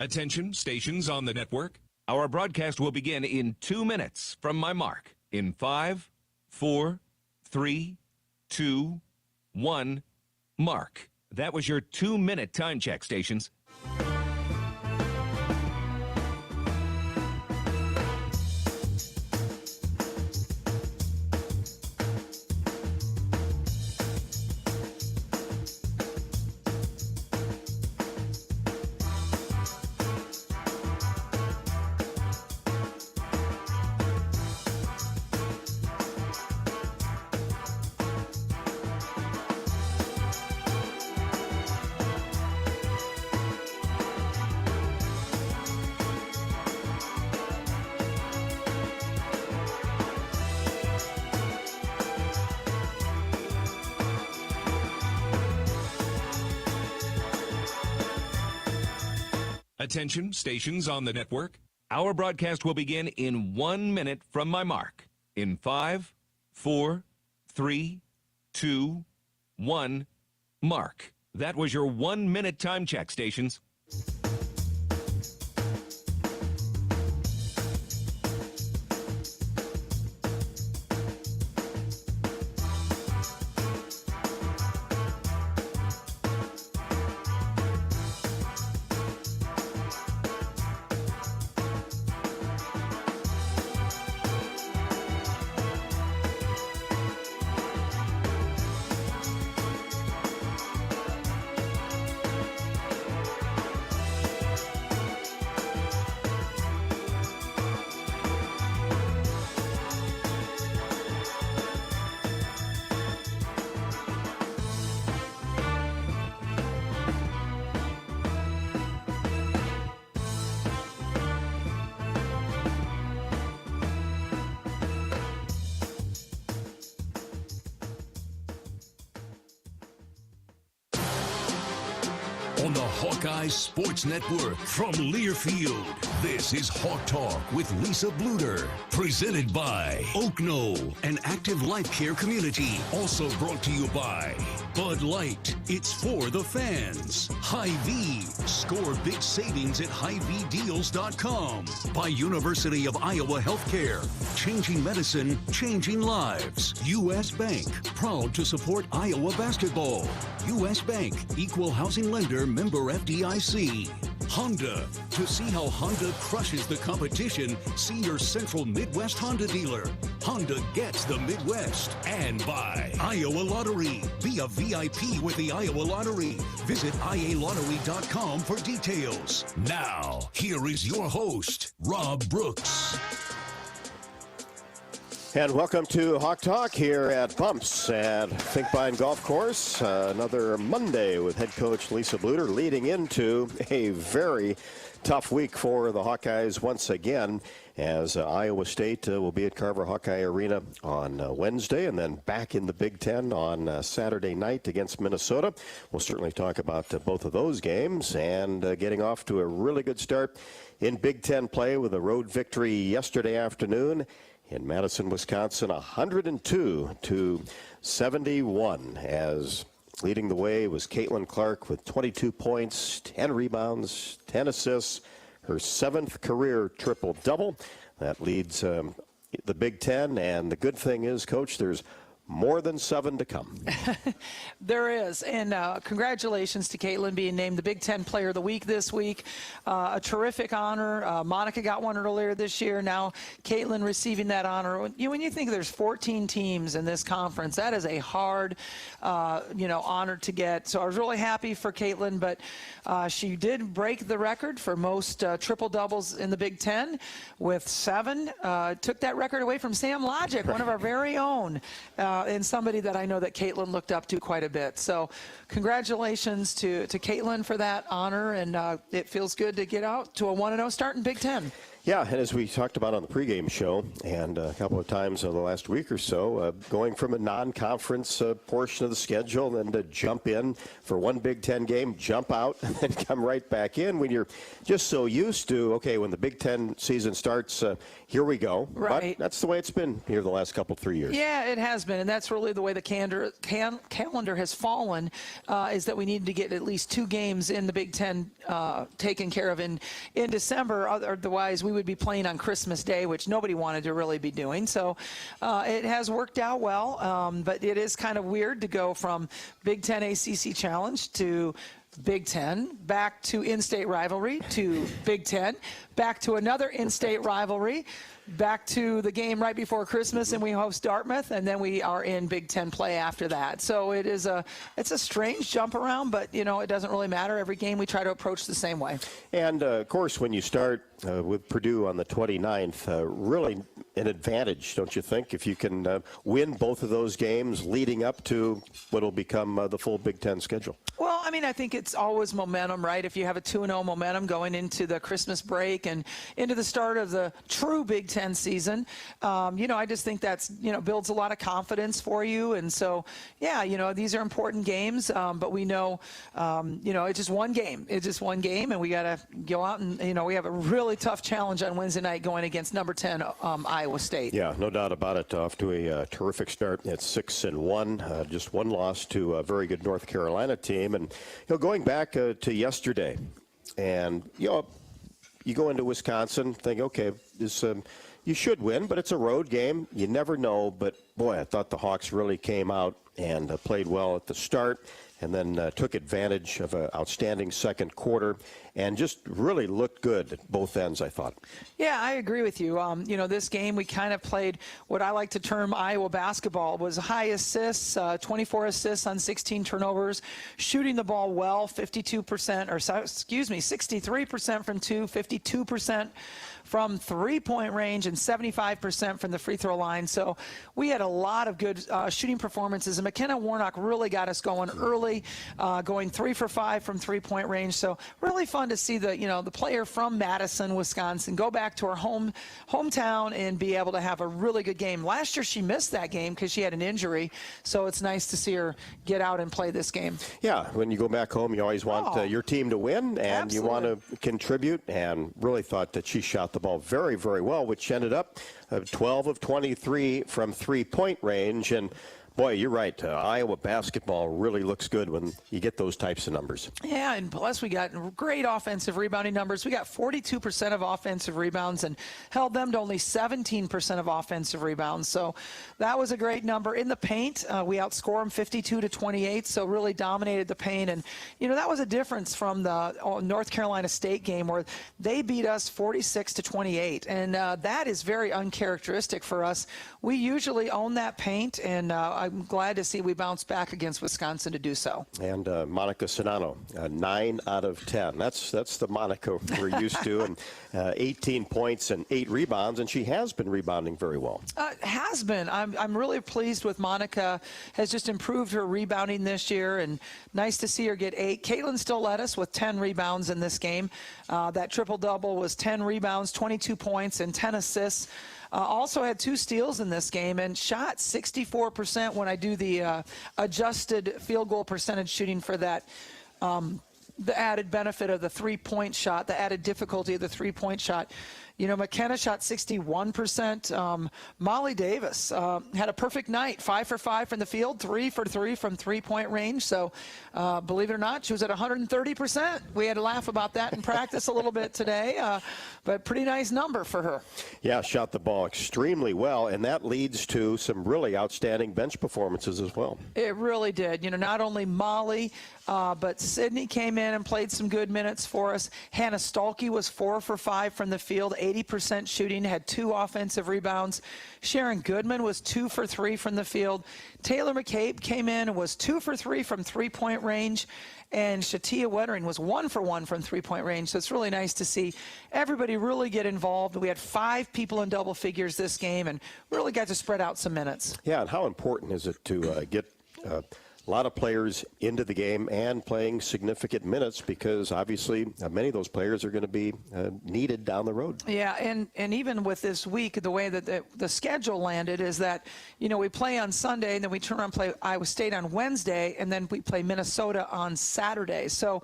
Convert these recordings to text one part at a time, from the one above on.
Attention, stations on the network. Our broadcast will begin in 2 minutes from my mark. In 5, 4, 3, 2, 1, mark. That was your 2-minute time check, stations. Attention, stations on the network. Our broadcast will begin in 1 minute from my mark. In 5, 4, 3, 2, 1, mark. That was your 1-minute time check, stations. On the Hawkeyes Sports Network from Learfield, this is Hawk Talk with Lisa Bluder. Presented by Oak Knoll, an active life care community. Also brought to you by Bud Light. It's for the fans. Hy-Vee. Score big savings at HyVeeDeals.com. By University of Iowa Healthcare. Changing medicine, changing lives. U.S. Bank. Proud to support Iowa basketball. U.S. Bank. Equal housing lender, member FDIC. Honda. To see how Honda crushes the competition, see your Central Midwest Honda dealer. Honda gets the Midwest. And by Iowa Lottery. Be a VIP with the Iowa Lottery. Visit IALottery.com for details. Now, here is your host, Rob Brooks. And welcome to Hawk Talk here at Bumps at Finkbine Golf Course. Another Monday with head coach Lisa Bluder leading into a very tough week for the Hawkeyes once again, as Iowa State will be at Carver Hawkeye Arena on Wednesday and then back in the Big Ten on Saturday night against Minnesota. We'll certainly talk about both of those games and getting off to a really good start in Big Ten play with a road victory yesterday afternoon in Madison, Wisconsin, 102-71, as leading the way was Caitlin Clark with 22 points, 10 rebounds, 10 assists, her 7th career triple-double. That leads the Big Ten, and the good thing is, Coach, there's more than 7 to come. There is, and congratulations to Caitlin being named the Big Ten Player of the Week this week. A terrific honor. Monica got one earlier this year. Now Caitlin receiving that honor. When you think there's 14 teams in this conference, that is a hard, honor to get. So I was really happy for Caitlin, but she did break the record for most triple doubles in the Big Ten with 7. Took that record away from Sam Logic, one of our very own. And somebody that I know that Caitlin looked up to quite a bit. So congratulations to Caitlin for that honor, and it feels good to get out to a 1-0 start in Big Ten. Yeah, and as we talked about on the pregame show and a couple of times in the last week or so, going from a non-conference portion of the schedule and to jump in for one Big Ten game, jump out, and then come right back in when you're just so used to, okay, when the Big Ten season starts, here we go. Right. But that's the way it's been here the last couple, 3 years. Yeah, it has been, and that's really the way the calendar has fallen, is that we needed to get at least 2 games in the Big Ten taken care of in December. Otherwise, we would be playing on Christmas Day, which nobody wanted to really be doing. So it has worked out well, but it is kind of weird to go from Big Ten ACC Challenge to Big Ten, back to in-state rivalry, to Big Ten, back to another in-state rivalry, back to the game right before Christmas, and we host Dartmouth, and then we are in Big Ten play after that. So it's a strange jump around, but, you know, it doesn't really matter. Every game we try to approach the same way. And, of course, when you start with Purdue on the 29th, really an advantage, don't you think, if you can win both of those games leading up to what will become the full Big Ten schedule? Well, I mean, I think it's always momentum, right? If you have a 2-0 momentum going into the Christmas break and into the start of the true Big Ten season, you know, I just think that's, you know, builds a lot of confidence for you. And so, yeah, you know, these are important games, but we know, you know, it's just one game. It's just one game, and we got to go out and, you know, we have a really tough challenge on Wednesday night going against number 10 Iowa State. Yeah, no doubt about it. Off to a terrific start at 6-1, just one loss to a very good North Carolina team. And, you know, going back to yesterday, and, you know, you go into Wisconsin, think, okay, this you should win, but it's a road game. You never know. But, boy, I thought the Hawks really came out and played well at the start, and then took advantage of an outstanding second quarter and just really looked good at both ends, I thought. Yeah, I agree with you. You know, this game we kind of played what I like to term Iowa basketball. It was high assists, 24 assists on 16 turnovers, shooting the ball well, 52%, or excuse me, 63% from 2, 52% from three-point range, and 75% from the free throw line. So we had a lot of good shooting performances, and McKenna Warnock really got us going early, going 3 for 5 from three-point range. So really fun to see the, you know, the player from Madison, Wisconsin, go back to her hometown and be able to have a really good game. Last year she missed that game because she had an injury, so it's nice to see her get out and play this game. Yeah, when you go back home, you always want your team to win, and you want to contribute, and really thought that she shot the ball very, very well, which ended up 12 of 23 from three-point range. And boy, you're right. Iowa basketball really looks good when you get those types of numbers. Yeah, and plus we got great offensive rebounding numbers. We got 42% of offensive rebounds and held them to only 17% of offensive rebounds. So that was a great number. In the paint, we outscored them 52-28, so really dominated the paint. And, you know, that was a difference from the North Carolina State game where they beat us 46-28. And that is very uncharacteristic for us. We usually own that paint, and I'm glad to see we bounce back against Wisconsin to do so. And Monica Sonano, 9 out of 10. That's the Monica we're used to, and 18 points and 8 rebounds, and she has been rebounding very well. Has been. I'm really pleased with Monica. Has just improved her rebounding this year, and nice to see her get 8. Caitlin still led us with 10 rebounds in this game. That triple-double was 10 rebounds, 22 points, and 10 assists. Also had 2 steals in this game and shot 64% when I do the adjusted field goal percentage shooting for that, the added benefit of the three-point shot, the added difficulty of the three-point shot. You know, McKenna shot 61%. Molly Davis had a perfect night, 5 for 5 from the field, 3 for 3 from three-point range. So, believe it or not, she was at 130%. We had to laugh about that in practice a little bit today, but pretty nice number for her. Yeah, shot the ball extremely well, and that leads to some really outstanding bench performances as well. It really did. You know, not only Molly, but Sydney came in and played some good minutes for us. Hannah Stolke was 4 for 5 from the field, 80% shooting, had 2 offensive rebounds. Sharon Goodman was 2 for 3 from the field. Taylor McCabe came in and was 2 for 3 from three-point range. And Shatia Wettering was 1 for 1 from three-point range. So it's really nice to see everybody really get involved. We had 5 people in double figures this game and really got to spread out some minutes. Yeah, and how important is it to get a lot of players into the game and playing significant minutes because obviously many of those players are going to be needed down the road. Yeah, and even with this week, the way that the schedule landed is that, we play on Sunday, and then we turn around and play Iowa State on Wednesday, and then we play Minnesota on Saturday. So,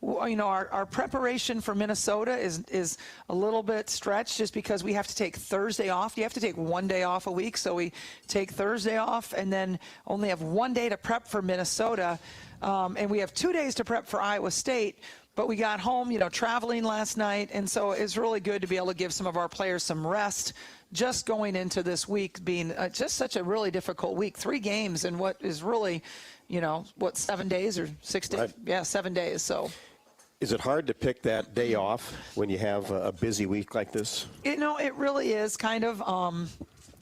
our preparation for Minnesota is a little bit stretched just because we have to take Thursday off. You have to take one day off a week, so we take Thursday off and then only have one day to prep for Minnesota, and we have 2 days to prep for Iowa State. But we got home, traveling last night, and so it's really good to be able to give some of our players some rest just going into this week being just such a really difficult week. 3 games in what is really, 7 days or 6 days? Right. Yeah, 7 days. So. Is it hard to pick that day off when you have a busy week like this? It really is kind of. I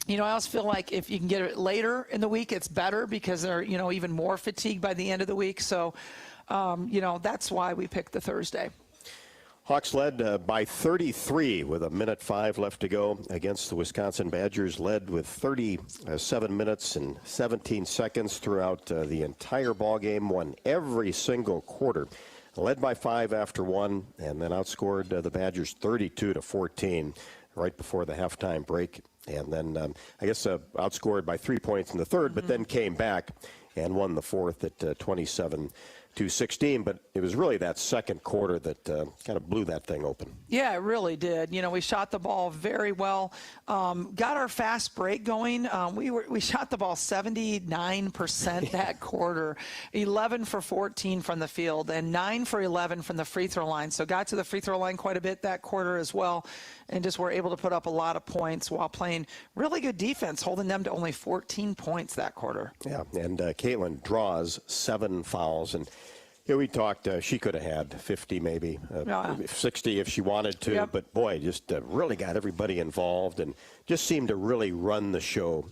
also feel like if you can get it later in the week, it's better because they're, even more fatigued by the end of the week. So, that's why we picked the Thursday. Hawks led by 33 with 1:05 left to go against the Wisconsin Badgers, led with 37 minutes and 17 seconds throughout the entire ball game, won every single quarter. Led by 5 after 1, and then outscored the Badgers 32-14 right before the halftime break. And then, outscored by 3 points in the third, but then came back and won the fourth at 27-16. But it was really that second quarter that kind of blew that thing open. Yeah, it really did. We shot the ball very well. Got our fast break going. We shot the ball 79% that quarter, 11 for 14 from the field, and 9 for 11 from the free throw line. So got to the free throw line quite a bit that quarter as well, and just were able to put up a lot of points while playing really good defense, holding them to only 14 points that quarter. Yeah, and Caitlin draws 7 fouls, and we talked, she could have had 50 maybe, 60 if she wanted to, yep. But boy, just really got everybody involved and just seemed to really run the show.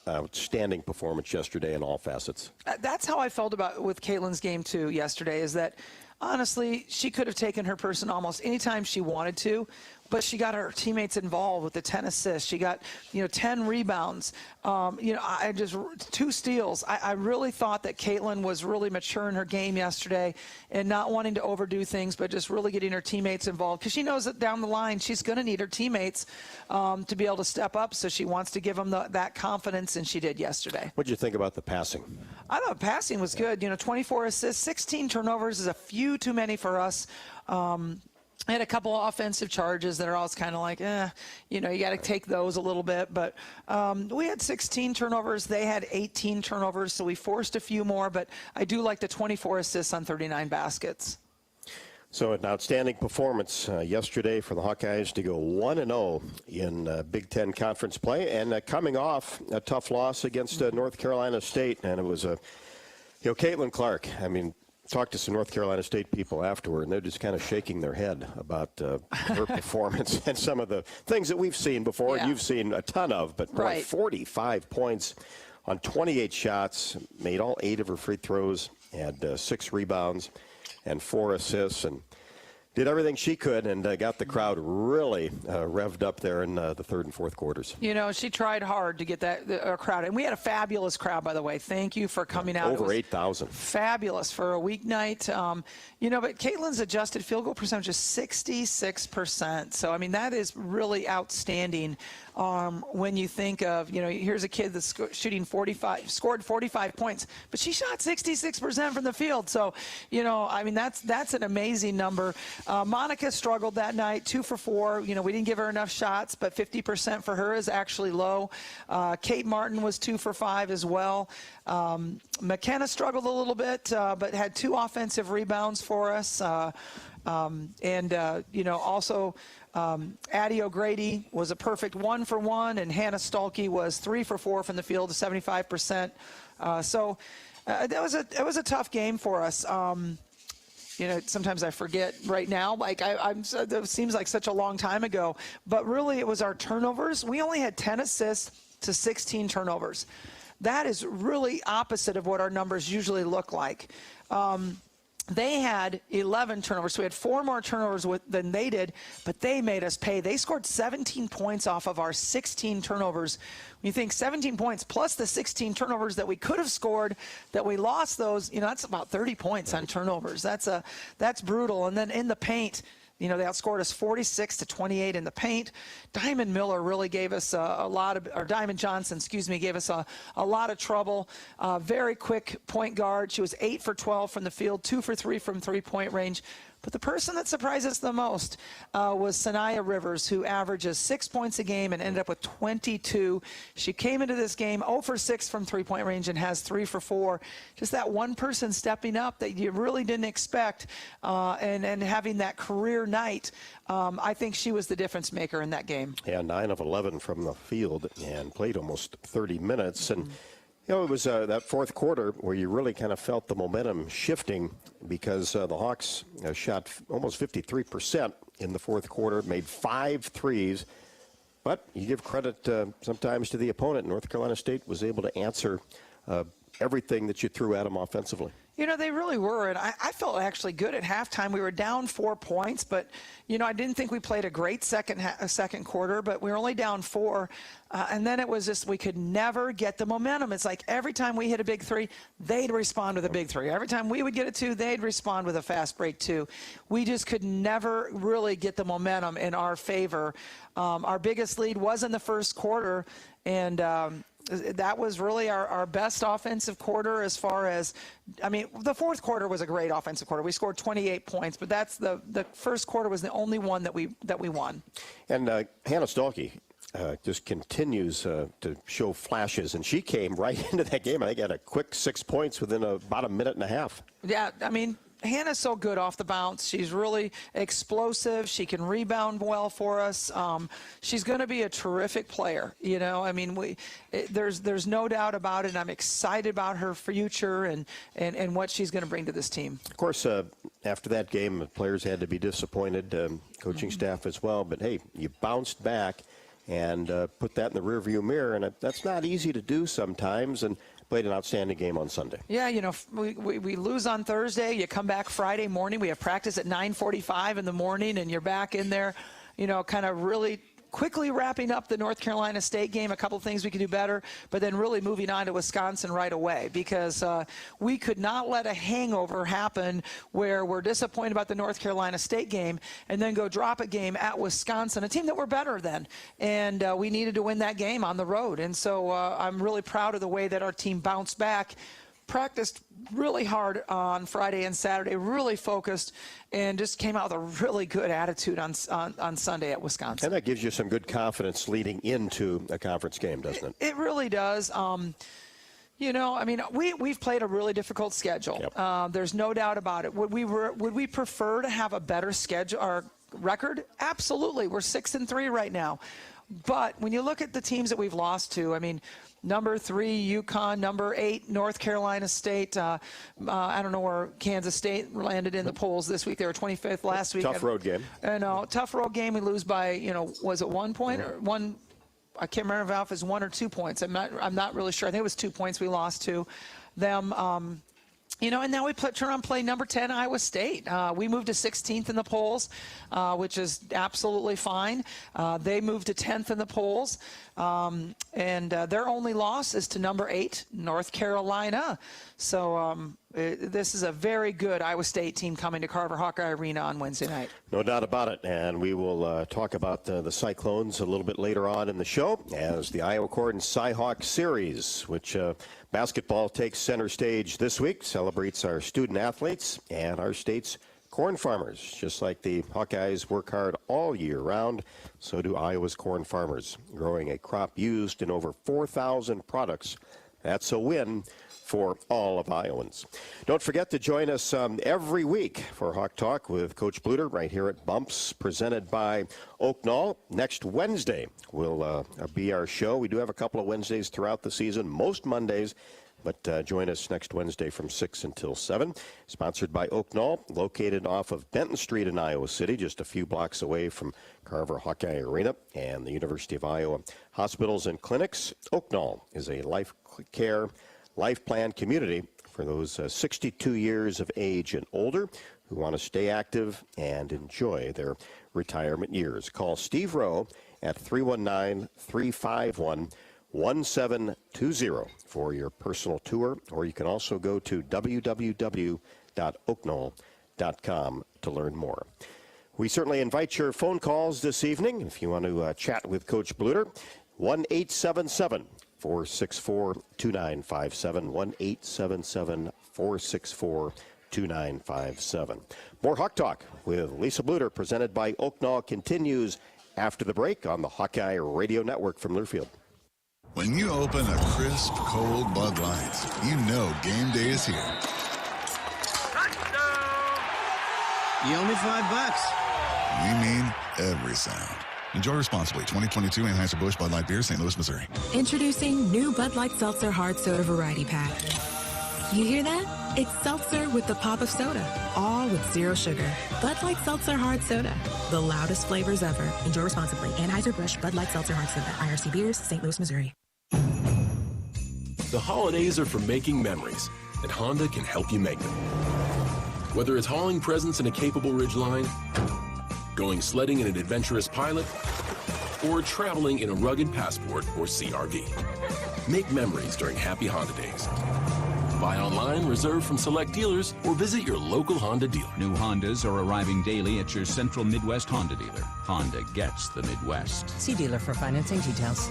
Outstanding performance yesterday in all facets. That's how I felt with Caitlin's game too yesterday, is that honestly, she could have taken her person almost anytime she wanted to, but she got her teammates involved with the 10 assists. She got, 10 rebounds. I just 2 steals. I really thought that Caitlin was really mature in her game yesterday and not wanting to overdo things, but just really getting her teammates involved because she knows that down the line she's going to need her teammates to be able to step up. So she wants to give them that confidence, and she did yesterday. What did you think about the passing? I thought passing was good. 24 assists, 16 turnovers is a few too many for us. I had a couple of offensive charges that are always kind of like, you got to take those a little bit. But we had 16 turnovers. They had 18 turnovers, so we forced a few more. But I do like the 24 assists on 39 baskets. So an outstanding performance yesterday for the Hawkeyes to go 1-0 in Big Ten Conference play. And coming off a tough loss against North Carolina State. And it was Caitlin Clark, talked to some North Carolina State people afterward, and they're just kind of shaking their head about her performance and some of the things that we've seen before, and you've seen a ton of. But 45 points on 28 shots, made all 8 of her free throws, had 6 rebounds and 4 assists, and did everything she could and got the crowd really revved up there in the third and fourth quarters. She tried hard to get that crowd. And we had a fabulous crowd, by the way. Thank you for coming out. Over 8,000. Fabulous for a weeknight. But Caitlin's adjusted field goal percentage is 66%. So, that is really outstanding when you think of, here's a kid that's scored 45 points, but she shot 66% from the field. So, that's an amazing number. Monica struggled that night, 2 for 4. We didn't give her enough shots, but 50% for her is actually low. Kate Martin was 2 for 5 as well. McKenna struggled a little bit, but had 2 offensive rebounds for us. Also Addie O'Grady was a perfect 1 for 1, and Hannah Stolke was 3 for 4 from the field to 75%. It was a tough game for us. Sometimes I forget right now, it seems like such a long time ago, but really it was our turnovers. We only had 10 assists to 16 turnovers. That is really opposite of what our numbers usually look like. They had 11 turnovers, so we had 4 more turnovers than they did, but they made us pay. They scored 17 points off of our 16 turnovers. When you think 17 points plus the 16 turnovers that we could have scored, that we lost those, that's about 30 points on turnovers. That's brutal. And then in the paint, they outscored us 46-28 in the paint. Diamond Miller really gave us Diamond Johnson, gave us a lot of trouble. Very quick point guard. She was 8 for 12 from the field, 2 for 3 from three-point range. But the person that surprised us the most was Sanaya Rivers, who averages 6 points a game and ended up with 22. She came into this game 0 for 6 from three-point range and has 3 for 4. Just that one person stepping up that you really didn't expect and having that career night. I think she was the difference maker in that game. Yeah, 9 of 11 from the field and played almost 30 minutes. And it was that fourth quarter where you really kind of felt the momentum shifting because the Hawks shot almost 53% in the fourth quarter, made 5 threes. But you give credit sometimes to the opponent. North Carolina State was able to answer everything that you threw at them offensively. They really were, and I felt actually good at halftime. We were down 4 points, but, I didn't think we played a great second quarter, but we were only down 4, and then it was just we could never get the momentum. It's like every time we hit a big 3, they'd respond with a big 3. Every time we would get a 2, they'd respond with a fast break 2. We just could never really get the momentum in our favor. Our biggest lead was in the first quarter, and that was really our best offensive quarter as far as, the fourth quarter was a great offensive quarter. We scored 28 points, but that's the first quarter was the only one that we won. And Hannah Stolke just continues to show flashes, and she came right into that game. I think had a quick 6 points within about a minute and a half. Yeah, Hannah's so good off the bounce. She's really explosive. She can rebound well for us. She's going to be a terrific player. There's no doubt about it. I'm excited about her future and what she's going to bring to this team. Of course, after that game, the players had to be disappointed, coaching staff as well. But, hey, you bounced back and put that in the rearview mirror, and that's not easy to do sometimes. And played an outstanding game on Sunday. Yeah, we lose on Thursday. You come back Friday morning. We have practice at 9:45 in the morning, and you're back in there, kind of really quickly wrapping up the North Carolina State game. A couple of things we could do better, but then really moving on to Wisconsin right away because we could not let a hangover happen where we're disappointed about the North Carolina State game and then go drop a game at Wisconsin, a team that we're better than. And we needed to win that game on the road. And so I'm really proud of the way that our team bounced back. Practiced really hard on Friday and Saturday, really focused, and just came out with a really good attitude on Sunday at Wisconsin. And that gives you some good confidence leading into a conference game, doesn't it? It really does. We've played a really difficult schedule. Yep. There's no doubt about it. Would we prefer to have a better schedule or record? Absolutely. We're 6-3 right now. But when you look at the teams that we've lost to, number 3, UConn. Number 8, North Carolina State. I don't know where Kansas State landed in the polls this week. They were 25th last week. Tough road game. Tough road game. We lose by, was it 1 point or one? I can't remember if it was 1 or 2 points. I'm not really sure. I think it was 2 points we lost to them. And now we turn on play number 10, Iowa State. We moved to 16th in the polls, which is absolutely fine. They moved to 10th in the polls. And their only loss is to number 8, North Carolina. So this is a very good Iowa State team coming to Carver Hawkeye Arena on Wednesday night. No doubt about it. And we will talk about the Cyclones a little bit later on in the show as the Iowa Accordant Cy-Hawk Series, which basketball takes center stage this week, celebrates our student athletes and our state's corn farmers. Just like the Hawkeyes work hard all year round, so do Iowa's corn farmers, growing a crop used in over 4,000 products. That's a win for all of Iowans. Don't forget to join us every week for Hawk Talk with Coach Bluder right here at Bumps, presented by Oak Knoll. Next Wednesday will be our show. We do have a couple of Wednesdays throughout the season, most Mondays, but join us next Wednesday from 6 until 7. Sponsored by Oak Knoll, located off of Benton Street in Iowa City, just a few blocks away from Carver Hawkeye Arena and the University of Iowa Hospitals and Clinics. Oak Knoll is a life plan community for those 62 years of age and older who want to stay active and enjoy their retirement years. Call Steve Rowe at 319-351-1720 for your personal tour, or you can also go to www.oaknoll.com to learn more. We certainly invite your phone calls this evening if you want to chat with Coach Bluder. 1-877-464-2957, 1-877-464-2957. More Hawk Talk with Lisa Bluder, presented by Oaknoll, continues after the break on the Hawkeye Radio Network from Learfield. When you open a crisp, cold Bud Light, you know game day is here. You owe me $5. We mean every sound. Enjoy responsibly. 2022 Anheuser-Busch Bud Light Beer, St. Louis, Missouri. Introducing new Bud Light Seltzer Hard Soda Variety Pack. You hear that? It's seltzer with the pop of soda, all with zero sugar. Bud Light Seltzer Hard Soda, the loudest flavors ever. Enjoy responsibly. Anheuser-Busch Bud Light Seltzer Hard Soda, IRC Beers, St. Louis, Missouri. The holidays are for making memories, and Honda can help you make them. Whether it's hauling presents in a capable Ridgeline, going sledding in an adventurous Pilot, or traveling in a rugged Passport or CRV. Make memories during Happy Honda Days. Buy online, reserve from select dealers, or visit your local Honda dealer. New Hondas are arriving daily at your Central Midwest Honda dealer. Honda gets the Midwest. See dealer for financing details.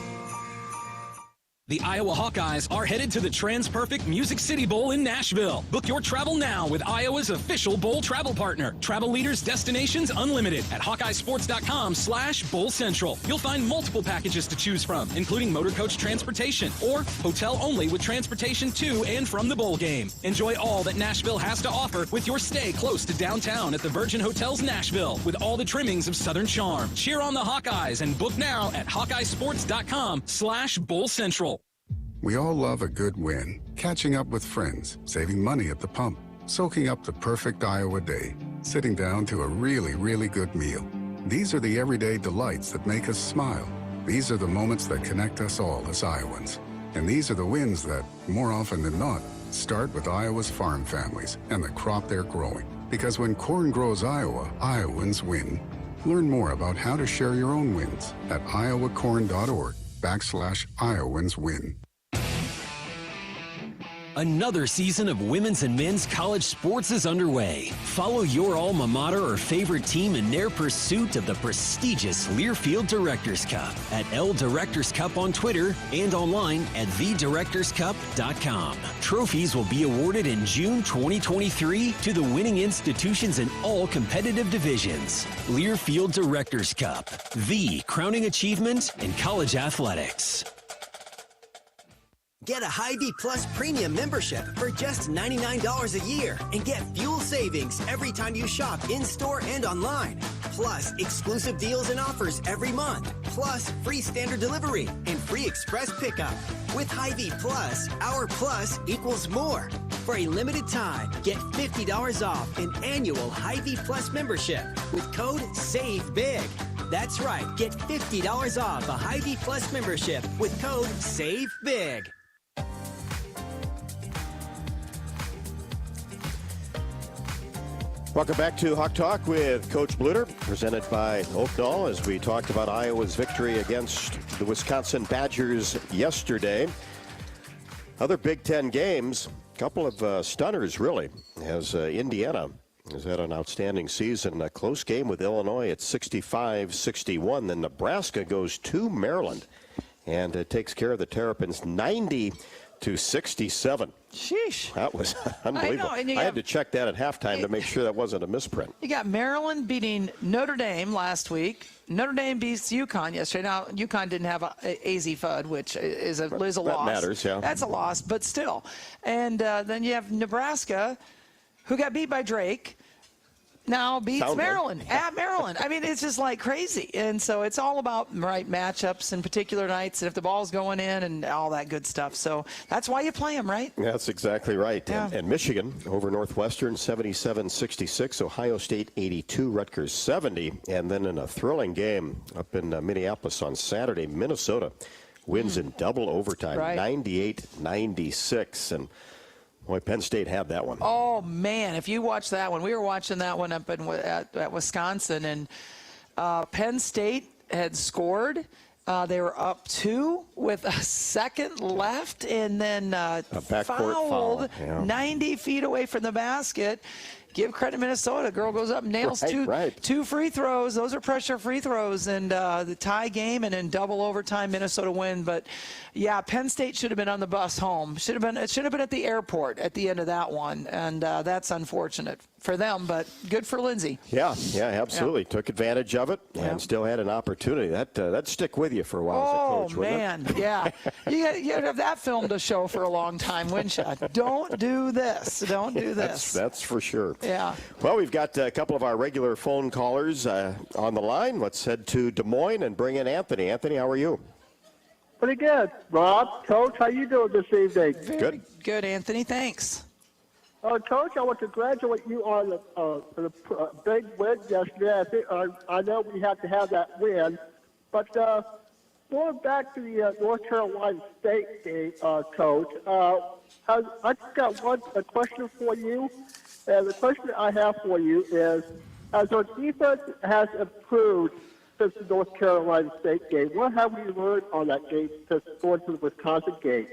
The Iowa Hawkeyes are headed to the TransPerfect Music City Bowl in Nashville. Book your travel now with Iowa's official bowl travel partner. Travel Leaders Destinations Unlimited at HawkeyeSports.com/Bowl Central. You'll find multiple packages to choose from, including motor coach transportation or hotel only with transportation to and from the bowl game. Enjoy all that Nashville has to offer with your stay close to downtown at the Virgin Hotels Nashville with all the trimmings of Southern charm. Cheer on the Hawkeyes and book now at HawkeyeSports.com/Bowl Central. We all love a good win, catching up with friends, saving money at the pump, soaking up the perfect Iowa day, sitting down to a really, really good meal. These are the everyday delights that make us smile. These are the moments that connect us all as Iowans. And these are the wins that, more often than not, start with Iowa's farm families and the crop they're growing. Because when corn grows Iowa, Iowans win. Learn more about how to share your own wins at iowacorn.org/IowansWin. Another season of women's and men's college sports is underway. Follow your alma mater or favorite team in their pursuit of the prestigious Learfield Directors Cup at L Directors Cup on Twitter and online at thedirectorscup.com. Trophies will be awarded in June 2023 to the winning institutions in all competitive divisions. Learfield Directors Cup, the crowning achievement in college athletics. Get a Hy-Vee Plus Premium membership for just $99 a year and get fuel savings every time you shop in-store and online. Plus, exclusive deals and offers every month. Plus, free standard delivery and free express pickup. With Hy-Vee Plus, our plus equals more. For a limited time, get $50 off an annual Hy-Vee Plus membership with code SAVEBIG. That's right, get $50 off a Hy-Vee Plus membership with code SAVEBIG. Welcome back to Hawk Talk with Coach Bluder, presented by Oaknoll, as we talked about Iowa's victory against the Wisconsin Badgers yesterday. Other Big Ten games, a couple of stunners, really, as Indiana has had an outstanding season. A close game with Illinois at 65-61. Then Nebraska goes to Maryland and takes care of the Terrapins 90-67. Sheesh. That was unbelievable. I had to check that at halftime to make sure that wasn't a misprint. You got Maryland beating Notre Dame last week. Notre Dame beats UConn yesterday. Now, UConn didn't have a AZ FUD, which is a loss. That matters, yeah. That's a loss, but still. And then you have Nebraska, who got beat by Drake, now beats Maryland at Maryland. I mean, it's just like crazy. And so it's all about right matchups and particular nights and if the ball's going in and all that good stuff. So that's why you play them, right? That's exactly right. Yeah. And Michigan over Northwestern 77-66, Ohio State 82, Rutgers 70. And then in a thrilling game up in Minneapolis on Saturday, Minnesota wins in double overtime, 98-96. And Boy, Penn State had that one. Oh, man, if you watch that one, we were watching that one up at Wisconsin, and Penn State had scored. They were up 2 with a second left, and then fouled 90 feet away from the basket. Give credit to Minnesota. Girl goes up, nails two free throws. Those are pressure free throws, and the tie game, and in double overtime, Minnesota win. But yeah, Penn State should have been on the bus home. It should have been at the airport at the end of that one, and that's unfortunate for them, but good for Lindsay. Yeah, absolutely. Yeah. Took advantage of it and still had an opportunity. That'd stick with you for a while as a coach, wouldn't it? Yeah. You'd have that film to show for a long time, wouldn't you? Don't do this. Don't do this. That's for sure. Yeah. Well, we've got a couple of our regular phone callers on the line. Let's head to Des Moines and bring in Anthony. Anthony, how are you? Pretty good. Rob, Coach, how you doing this evening? Good, Anthony. Thanks. Coach, I want to congratulate you on the big win yesterday. I know we had to have that win, but going back to the North Carolina State game, Coach, I just got a question for you, and the question I have for you is, as our defense has improved since the North Carolina State game, what have we learned on that game since going to the Wisconsin game?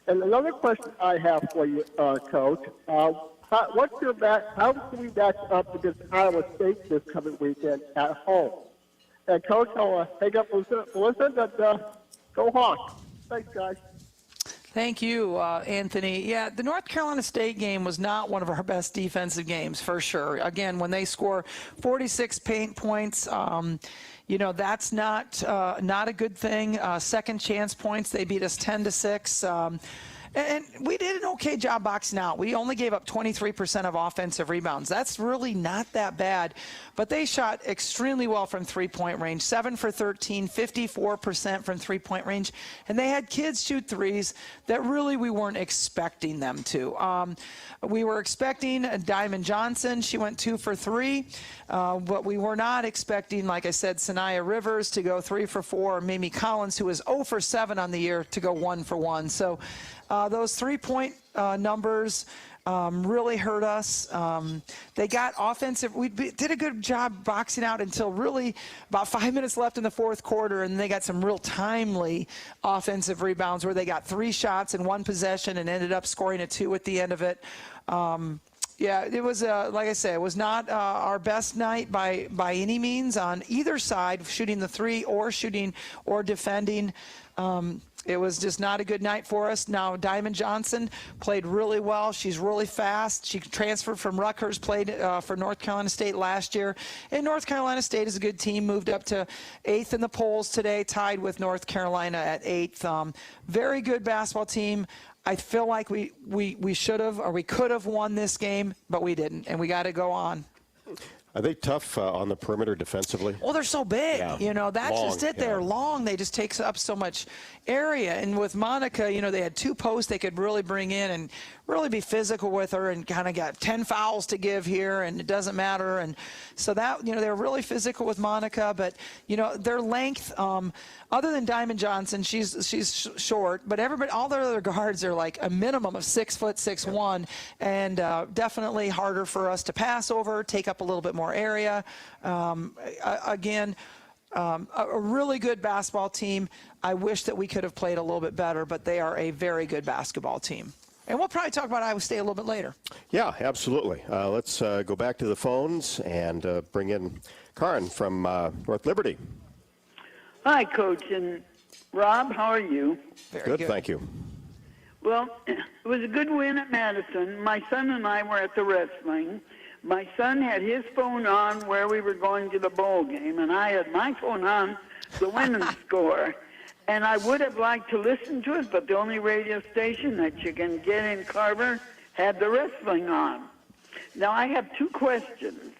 And another question I have for you, Coach, how can we match up against Iowa State this coming weekend at home? And, Coach, I'll hang up and listen, and go Hawks. Thanks, guys. Thank you, Anthony. Yeah, the North Carolina State game was not one of our best defensive games, for sure. Again, when they score 46 paint points, that's not a good thing. Second chance points, they beat us 10-6. And we did an okay job boxing out. We only gave up 23% of offensive rebounds. That's really not that bad. But they shot extremely well from three-point range, 7 for 13, 54% from three-point range. And they had kids shoot threes that really we weren't expecting them to. We were expecting Diamond Johnson. She went 2 for 3. But we were not expecting, like I said, Sanaya Rivers to go 3 for 4, or Mimi Collins, who was 0 for 7 on the year, to go 1 for 1. So those three-point numbers really hurt us. They got offensive. We did a good job boxing out until really about 5 minutes left in the fourth quarter, and they got some real timely offensive rebounds where they got 3 shots in 1 possession and ended up scoring a 2 at the end of it. Yeah, it was, like I said, it was not our best night by any means on either side, shooting the 3 or shooting or defending. It was just not a good night for us. Now, Diamond Johnson played really well. She's really fast. She transferred from Rutgers, played for North Carolina State last year. And North Carolina State is a good team, moved up to 8th in the polls today, tied with North Carolina at 8th. Very good basketball team. I feel like we should have, or we could have won this game, but we didn't, and we got to go on. Are they tough on the perimeter defensively? Well, they're so big. Yeah. That's long, just it. Yeah. They're long. They just take up so much area. And with Monica, they had 2 posts they could really bring in and really be physical with her, and kind of got 10 fouls to give here, and it doesn't matter. And so that, they're really physical with Monica, but, their length, other than Diamond Johnson, she's short, but all their other guards are like a minimum of 6 foot, 6'1", and definitely harder for us to pass over, take up a little bit more area. Again, a really good basketball team. I wish that we could have played a little bit better, but they are a very good basketball team. And we'll probably talk about Iowa State a little bit later. Yeah, absolutely. Let's go back to the phones and bring in Karen from North Liberty. Hi, Coach and Rob. How are you? Very good, thank you. Well, it was a good win at Madison. My son and I were at the wrestling. My son had his phone on where we were going to the bowl game, and I had my phone on the women's score. And I would have liked to listen to it, but the only radio station that you can get in Carver had the wrestling on. Now, I have 2 questions.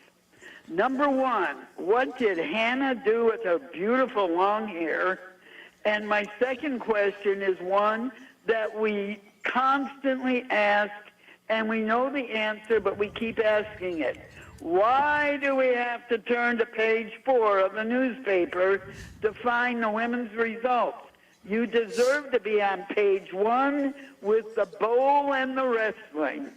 Number 1, what did Hannah do with her beautiful long hair? And my second question is one that we constantly ask, and we know the answer, but we keep asking it. Why do we have to turn to page 4 of the newspaper to find the women's results? You deserve to be on page 1 with the bowl and the wrestling.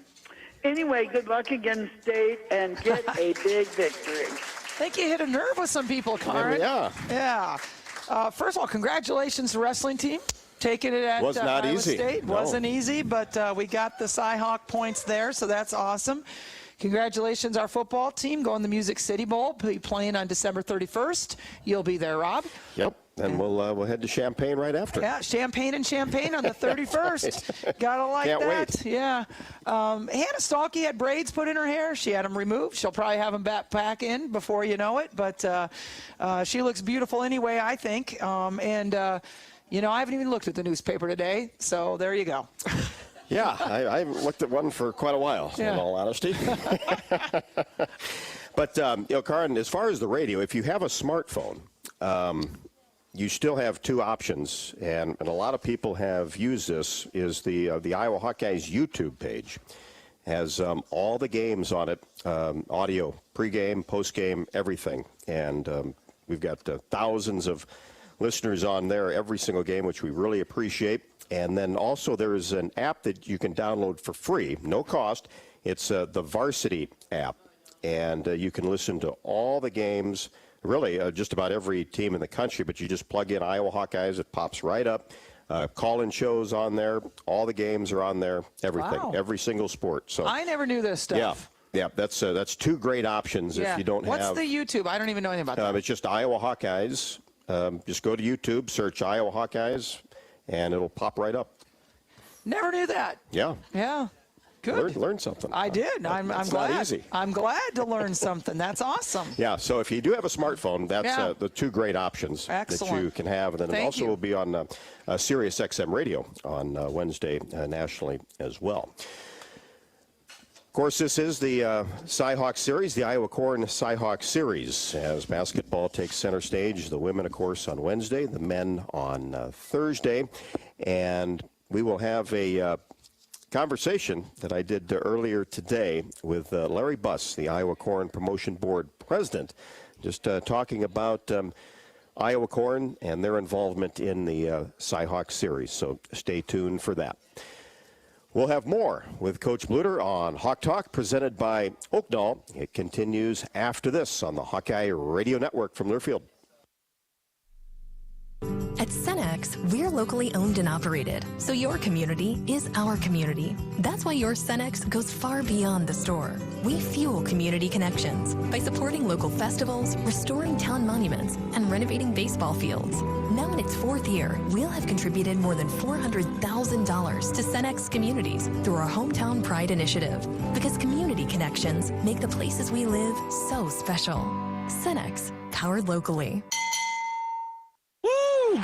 Anyway, good luck against State and get a big victory. I think you hit a nerve with some people, Karen. Yeah. First of all, congratulations to the wrestling team. Taking it at Iowa State. No. Wasn't easy, but we got the Cy-Hawk points there, so that's awesome. Congratulations, our football team going to the Music City Bowl, playing on December 31st. You'll be there, Rob. Yep, and we'll head to Champaign right after. Yeah, Champaign on the 31st. Gotta like Can't that. wait. Yeah. Hannah Stalkey had braids put in her hair. She had them removed. She'll probably have them back in before you know it, but she looks beautiful anyway, I think. You know, I haven't even looked at the newspaper today, so there you go. Yeah, I haven't looked at one for quite a while, in all honesty. But, you know, Karen, as far as the radio, if you have a smartphone, you still have two options, and a lot of people have used this, is the Iowa Hawkeyes YouTube page. Has all the games on it, audio, pregame, postgame, everything. And we've got thousands of listeners on there every single game, which we really appreciate. And then also there is an app that you can download for free, no cost. It's the Varsity app. And you can listen to all the games, really just about every team in the country, but you just plug in Iowa Hawkeyes, it pops right up. Call-in shows on there. All the games are on there, everything, every single sport. So I never knew this stuff. Yeah, that's two great options if you don't have. What's the YouTube? I don't even know anything about that. It's just Iowa Hawkeyes. Just go to YouTube, search Iowa Hawkeyes, and it'll pop right up. Never knew that. Yeah. Yeah. Good. Learn something. I did. I'm glad. Not easy. I'm glad to learn something. That's awesome. Yeah. So if you do have a smartphone, that's the two great options that you can have, and then it also will be on Sirius XM Radio on Wednesday nationally as well. Of course, this is the Cy-Hawk Series, the Iowa Corn Cy-Hawk Series, as basketball takes center stage. The women, of course, on Wednesday, the men on Thursday. And we will have a conversation that I did earlier today with Larry Buss, the Iowa Corn Promotion Board president, just talking about Iowa Corn and their involvement in the Cy-Hawk Series. So stay tuned for that. We'll have more with Coach Bluder on Hawk Talk, presented by Oaknall. It continues after this on the Hawkeye Radio Network from Learfield. At Cenex, we're locally owned and operated, so your community is our community. That's why your Cenex goes far beyond the store. We fuel community connections by supporting local festivals, restoring town monuments, and renovating baseball fields. Now in its 4th year, we'll have contributed more than $400,000 to Cenex communities through our Hometown Pride initiative, because community connections make the places we live so special. Cenex, powered locally.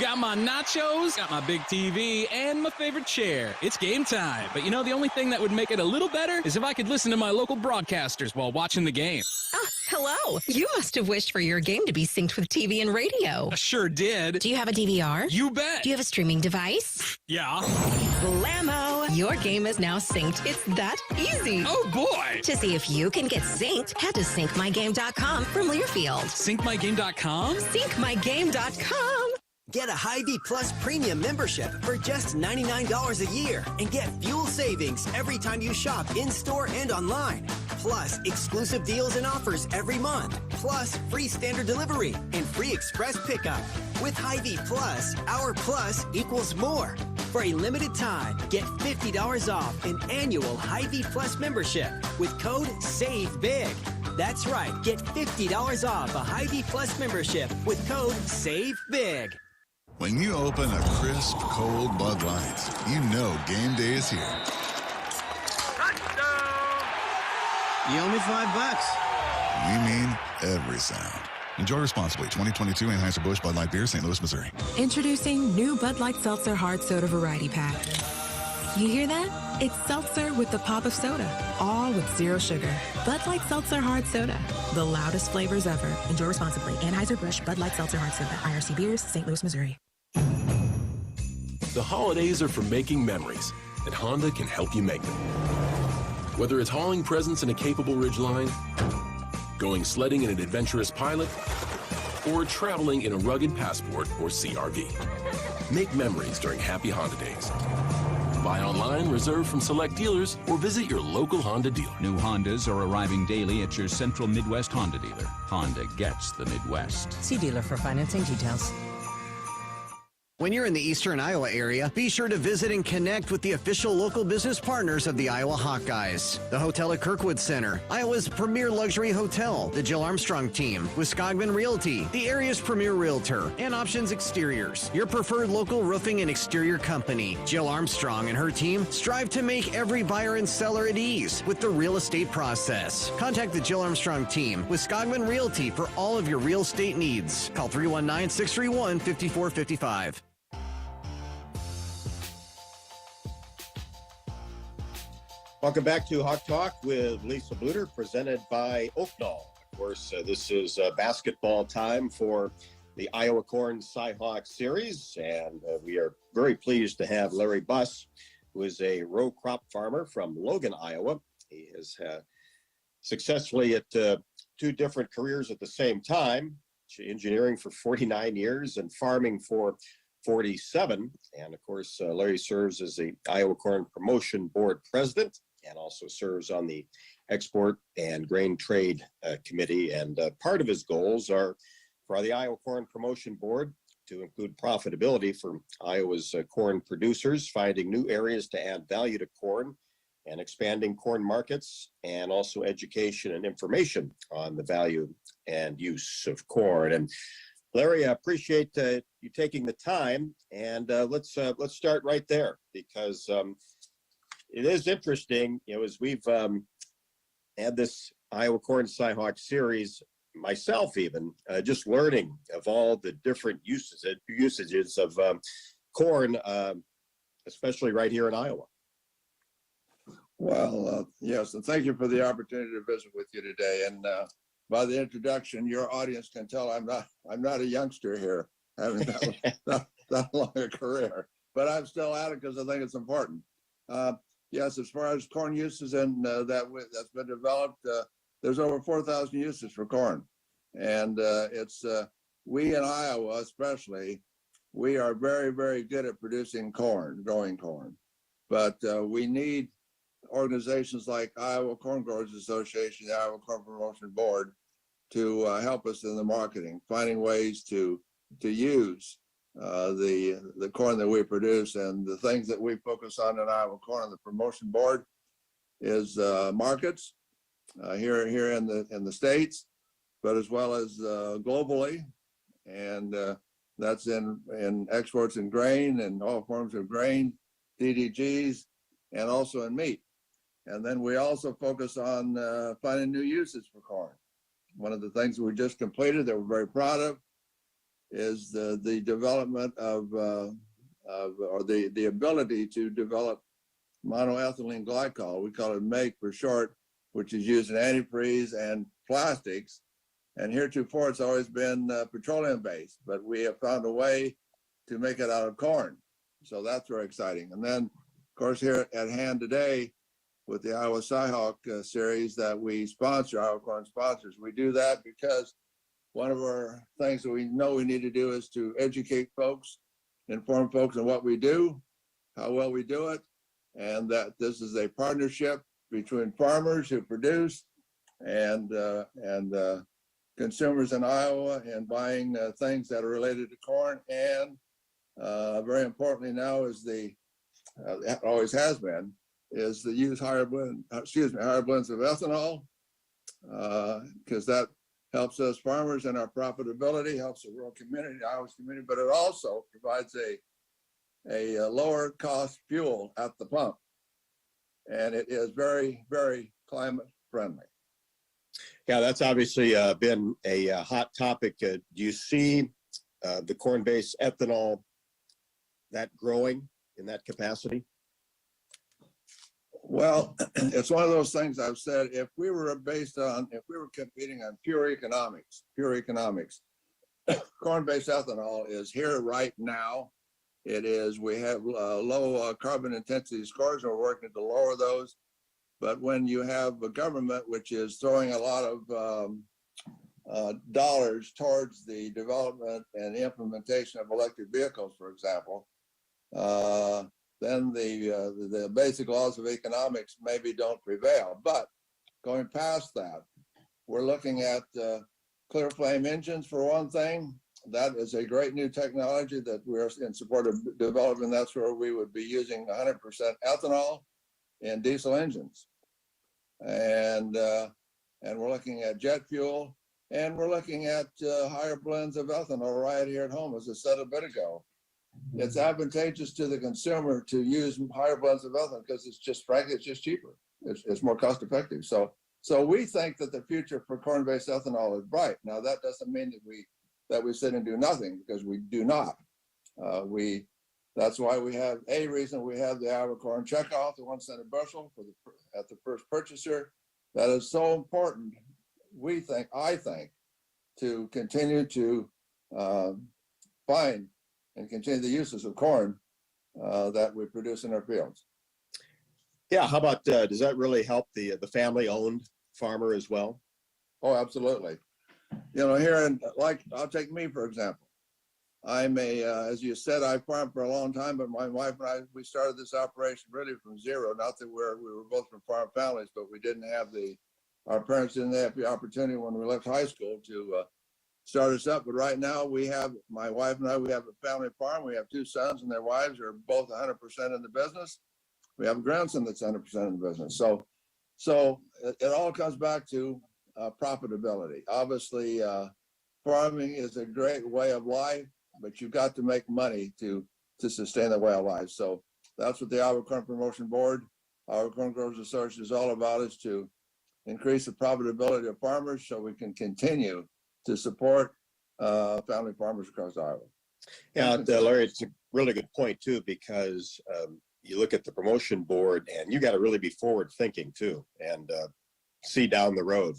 Got my nachos, got my big TV, and my favorite chair. It's game time. But you know, the only thing that would make it a little better is if I could listen to my local broadcasters while watching the game. Hello. You must have wished for your game to be synced with TV and radio. I sure did. Do you have a DVR? You bet. Do you have a streaming device? Yeah. Blammo! Your game is now synced. It's that easy. Oh, boy. To see if you can get synced, head to syncmygame.com from Learfield. Syncmygame.com? Syncmygame.com. Get a Hy-Vee Plus Premium membership for just $99 a year and get fuel savings every time you shop in-store and online. Plus, exclusive deals and offers every month. Plus, free standard delivery and free express pickup. With Hy-Vee Plus, our plus equals more. For a limited time, get $50 off an annual Hy-Vee Plus membership with code SAVEBIG. That's right, get $50 off a Hy-Vee Plus membership with code SAVEBIG. When you open a crisp, cold Bud Light, you know game day is here. You owe me $5. We mean every sound. Enjoy responsibly. 2022 Anheuser-Busch Bud Light Beer, St. Louis, Missouri. Introducing new Bud Light Seltzer Hard Soda Variety Pack. You hear that? It's seltzer with the pop of soda, all with zero sugar. Bud Light Seltzer Hard Soda, the loudest flavors ever. Enjoy responsibly. Anheuser-Busch Bud Light Seltzer Hard Soda, IRC Beers, St. Louis, Missouri. The holidays are for making memories, and Honda can help you make them. Whether it's hauling presents in a capable Ridgeline, going sledding in an adventurous Pilot, or traveling in a rugged Passport or CRV. Make memories during happy Honda days. Buy online, reserve from select dealers, or visit your local Honda dealer. New Hondas are arriving daily at your Central Midwest Honda dealer. Honda gets the Midwest. See dealer for financing details. When you're in the eastern Iowa area, be sure to visit and connect with the official local business partners of the Iowa Hawkeyes. The Hotel at Kirkwood Center, Iowa's premier luxury hotel, the Jill Armstrong team, Wisconsin Realty, the area's premier realtor, and Options Exteriors, your preferred local roofing and exterior company. Jill Armstrong and her team strive to make every buyer and seller at ease with the real estate process. Contact the Jill Armstrong team, Wisconsin Realty, for all of your real estate needs. Call 319-631-5455. Welcome back to Hawk Talk with Lisa Bluder, presented by Oaknall. Of course, this is basketball time for the Iowa Corn Cy-Hawk Series, and we are very pleased to have Larry Buss, who is a row crop farmer from Logan, Iowa. He has successfully at two different careers at the same time, engineering for 49 years and farming for 47. And of course, Larry serves as the Iowa Corn Promotion Board president and also serves on the Export and Grain Trade Committee. And part of his goals are for the Iowa Corn Promotion Board to include profitability for Iowa's corn producers, finding new areas to add value to corn, and expanding corn markets, and also education and information on the value and use of corn. And Larry, I appreciate you taking the time, and let's start right there, because it is interesting, as we've had this Iowa Corn Cy-Hawk Series, myself even, just learning of all the different usages of corn, especially right here in Iowa. Well, yes, and thank you for the opportunity to visit with you today. And by the introduction, your audience can tell I'm not a youngster here, having that long a career, but I'm still at it because I think it's important. Yes, as far as corn uses and that's been developed, there's over 4,000 uses for corn, and we in Iowa especially, we are very, very good at producing corn, growing corn, but we need organizations like Iowa Corn Growers Association, the Iowa Corn Promotion Board, to help us in the marketing, finding ways to use the corn that we produce. And the things that we focus on in Iowa Corn and the Promotion Board is markets here in the States, but as well as globally, and that's in exports in grain and all forms of grain, DDGs, and also in meat. And then we also focus on finding new uses for corn. One of the things we just completed that we're very proud of is the development of the ability to develop monoethylene glycol. We call it MAGE for short, which is used in antifreeze and plastics. And heretofore, it's always been petroleum-based, but we have found a way to make it out of corn. So that's very exciting. And then, of course, here at hand today, with the Iowa Cy-Hawk series that we sponsor, Iowa Corn sponsors, we do that because one of our things that we know we need to do is to educate folks, inform folks on what we do, how well we do it, and that this is a partnership between farmers who produce and consumers in Iowa, and buying things that are related to corn. And very importantly now is always has been, is the use higher blends of ethanol, because that helps us farmers in our profitability, helps the rural community, Iowa's community, but it also provides a lower cost fuel at the pump. And it is very, very climate friendly. Yeah, that's obviously been a hot topic. Do you see the corn-based ethanol that growing in that capacity? Well, it's one of those things I've said, if we were competing on pure economics, corn-based ethanol is here right now. We have low carbon intensity scores, and we're working to lower those. But when you have a government which is throwing a lot of dollars towards the development and implementation of electric vehicles, for example, then the basic laws of economics maybe don't prevail. But going past that, we're looking at clear flame engines for one thing. That is a great new technology that we're in support of developing. That's where we would be using 100% ethanol in diesel engines. And we're looking at jet fuel, and we're looking at higher blends of ethanol right here at home, as I said a bit ago. It's advantageous to the consumer to use higher blends of ethanol because it's just, frankly, it's just cheaper. It's more cost effective. So we think that the future for corn-based ethanol is bright. Now, that doesn't mean that we sit and do nothing, because we do not. That's why we have a reason we have the Iowa corn checkoff, the 1 cent a bushel at the first purchaser. That is so important. I think, to continue to find and continue the uses of corn that we produce in our fields. Yeah, how about, does that really help the family-owned farmer as well? Oh, absolutely. You know, here in, like, I'll take me, for example. I'm as you said, I farmed for a long time, but my wife and I, we started this operation really from zero. Not that we were both from farm families, but we didn't have our parents didn't have the opportunity when we left high school to start us up. But right now my wife and I, we have a family farm. We have 2 sons, and their wives are both 100% in the business. We have a grandson that's 100% in the business. So it all comes back to profitability. Obviously, farming is a great way of life, but you've got to make money to sustain the way of life. So that's what the Iowa Corn Promotion Board, Iowa Corn Growers Association, is all about, is to increase the profitability of farmers so we can continue to support family farmers across Iowa. Yeah, Larry, it's a really good point too, because you look at the promotion board and you got to really be forward thinking too, and see down the road.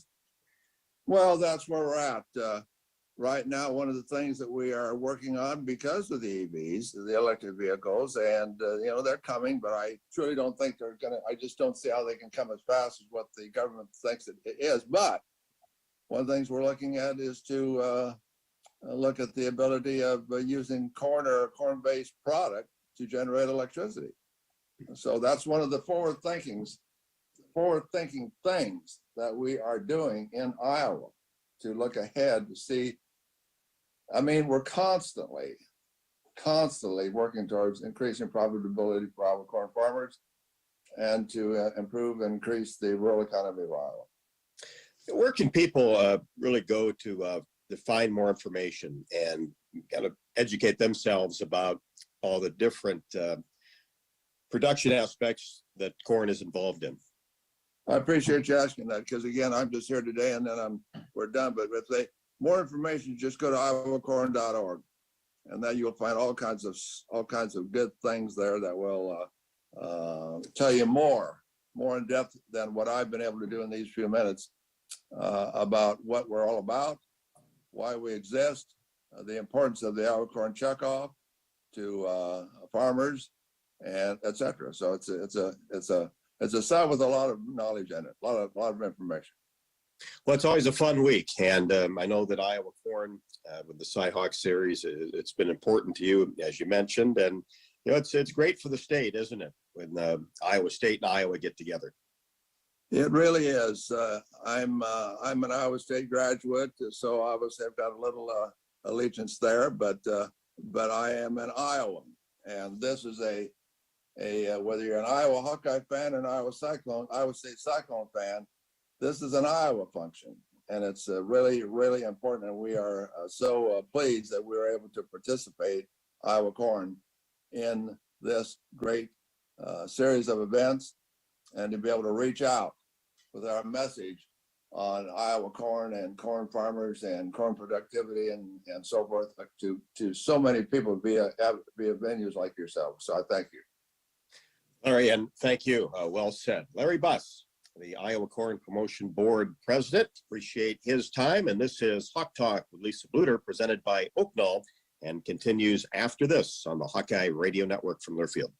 Well, that's where we're at. Right now, one of the things that we are working on, because of the EVs, the electric vehicles, and they're coming, but I truly don't think they're gonna. I just don't see how they can come as fast as what the government thinks it is. But one of the things we're looking at is to look at the ability of using corn or a corn-based product to generate electricity. So that's one of the forward-thinking things that we are doing in Iowa, to look ahead to see. I mean, we're constantly working towards increasing profitability for Iowa corn farmers and to improve and increase the rural economy of Iowa. Where can people really go to find more information and kind of educate themselves about all the different production aspects that corn is involved in? I appreciate you asking that, because again, I'm just here today and then we're done. But if more information, just go to iowacorn.org, and then you'll find all kinds of good things there that will tell you more in depth than what I've been able to do in these few minutes about what we're all about, why we exist, the importance of the Iowa corn checkoff to farmers, and etc. So it's a site with a lot of knowledge in it, a lot of information. Well, it's always a fun week, and I know that Iowa corn with the Cy-Hawk series, it's been important to you, as you mentioned, and it's great for the state, isn't it, when Iowa State and Iowa get together? It really is. I'm an Iowa State graduate, so obviously I've got a little allegiance there, but I am an Iowan, and this is a whether you're an Iowa Hawkeye fan or an Iowa State Cyclone fan, this is an Iowa function, and it's really, really important. And we are so pleased that we were able to participate, Iowa Corn, in this great series of events, and to be able to reach out with our message on Iowa corn and corn farmers and corn productivity and so forth to so many people via venues like yourself. So I thank you. Larry, and thank you. Well said. Larry Buss, the Iowa Corn Promotion Board President. Appreciate his time. And this is Hawk Talk with Lisa Bluder, presented by Oaknall, and continues after this on the Hawkeye Radio Network from Learfield.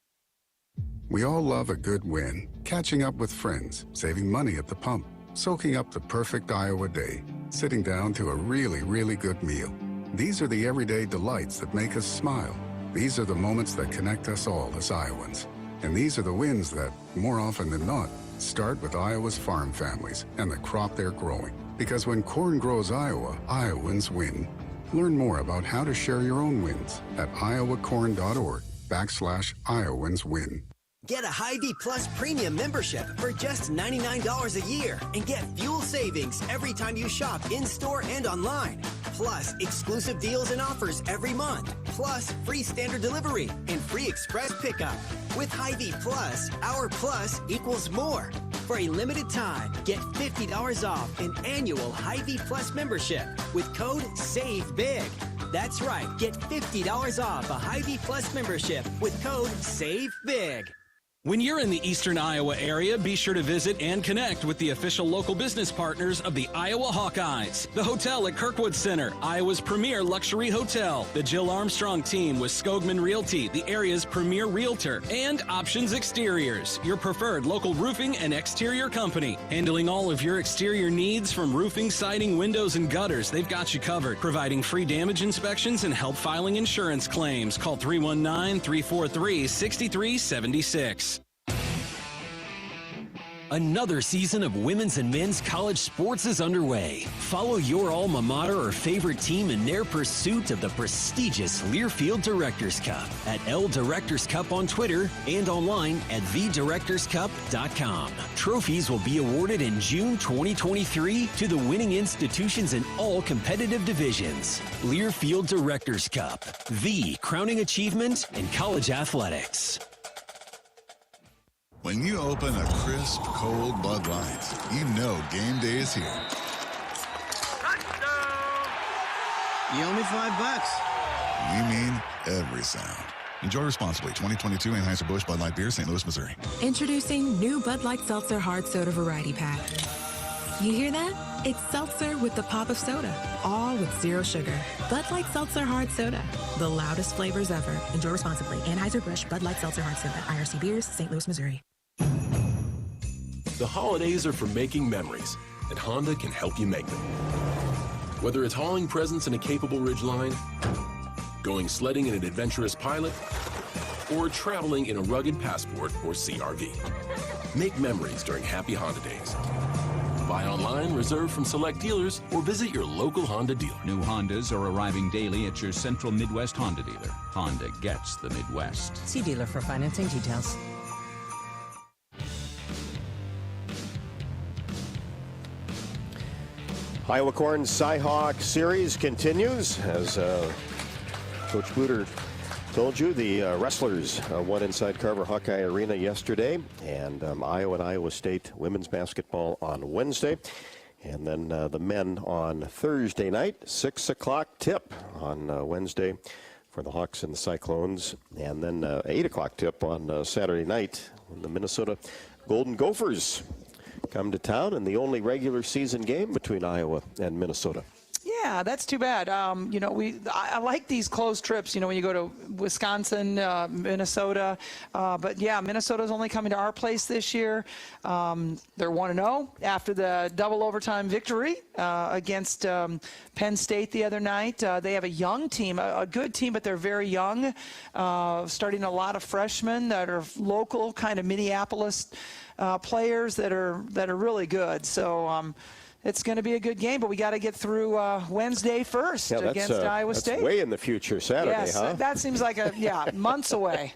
We all love a good win. Catching up with friends, saving money at the pump, soaking up the perfect Iowa day, sitting down to a really, really good meal. These are the everyday delights that make us smile. These are the moments that connect us all as Iowans. And these are the wins that, more often than not, start with Iowa's farm families and the crop they're growing. Because when corn grows Iowa, Iowans win. Learn more about how to share your own wins at iowacorn.org/Iowans win. Get a Hy-Vee Plus Premium membership for just $99 a year and get fuel savings every time you shop in-store and online. Plus, exclusive deals and offers every month. Plus, free standard delivery and free express pickup. With Hy-Vee Plus, our plus equals more. For a limited time, get $50 off an annual Hy-Vee Plus membership with code SAVEBIG. That's right, get $50 off a Hy-Vee Plus membership with code SAVEBIG. When you're in the eastern Iowa area, be sure to visit and connect with the official local business partners of the Iowa Hawkeyes. The hotel at Kirkwood Center, Iowa's premier luxury hotel. The Jill Armstrong team with Skogman Realty, the area's premier realtor. And Options Exteriors, your preferred local roofing and exterior company. Handling all of your exterior needs from roofing, siding, windows, and gutters, they've got you covered. Providing free damage inspections and help filing insurance claims. Call 319-343-6376. Another season of women's and men's college sports is underway. Follow your alma mater or favorite team in their pursuit of the prestigious Learfield Directors Cup at L Directors Cup on Twitter and online at thedirectorscup.com. Trophies will be awarded in June 2023 to the winning institutions in all competitive divisions. Learfield Directors Cup, the crowning achievement in college athletics. When you open a crisp, cold Bud Light, you know game day is here. You owe me $5. You mean every sound. Enjoy responsibly. 2022 Anheuser-Busch Bud Light Beer, St. Louis, Missouri. Introducing new Bud Light Seltzer Hard Soda Variety Pack. You hear that? It's seltzer with the pop of soda, all with zero sugar. Bud Light Seltzer Hard Soda, the loudest flavors ever. Enjoy responsibly. Anheuser-Busch Bud Light Seltzer Hard Soda, IRC Beers, St. Louis, Missouri. The holidays are for making memories, and Honda can help you make them. Whether it's hauling presents in a capable Ridgeline, going sledding in an adventurous Pilot, or traveling in a rugged Passport or CRV. Make memories during Happy Honda Days. Buy online, reserve from select dealers, or visit your local Honda dealer. New Hondas are arriving daily at your Central Midwest Honda dealer. Honda gets the Midwest. See dealer for financing details. Iowa Corn Cy-Hawk series continues. As Coach Bluder told you, the wrestlers won inside Carver Hawkeye Arena yesterday, and Iowa and Iowa State women's basketball on Wednesday. And then the men on Thursday night, 6 o'clock tip on Wednesday for the Hawks and the Cyclones. And then 8 o'clock tip on Saturday night when the Minnesota Golden Gophers come to town in the only regular season game between Iowa and Minnesota. Yeah, that's too bad. You know, I like these close trips, you know, when you go to Wisconsin, Minnesota. But, yeah, Minnesota's only coming to our place this year. They're 1-0 after the double overtime victory against Penn State the other night. They have a young team, a good team, but they're very young, starting a lot of freshmen that are local, kind of Minneapolis players that are really good. So it's going to be a good game, but we got to get through Wednesday first against Iowa State. That's way in the future, Saturday, yes, huh? That seems like months away.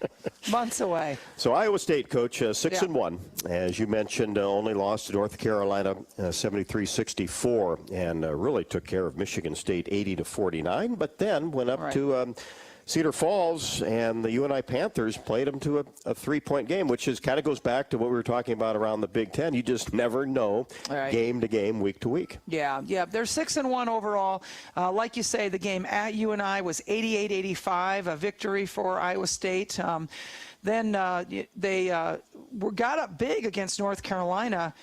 Months away. So Iowa State, Coach, 6-1. As you mentioned, only lost to North Carolina 73-64, and really took care of Michigan State 80-49, but then went up to Cedar Falls, and the UNI Panthers played them to a three-point game, which kind of goes back to what we were talking about around the Big Ten. You just never know game to game, week to week. Yeah, they're 6-1 overall. Like you say, the game at UNI was 88-85, a victory for Iowa State. Then they got up big against North Carolina.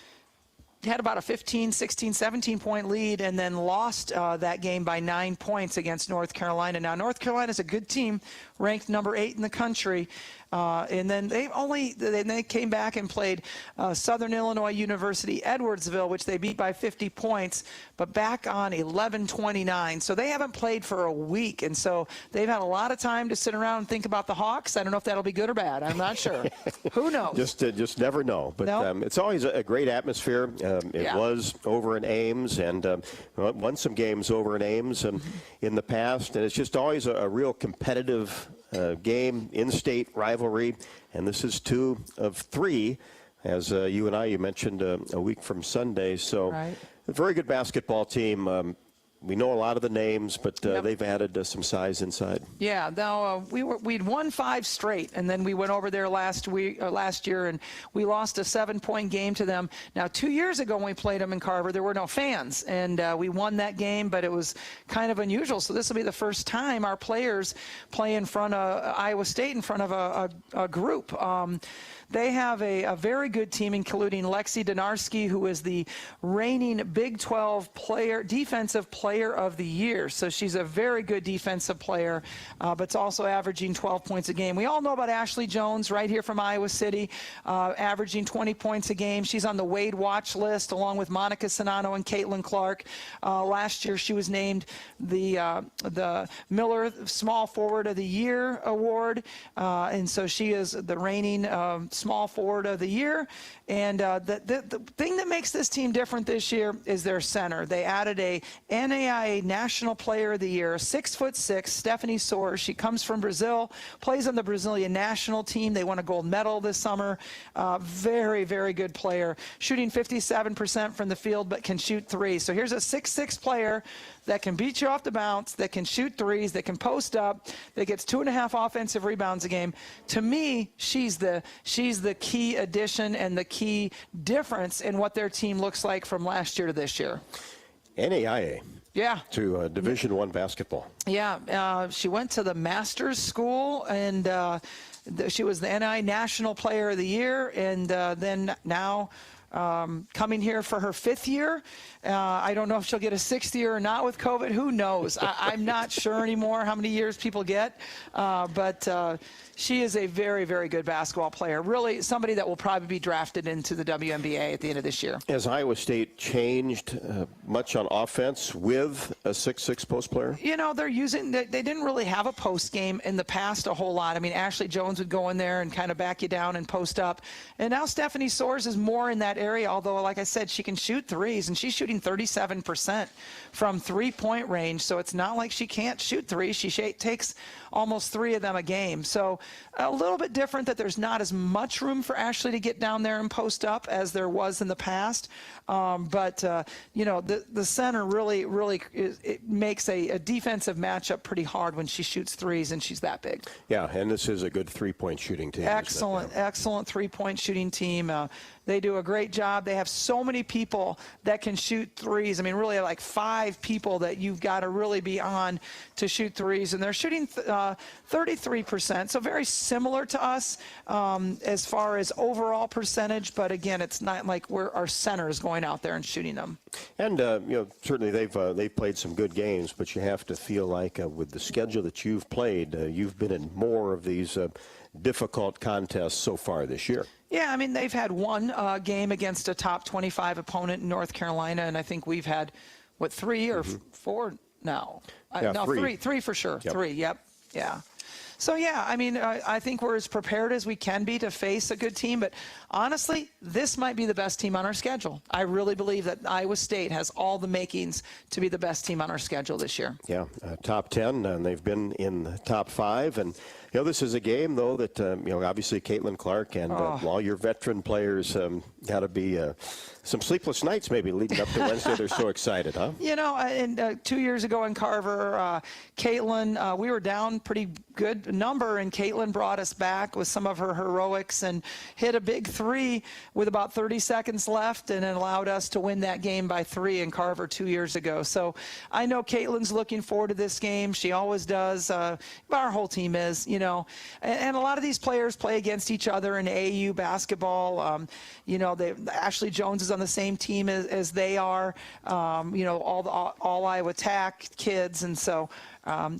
Had about a 15, 16, 17-point lead, and then lost that game by 9 points against North Carolina. Now, North Carolina's a good team, ranked number 8 in the country. And then they came back and played Southern Illinois University Edwardsville, which they beat by 50 points, but back on 11-29. So they haven't played for a week, and so they've had a lot of time to sit around and think about the Hawks. I don't know if that'll be good or bad. I'm not sure. Who knows? Just never know. But Nope. it's always a great atmosphere. It was over in Ames, and won some games over in Ames in the past, and it's just always a real competitive game, in-state rivalry, and this is 2 of 3, as you mentioned a week from Sunday. So Right. a very good basketball team. We know a lot of the names, but they've added some size inside. Yeah, now we'd won 5 straight, and then we went over there last year, and we lost a 7-point game to them. Now, 2 years ago when we played them in Carver, there were no fans, and we won that game, but it was kind of unusual. So this will be the first time our players play in front of Iowa State, in front of a group. They have a very good team, including Lexi Donarski, who is the reigning Big 12 defensive player of the year. So she's a very good defensive player, but it's also averaging 12 points a game. We all know about Ashley Jones right here from Iowa City, averaging 20 points a game. She's on the Wade watch list along with Monica Sonano and Caitlin Clark. Last year she was named the Miller Small Forward of the Year award, and so she is the reigning Small Forward of the Year. And the thing that makes this team different this year is their center. They added a NAIA National Player of the Year, 6'6", Stephanie Soares. She comes from Brazil, plays on the Brazilian national team. They won a gold medal this summer. Very, very good player. Shooting 57% from the field, but can shoot 3. So here's a 6'6" player that can beat you off the bounce, that can shoot 3s, that can post up, that gets 2.5 offensive rebounds a game. To me, she's the key addition and the key difference in what their team looks like from last year to this year. NAIA. Yeah. To Division I basketball. Yeah. She went to the Masters School, and she was the NAIA National Player of the Year, and then now coming here for her 5th year. I don't know if she'll get a 6th year or not with COVID. Who knows? I'm not sure anymore how many years people get. But she is a very, very good basketball player. Really somebody that will probably be drafted into the WNBA at the end of this year. Has Iowa State changed much on offense with a 6'6" post player? You know, they didn't really have a post game in the past a whole lot. I mean, Ashley Jones would go in there and kind of back you down and post up. And now Stephanie Soares is more in that area, although, like I said, she can shoot 3s, and she's shooting 37% from 3-point range. So it's not like she can't shoot 3s. She takes almost 3 of them a game. So a little bit different that there's not as much room for Ashley to get down there and post up as there was in the past. But you know, the center really it makes a defensive matchup pretty hard when she shoots 3s, and she's that big. Yeah, and this is a good 3-point shooting team. Excellent 3-point shooting team. They do a great job. They have so many people that can shoot 3s. I mean, really like 5 people that you've got to really be on to shoot 3s. And they're shooting 33%, so very similar to us as far as overall percentage. But again, it's not like our center is going out there and shooting them. And you know, certainly they've played some good games, but you have to feel like with the schedule that you've played, you've been in more of these difficult contests so far this year. Yeah, I mean, they've had one game against a top 25 opponent in North Carolina, and I think we've had, 3 or 4 now? Yeah, no, 3. 3 for sure. Yep. 3, yep. Yeah. So, yeah, I mean, I think we're as prepared as we can be to face a good team. But honestly, this might be the best team on our schedule. I really believe that Iowa State has all the makings to be the best team on our schedule this year. Yeah, top 10, and they've been in the top 5. And, you know, this is a game, though, that, you know, obviously Caitlin Clark and all your veteran players got to be some sleepless nights maybe leading up to Wednesday. They're so excited, huh? You know, and 2 years ago in Carver, Caitlin, we were down pretty good number, and Caitlin brought us back with some of her heroics and hit a big 3 with about 30 seconds left, and it allowed us to win that game by 3 in Carver 2 years ago. So I know Caitlin's looking forward to this game. She always does. Our whole team is, you know. And a lot of these players play against each other in AAU basketball. You know, Ashley Jones is on the same team as they are. You know, all Iowa Tech kids, and so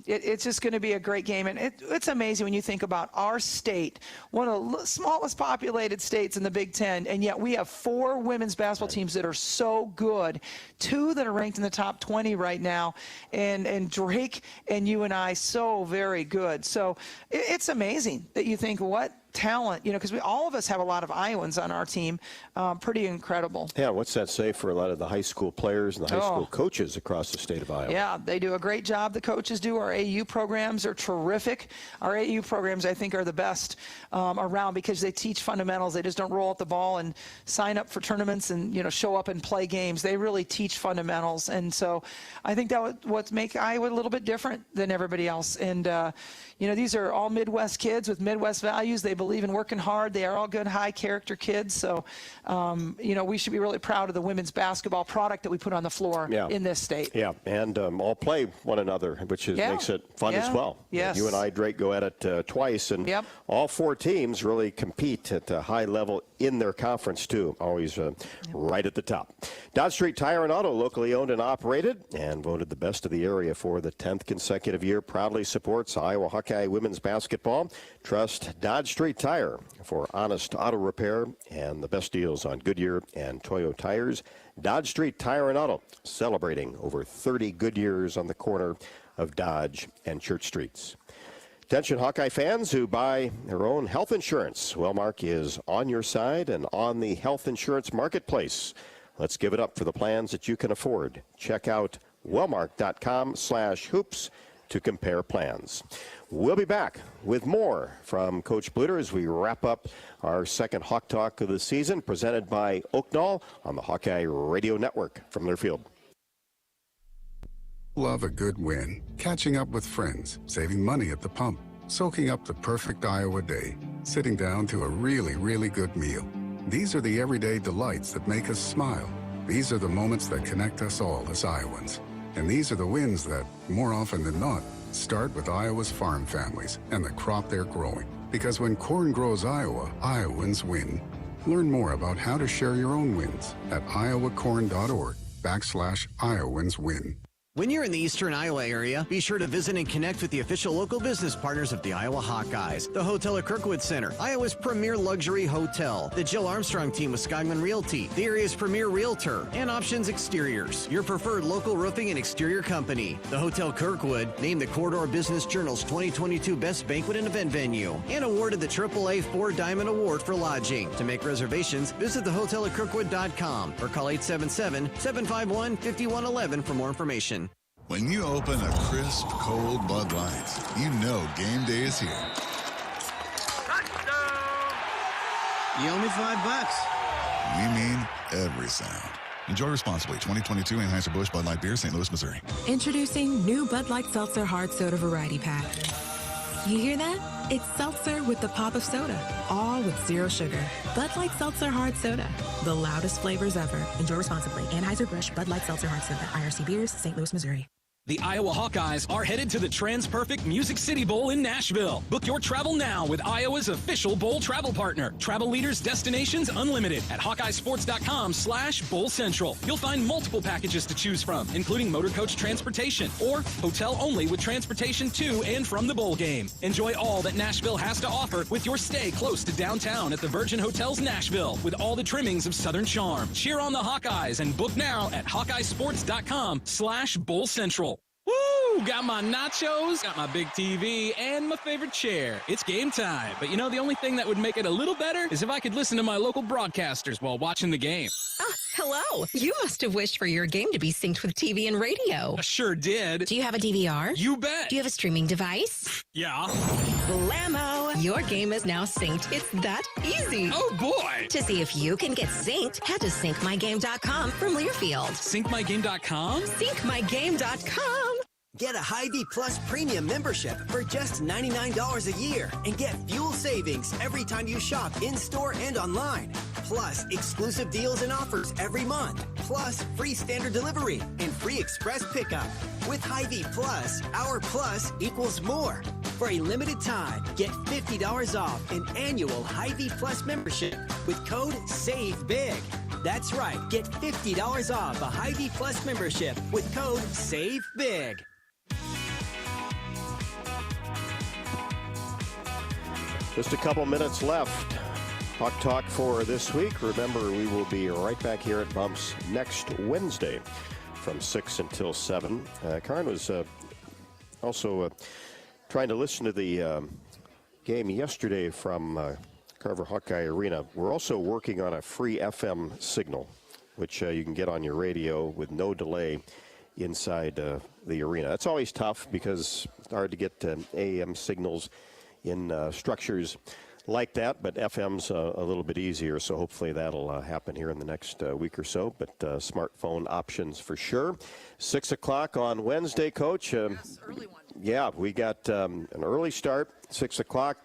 It's just going to be a great game. And it's amazing when you think about our state, one of the smallest populated states in the Big Ten, and yet we have 4 women's basketball teams that are so good, 2 that are ranked in the top 20 right now, and Drake and UNI so very good. So it's amazing that you think, what talent, because all of us have a lot of Iowans on our team. Pretty incredible. Yeah, what's that say for a lot of the high school players and the high school coaches across the state of Iowa? Yeah, they do a great job. The coaches do. Our AU programs are terrific. Our AU programs, I think, are the best around because they teach fundamentals. They just don't roll out the ball and sign up for tournaments and, show up and play games. They really teach fundamentals. And so I think that what makes Iowa a little bit different than everybody else. And, these are all Midwest kids with Midwest values. They believe in working hard. They are all good, high-character kids. So, we should be really proud of the women's basketball product that we put on the floor in this state. Yeah, and all play one another, which makes it fun as well. Yes. You and I, Drake, go at it twice, and all 4 teams really compete at a high level in their conference, too. Always right at the top. Dodge Street Tire and Auto, locally owned and operated, and voted the best of the area for the 10th consecutive year. Proudly supports Iowa Hawkeye women's basketball. Trust Dodge Street Tire for honest auto repair and the best deals on Goodyear and Toyo tires. Dodge Street Tire and Auto, celebrating over 30 good years on the corner of Dodge and Church Streets. Attention Hawkeye fans who buy their own health insurance. Wellmark is on your side and on the health insurance marketplace. Let's give it up for the plans that you can afford. Check out wellmark.com/hoops to compare plans. We'll be back with more from Coach Bluder as we wrap up our second Hawk Talk of the season, presented by Oaknall on the Hawkeye Radio Network from Learfield. Love a good win. Catching up with friends, saving money at the pump, soaking up the perfect Iowa day, sitting down to a really, really good meal. These are the everyday delights that make us smile. These are the moments that connect us all as Iowans. And these are the wins that, more often than not, start with Iowa's farm families and the crop they're growing. Because when corn grows Iowa, Iowans win. Learn more about how to share your own wins at iowacorn.org/IowansWin. When you're in the eastern Iowa area, be sure to visit and connect with the official local business partners of the Iowa Hawkeyes. The Hotel at Kirkwood Center, Iowa's premier luxury hotel. The Jill Armstrong team with Skogman Realty, the area's premier realtor. And Options Exteriors, your preferred local roofing and exterior company. The Hotel Kirkwood, named the Corridor Business Journal's 2022 Best Banquet and Event Venue. And awarded the AAA 4-Diamond Award for lodging. To make reservations, visit thehotelatkirkwood.com or call 877-751-5111 for more information. When you open a crisp, cold Bud Light, you know game day is here. You owe me $5. We mean every sound. Enjoy responsibly. 2022 Anheuser-Busch Bud Light Beer, St. Louis, Missouri. Introducing new Bud Light Seltzer Hard Soda Variety Pack. You hear that? It's seltzer with the pop of soda, all with zero sugar. Bud Light Seltzer Hard Soda, the loudest flavors ever. Enjoy responsibly. Anheuser-Busch Bud Light Seltzer Hard Soda, IRC Beers, St. Louis, Missouri. The Iowa Hawkeyes are headed to the TransPerfect Music City Bowl in Nashville. Book your travel now with Iowa's official bowl travel partner. Travel Leaders Destinations Unlimited at HawkeyeSports.com/Bowl Central. You'll find multiple packages to choose from, including motor coach transportation or hotel only with transportation to and from the bowl game. Enjoy all that Nashville has to offer with your stay close to downtown at the Virgin Hotels Nashville with all the trimmings of Southern charm. Cheer on the Hawkeyes and book now at HawkeyeSports.com/Bowl Central. Woo! Got my nachos, got my big TV, and my favorite chair. It's game time. But the only thing that would make it a little better is if I could listen to my local broadcasters while watching the game. Ah, hello. You must have wished for your game to be synced with TV and radio. I sure did. Do you have a DVR? You bet. Do you have a streaming device? Yeah. Blammo! Your game is now synced. It's that easy. Oh, boy. To see if you can get synced, head to syncmygame.com from Learfield. Syncmygame.com? Syncmygame.com. Get a Hy-Vee Plus Premium membership for just $99 a year and get fuel savings every time you shop in-store and online. Plus, exclusive deals and offers every month. Plus, free standard delivery and free express pickup. With Hy-Vee Plus, our plus equals more. For a limited time, get $50 off an annual Hy-Vee Plus membership with code SAVEBIG. That's right, get $50 off a Hy-Vee Plus membership with code SAVEBIG. Just a couple minutes left. Hawk Talk for this week. Remember, we will be right back here at Bumps next Wednesday from 6 until 7. Karen was also trying to listen to the game yesterday from Carver Hawkeye Arena. We're also working on a free FM signal, which you can get on your radio with no delay inside the arena. That's always tough because it's hard to get AM signals in structures like that, but FM's a little bit easier, so hopefully that'll happen here in the next week or so, but smartphone options for sure. 6 o'clock on Wednesday, Coach. Yes, early one. Yeah, we got an early start, 6 o'clock.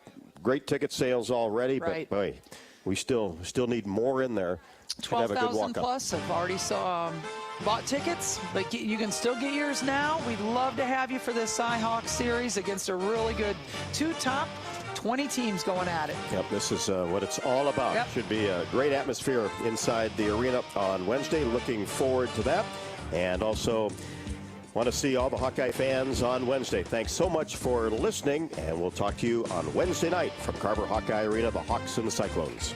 Great ticket sales already, Right. but boy, we still need more in there. 12,000 plus have already bought tickets, but you can still get yours now. We'd love to have you for this Cy-Hawk series against a really good top 20 teams going at it. Yep, this is what it's all about. Yep. Should be a great atmosphere inside the arena on Wednesday. Looking forward to that. And also want to see all the Hawkeye fans on Wednesday. Thanks so much for listening, and we'll talk to you on Wednesday night from Carver Hawkeye Arena, the Hawks and the Cyclones.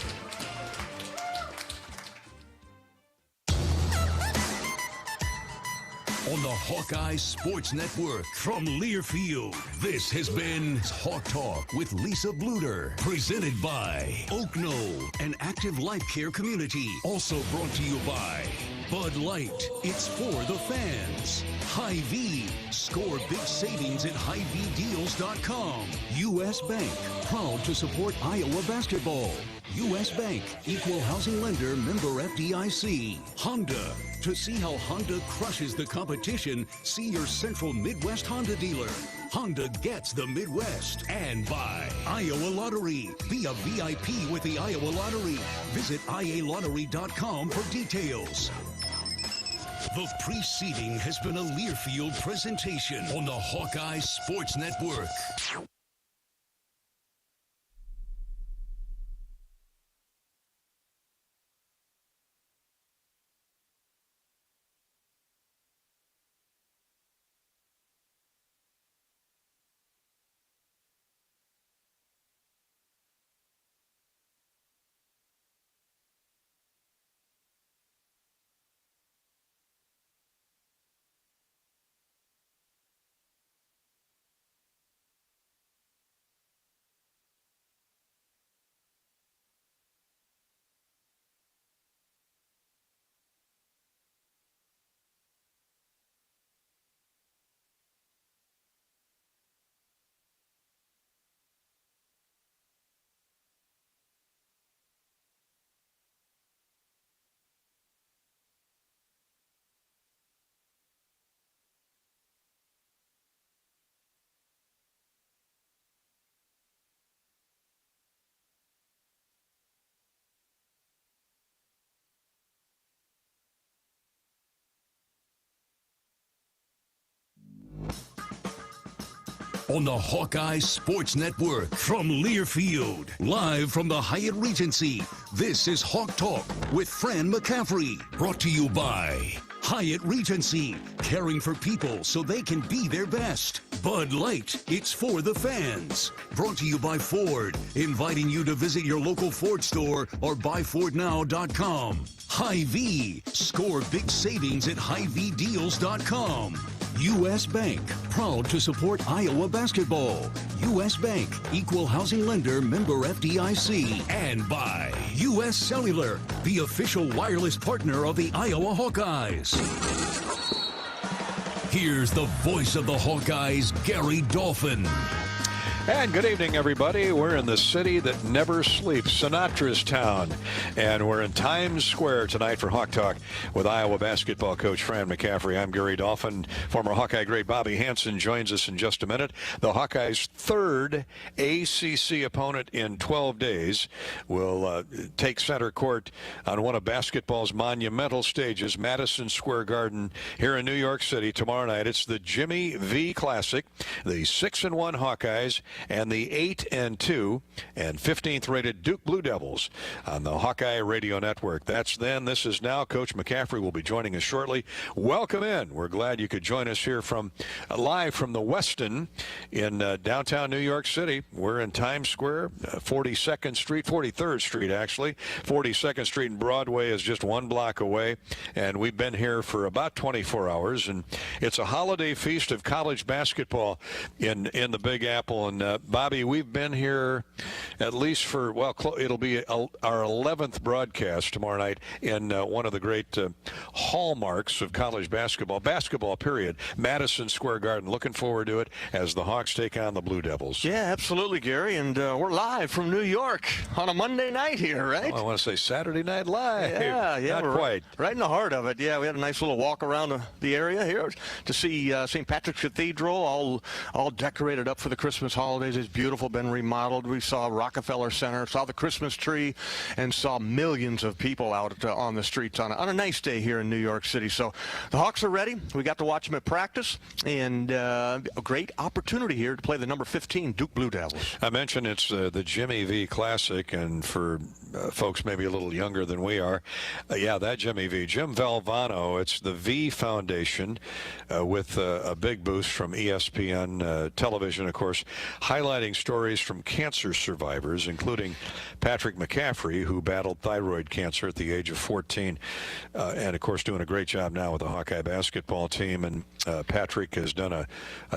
On the Hawkeye Sports Network from Learfield, this has been Hawk Talk with Lisa Bluder, presented by Oak Knoll, an active life care community. Also brought to you by Bud Light, it's for the fans. Hy-Vee, score big savings at HyVeeDeals.com. U.S. Bank, proud to support Iowa basketball. U.S. Bank, equal housing lender, member FDIC. Honda, to see how Honda crushes the competition, see your Central Midwest Honda dealer. Honda gets the Midwest. And by Iowa Lottery. Be a VIP with the Iowa Lottery. Visit IALottery.com for details. The preceding has been a Learfield presentation on the Hawkeye Sports Network. On the Hawkeye Sports Network from Learfield, live from the Hyatt Regency, this is Hawk Talk with Fran McCaffery, brought to you by Hyatt Regency, caring for people so they can be their best. Bud Light, it's for the fans. Brought to you by Ford, inviting you to visit your local Ford store or buyfordnow.com. Hy-Vee, score big savings at HyVeeDeals.com. U.S. Bank, proud to support Iowa basketball. U.S. Bank, equal housing lender, member FDIC. And by U.S. Cellular, the official wireless partner of the Iowa Hawkeyes. Here's the voice of the Hawkeyes, Gary Dolphin. And good evening, everybody. We're in the city that never sleeps, Sinatra's town. And we're in Times Square tonight for Hawk Talk with Iowa basketball coach Fran McCaffery. I'm Gary Dolphin. Former Hawkeye great Bobby Hansen joins us in just a minute. The Hawkeyes' third ACC opponent in 12 days will take center court on one of basketball's monumental stages, Madison Square Garden here in New York City tomorrow night. It's the Jimmy V Classic. The 6-1 Hawkeyes and the 8-2 and 15th rated Duke Blue Devils on the Hawkeye Radio Network. That's then. This is now. Coach McCaffery will be joining us shortly. Welcome in. We're glad you could join us here from live from the Westin in downtown New York City. We're in Times Square, 42nd Street, 43rd Street actually. 42nd Street and Broadway is just one block away, and we've been here for about 24 hours, and it's a holiday feast of college basketball in the Big Apple. And Bobby, we've been here at least for, well, it'll be our 11th broadcast tomorrow night in one of the great hallmarks of college basketball period, Madison Square Garden. Looking forward to it as the Hawks take on the Blue Devils. Yeah, absolutely, Gary, and we're live from New York on a Monday night here, right? Oh, I want to say Saturday Night Live. Yeah, not quite. Right in the heart of it. Yeah, we had a nice little walk around the area here to see St. Patrick's Cathedral, all decorated up for the Christmas holidays. It's beautiful, been remodeled. We saw Rockefeller Center, saw the Christmas tree, and saw millions of people out on the streets on a nice day here in New York City. So the Hawks are ready. We got to watch them at practice, and a great opportunity here to play the number 15 Duke Blue Devils. I mentioned it's the Jimmy V Classic, and for folks maybe a little younger than we are, that Jimmy V. Jim Valvano, it's the V Foundation with a big boost from ESPN television, of course, highlighting stories from cancer survivors, including Patrick McCaffery, who battled thyroid cancer at the age of 14, and, of course, doing a great job now with the Hawkeye basketball team. And Patrick has done a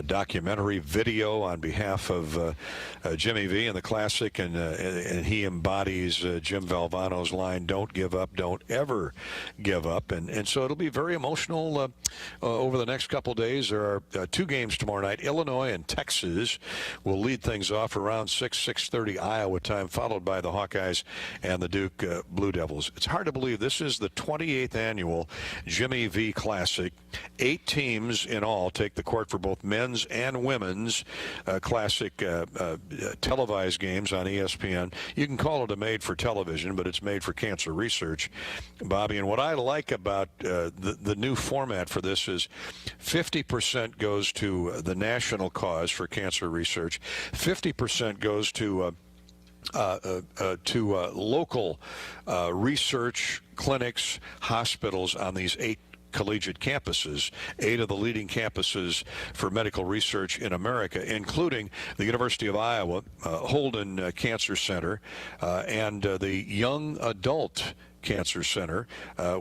documentary video on behalf of Jimmy V and the Classic, and he embodies Jim Valvano's line, "Don't give up, don't ever give up." And so it'll be very emotional over the next couple days. There are two games tomorrow night. Illinois and Texas will lead things off around 6:30 Iowa time, followed by the Hawkeyes and the Duke Blue Devils. It's hard to believe this is the 28th annual Jimmy V Classic. 8 teams in all take the court for both men's and women's Classic televised games on ESPN. You can call it a made for television, but it's made for cancer research, Bobby. And what I like about the new format for this is 50% goes to the national cause for cancer research, 50% goes to local research clinics, hospitals on these 8 collegiate campuses, 8 of the leading campuses for medical research in America, including the University of Iowa, Holden Cancer Center, and the Young Adult Cancer Center,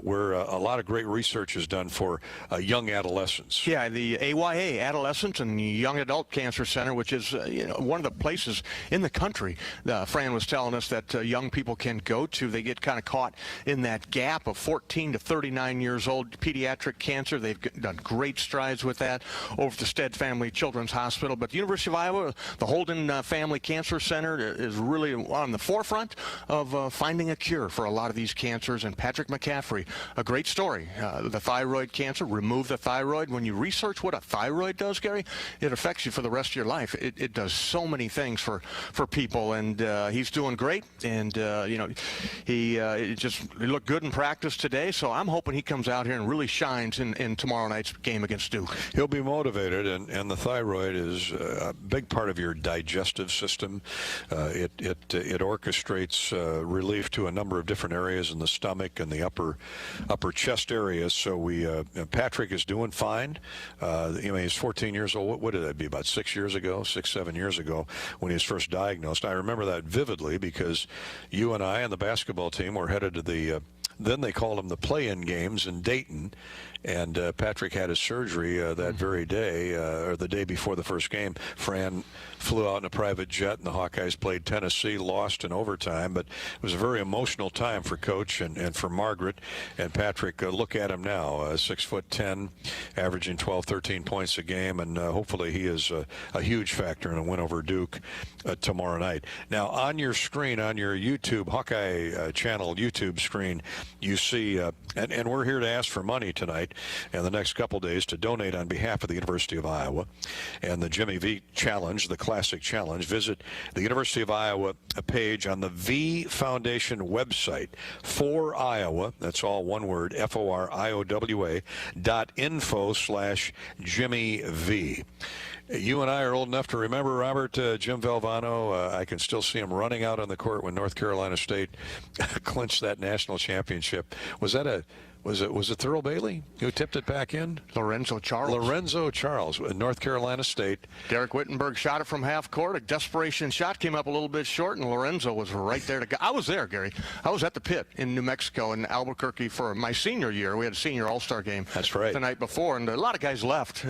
where a lot of great research is done for young adolescents. Yeah, the AYA, Adolescent and Young Adult Cancer Center, which is one of the places in the country, Fran was telling us, that young people can go to. They get kind of caught in that gap of 14 to 39 years old pediatric cancer. They've done great strides with that over at the Stead Family Children's Hospital. But the University of Iowa, the Holden Family Cancer Center, is really on the forefront of finding a cure for a lot of these cancers. And Patrick McCaffery, a great story. The thyroid cancer, remove the thyroid. When you research what a thyroid does, Gary, it affects you for the rest of your life. It does so many things for people, and he's doing great. And he looked good in practice today. So I'm hoping he comes out here and really shines in tomorrow night's game against Duke. He'll be motivated, and the thyroid is a big part of your digestive system. It orchestrates relief to a number of different areas in the stomach and the upper chest areas. So Patrick is doing fine. He's 14 years old. What did that be, about 7 years ago when he was first diagnosed? I remember that vividly because you and I and the basketball team were headed to the then they called them the play-in games in Dayton, and Patrick had his surgery that very day, or the day before the first game. Fran flew out in a private jet, and the Hawkeyes played Tennessee, lost in overtime, but it was a very emotional time for Coach and for Margaret and Patrick. Look at him now, 6'10", averaging 12, 13 points a game, and hopefully he is a huge factor in a win over Duke tomorrow night. Now, on your screen, on your YouTube, Hawkeye channel YouTube screen, you see, and we're here to ask for money tonight and the next couple days to donate on behalf of the University of Iowa and the Jimmy V Challenge, the Classic Challenge. Visit the University of Iowa page on the V Foundation website for Iowa. That's all one word, FORIOWA.info/Jimmy V. You and I are old enough to remember, Robert, Jim Valvano. I can still see him running out on the court when North Carolina State clinched that national championship. Was it Thurl Bailey who tipped it back in? Lorenzo Charles, North Carolina State. Derek Wittenberg shot it from half court. A desperation shot came up a little bit short, and Lorenzo was right there to go. I was there, Gary. I was at the pit in New Mexico in Albuquerque for my senior year. We had a senior all-star game. That's right. The night before, and a lot of guys left,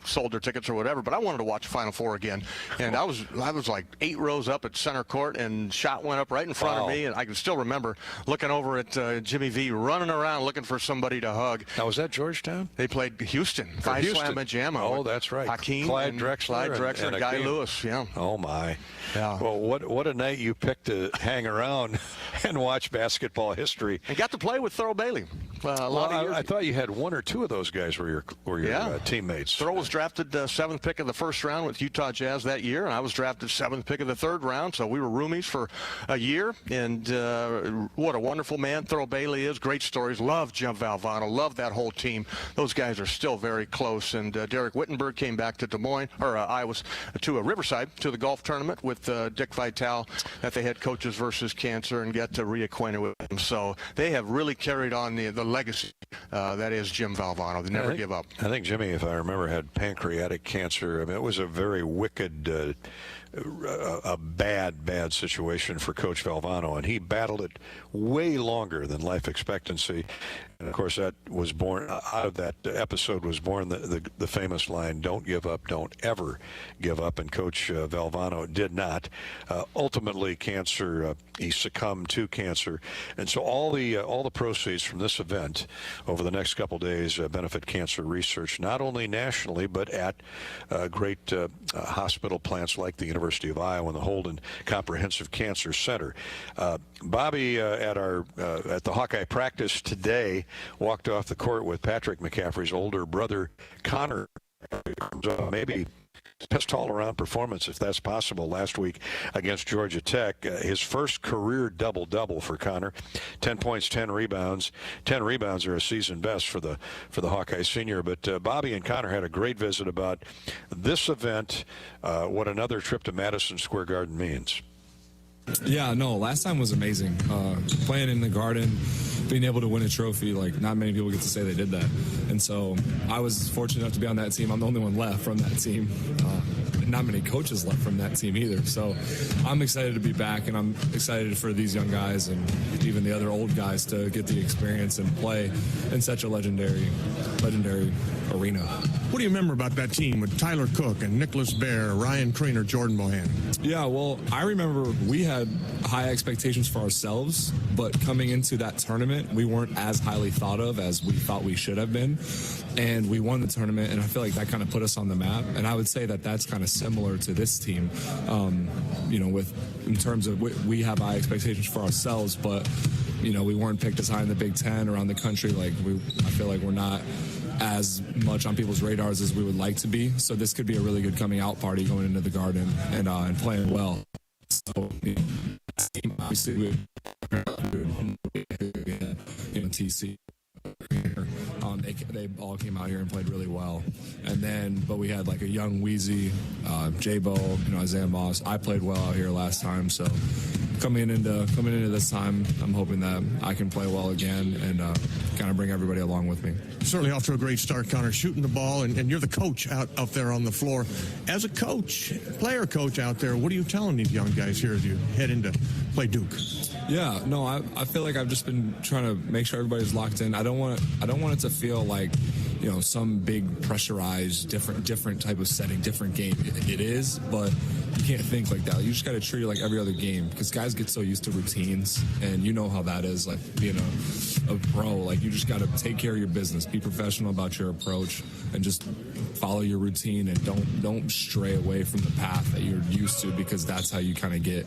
sold their tickets or whatever, but I wanted to watch Final Four again. And I was like 8 rows up at center court, and shot went up right in front of me, and I can still remember looking over at Jimmy V running around looking for somebody to hug. Now, was that Georgetown? They played Houston. Slam at Jammo. Oh, that's right. Hakeem, Clyde Drexler, and Guy Lewis. Yeah. Oh my. Yeah. Well, what a night you picked to hang around and watch basketball history. And got to play with Thurl Bailey. I thought you had 1 or 2 of those guys were your teammates. Thurl was drafted 7th pick of the first round with Utah Jazz that year, and I was drafted 7th pick of the 3rd round. So we were roomies for a year. And what a wonderful man Thurl Bailey is. Great stories. Love Jim Valvano. Love that whole team. Those guys are still very close. And Derek Wittenberg came back to Des Moines, or Iowa, to Riverside, to the golf tournament with Dick Vitale at the head coaches versus cancer, and get reacquainted with him. So they have really carried on the legacy that is Jim Valvano. They never give up. I think Jimmy, if I remember, had pancreatic cancer. I mean, it was a very wicked, a bad situation for Coach Valvano, and he battled it way longer than life expectancy. And of course, that was born out of that episode was born the famous line, "Don't give up, don't ever give up." And Coach Valvano did not. Ultimately, cancer. He succumbed to cancer, and so all the proceeds from this event over the next couple days benefit cancer research, not only nationally but at great hospital plants like the University of Iowa and the Holden Comprehensive Cancer Center. Bobby at the Hawkeye practice today walked off the court with Patrick McCaffery's older brother Connor. Maybe best all-around performance, if that's possible, last week against Georgia Tech. His first career double-double for Connor. 10 points, 10 rebounds. 10 rebounds are a season best for the Hawkeye senior. But Bobby and Connor had a great visit about this event, what another trip to Madison Square Garden means. Yeah, no, last time was amazing. Playing in the Garden, being able to win a trophy, like not many people get to say they did that. And so I was fortunate enough to be on that team. I'm the only one left from that team. Not many coaches left from that team either. So I'm excited to be back, and I'm excited for these young guys and even the other old guys to get the experience and play in such a legendary arena. What do you remember about that team with Tyler Cook and Nicholas Bear, Ryan Craner, Jordan Mohan? Yeah, well, I remember we had high expectations for ourselves, but coming into that tournament, we weren't as highly thought of as we thought we should have been. And we won the tournament, and I feel like that kind of put us on the map. And I would say that that's kind of similar to this team, in terms of we have high expectations for ourselves, but, we weren't picked as high in the Big Ten around the country. I feel like we're not as much on people's radars as we would like to be. So this could be a really good coming out party going into the Garden and playing well. So, obviously, we TC. They all came out here and played really well, but we had like a young Wheezy, J-Bo, Isaiah Moss. I played well out here last time, so coming into this time, I'm hoping that I can play well again and kind of bring everybody along with me. Certainly off to a great start, Connor, shooting the ball, and you're the coach out there on the floor. As a coach, player coach out there, what are you telling these young guys here as you head into play Duke? Yeah, no, I feel like I've just been trying to make sure everybody's locked in. I don't want it to feel like, some big pressurized, different type of setting, different game. It is, but you can't think like that. You just got to treat it like every other game, because guys get so used to routines, and you know how that is, like being a pro. Like, you just got to take care of your business, be professional about your approach, and just follow your routine, and don't stray away from the path that you're used to, because that's how you can get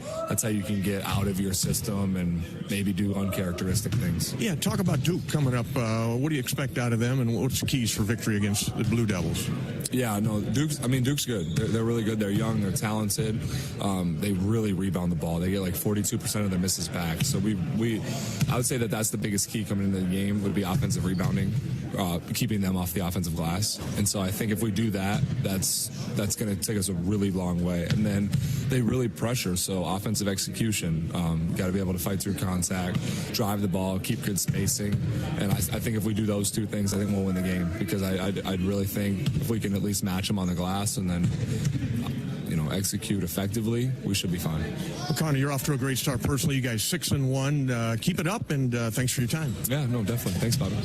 out of your system and maybe do uncharacteristic things. Yeah, talk about Duke coming up. What do you expect out of them, and what's the keys for victory against the Blue Devils? Yeah, no, Duke's good. They're really good. They're young. They're talented. They really rebound the ball. They get like 42% of their misses back. So I would say that that's the biggest key coming into the game would be offensive rebounding. keeping them off the offensive glass. And so I think if we do that, that's going to take us a really long way. And then they really pressure, so offensive execution, got to be able to fight through contact, drive the ball, keep good spacing. And I think if we do those two things, I think we'll win the game, because I'd really think if we can at least match them on the glass and then execute effectively, we should be fine. Well, Connor, you're off to a great start personally. You guys 6-1. Keep it up, and thanks for your time. Yeah, no, definitely. Thanks, Bobby.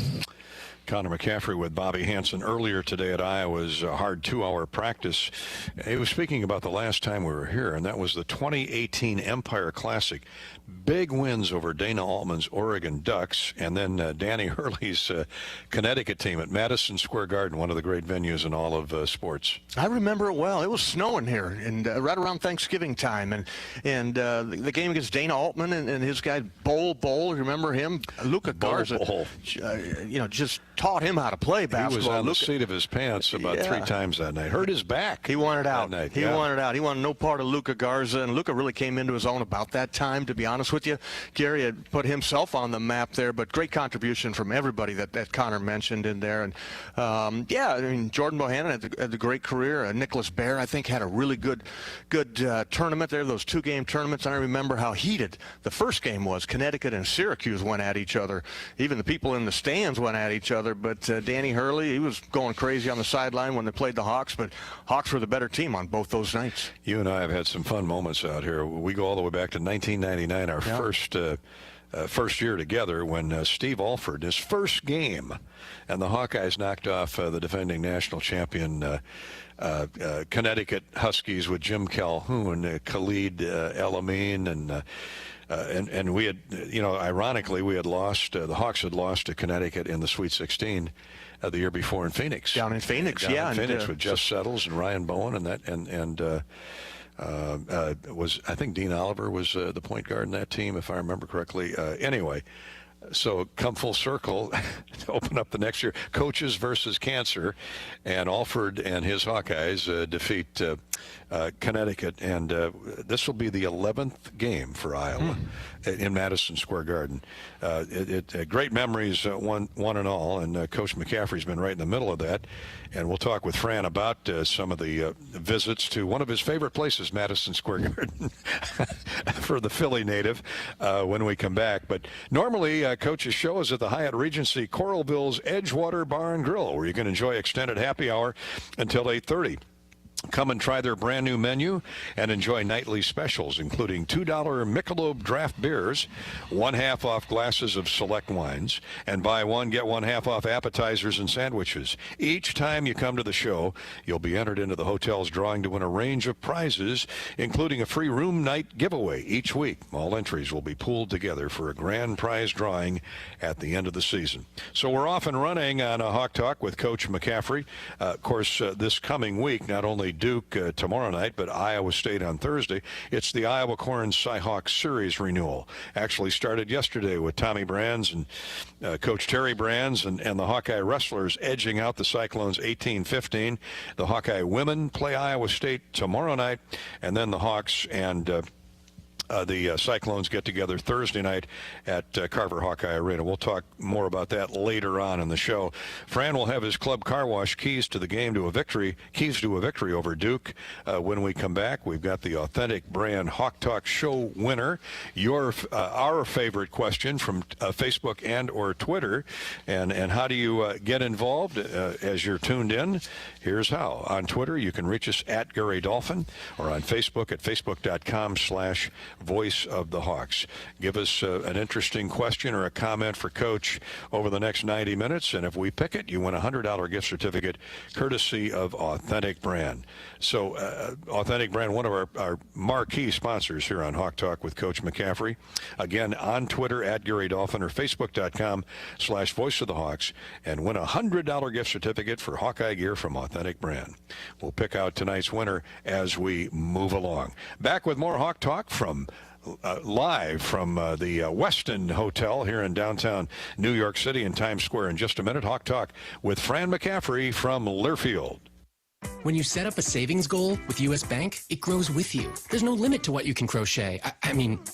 Connor McCaffery with Bobby Hansen earlier today at Iowa's hard 2-hour practice. He was speaking about the last time we were here, and that was the 2018 Empire Classic. Big wins over Dana Altman's Oregon Ducks, and then Danny Hurley's Connecticut team at Madison Square Garden, one of the great venues in all of sports. I remember it well. It was snowing here, and right around Thanksgiving time, and the game against Dana Altman and his guy Bol, remember him? Luka Garza, just taught him how to play basketball. He was on the seat of his pants about 3 times that night. Hurt his back. He wanted out. That night. He wanted out. He wanted no part of Luka Garza, and Luka really came into his own about that time, to be honest with you. Gary had put himself on the map there, but great contribution from everybody that Connor mentioned in there. And, Jordan Bohannon had a great career. Nicholas Baer, I think, had a really good tournament there, those 2-game tournaments. I remember how heated the first game was. Connecticut and Syracuse went at each other. Even the people in the stands went at each other. But Danny Hurley, he was going crazy on the sideline when they played the Hawks, but Hawks were the better team on both those nights. You and I have had some fun moments out here. We go all the way back to 1999, our first year together, when Steve Alford, his first game, and the Hawkeyes knocked off the defending national champion Connecticut Huskies with Jim Calhoun, Khalid El-Amin, and we had, ironically, we had lost, the Hawks had lost to Connecticut in the Sweet 16 the year before in Phoenix. Down in Phoenix, in Phoenix with Jeff Settles and Ryan Bowen I think Dean Oliver was the point guard in that team, if I remember correctly. Anyway, so come full circle to open up the next year. Coaches versus cancer, and Alford and his Hawkeyes defeat Connecticut, and this will be the 11th game for Iowa in Madison Square Garden. Great memories, one and all, and Coach McCaffery's been right in the middle of that. And we'll talk with Fran about some of the visits to one of his favorite places, Madison Square Garden, for the Philly native when we come back. But normally, Coach's show is at the Hyatt Regency Coralville's Edgewater Bar and Grill, where you can enjoy extended happy hour until 8:30. Come and try their brand new menu and enjoy nightly specials, including $2 Michelob draft beers, 1/2 off glasses of select wines, and buy one, get 1/2 off appetizers and sandwiches. Each time you come to the show, you'll be entered into the hotel's drawing to win a range of prizes, including a free room night giveaway each week. All entries will be pooled together for a grand prize drawing at the end of the season. So we're off and running on a Hawk Talk with Coach McCaffery. Of course, this coming week, not only Duke tomorrow night, but Iowa State on Thursday. It's the Iowa Corn Cy-Hawk Series renewal. Actually started yesterday with Tommy Brands and Coach Terry Brands and the Hawkeye wrestlers edging out the Cyclones 18-15. The Hawkeye women play Iowa State tomorrow night, and then the Hawks and the Cyclones get together Thursday night at Carver Hawkeye Arena. We'll talk more about that later on in the show. Fran will have his club car wash keys to a victory over Duke. When we come back, we've got the Authentic Brand Hawk Talk show winner, our favorite question from Facebook and or Twitter, and how do you get involved as you're tuned in? Here's how. On Twitter, you can reach us at Gary Dolphin, or on Facebook at facebook.com/Voice of the Hawks. Give us an interesting question or a comment for Coach over the next 90 minutes, and if we pick it, you win a $100 gift certificate courtesy of Authentic Brand. So Authentic Brand, one of our marquee sponsors here on Hawk Talk with Coach McCaffery. Again, on Twitter at Gary Dolphin or facebook.com/Voice of the Hawks, and win a $100 gift certificate for Hawkeye gear from Authentic Brand. We'll pick out tonight's winner as we move along. Back with more Hawk Talk from live from the Westin Hotel here in downtown New York City in Times Square in just a minute. Hawk Talk with Fran McCaffery from Learfield. When you set up a savings goal with U.S. Bank, it grows with you. There's no limit to what you can crochet.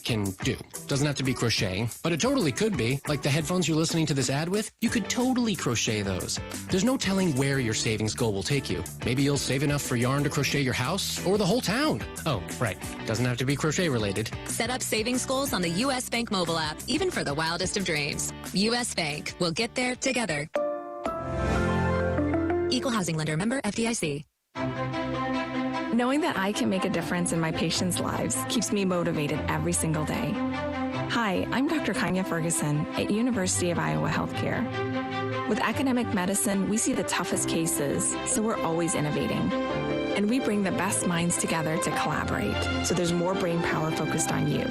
Can do. Doesn't have to be crocheting, but it totally could be. Like the headphones you're listening to this ad with, you could totally crochet those. There's no telling where your savings goal will take you. Maybe you'll save enough for yarn to crochet your house or the whole town. Oh, right. Doesn't have to be crochet related. Set up savings goals on the U.S. Bank mobile app, even for the wildest of dreams. U.S. Bank. We'll get there together. Equal housing lender, member FDIC. Knowing that I can make a difference in my patients' lives keeps me motivated every single day. Hi, I'm Dr. Kanya Ferguson at University of Iowa Healthcare. With academic medicine, we see the toughest cases, so we're always innovating. And we bring the best minds together to collaborate, so there's more brain power focused on you.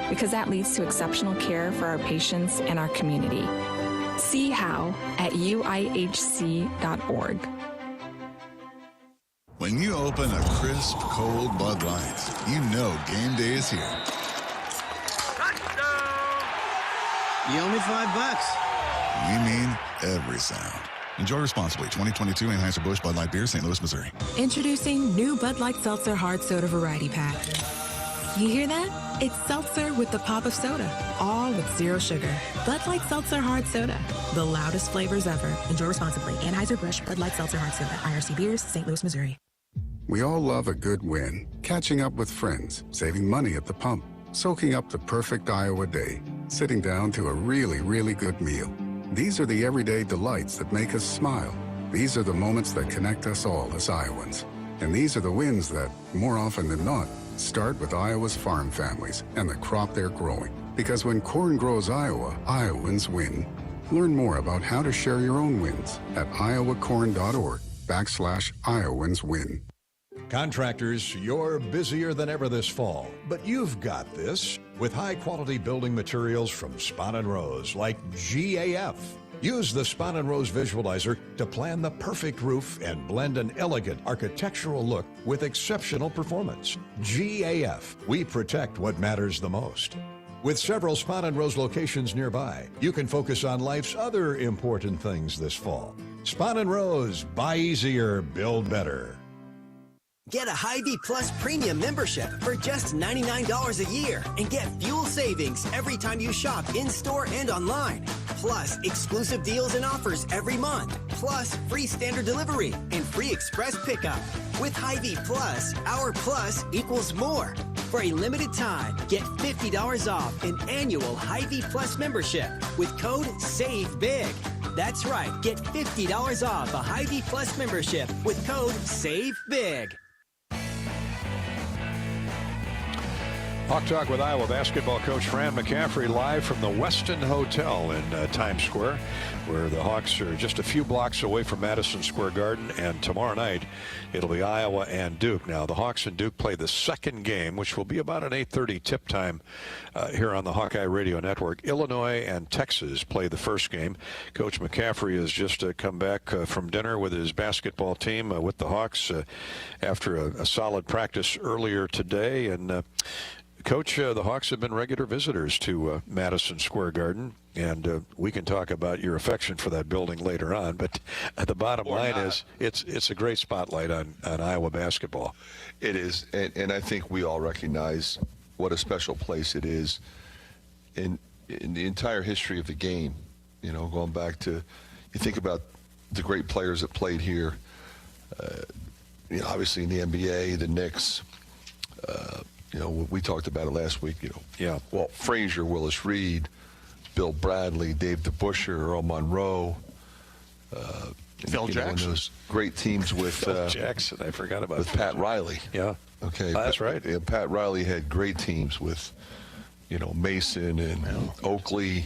Because that leads to exceptional care for our patients and our community. See how at uihc.org. When you open a crisp, cold Bud Light, you know game day is here. You owe me $5. We mean every sound. Enjoy responsibly. 2022 Anheuser-Busch Bud Light Beer, St. Louis, Missouri. Introducing new Bud Light Seltzer Hard Soda Variety Pack. You hear that? It's seltzer with the pop of soda, all with zero sugar. Bud Light Seltzer Hard Soda, the loudest flavors ever. Enjoy responsibly. Anheuser-Busch Bud Light Seltzer Hard Soda, IRC Beers, St. Louis, Missouri. We all love a good win, catching up with friends, saving money at the pump, soaking up the perfect Iowa day, sitting down to a really, really good meal. These are the everyday delights that make us smile. These are the moments that connect us all as Iowans. And these are the wins that, more often than not, start with Iowa's farm families and the crop they're growing. Because when corn grows Iowa, Iowans win. Learn more about how to share your own wins at iowacorn.org/Iowans win. Contractors, you're busier than ever this fall, but you've got this with high-quality building materials from Spahn & Rose, like GAF. Use the Spahn & Rose Visualizer to plan the perfect roof and blend an elegant architectural look with exceptional performance. GAF, we protect what matters the most. With several Spahn & Rose locations nearby, you can focus on life's other important things this fall. Spahn & Rose, buy easier, build better. Get a Hy-Vee Plus Premium membership for just $99 a year and get fuel savings every time you shop in-store and online. Plus, exclusive deals and offers every month. Plus, free standard delivery and free express pickup. With Hy-Vee Plus, our plus equals more. For a limited time, get $50 off an annual Hy-Vee Plus membership with code SAVEBIG. That's right, get $50 off a Hy-Vee Plus membership with code SAVEBIG. Hawk Talk with Iowa basketball coach Fran McCaffery live from the Westin Hotel in Times Square, where the Hawks are just a few blocks away from Madison Square Garden. And tomorrow night, it'll be Iowa and Duke. Now, the Hawks and Duke play the second game, which will be about an 8:30 tip time here on the Hawkeye Radio Network. Illinois and Texas play the first game. Coach McCaffery has just come back from dinner with his basketball team with the Hawks after a solid practice earlier today. And Coach, the Hawks have been regular visitors to Madison Square Garden, and we can talk about your affection for that building later on. But the bottom line is it's a great spotlight on Iowa basketball. It is, and I think we all recognize what a special place it is in the entire history of the game. You know, going back to, you think about the great players that played here, you know, obviously in the NBA, the Knicks, you know, we talked about it last week, you know. Yeah. Walt Frazier, Willis Reed, Bill Bradley, Dave DeBusschere, Earl Monroe. Phil Jackson. Those great teams with Phil Jackson, I forgot about with Pat Riley. Yeah. Okay. That's right. Yeah, Pat Riley had great teams with, you know, Mason and Oakley,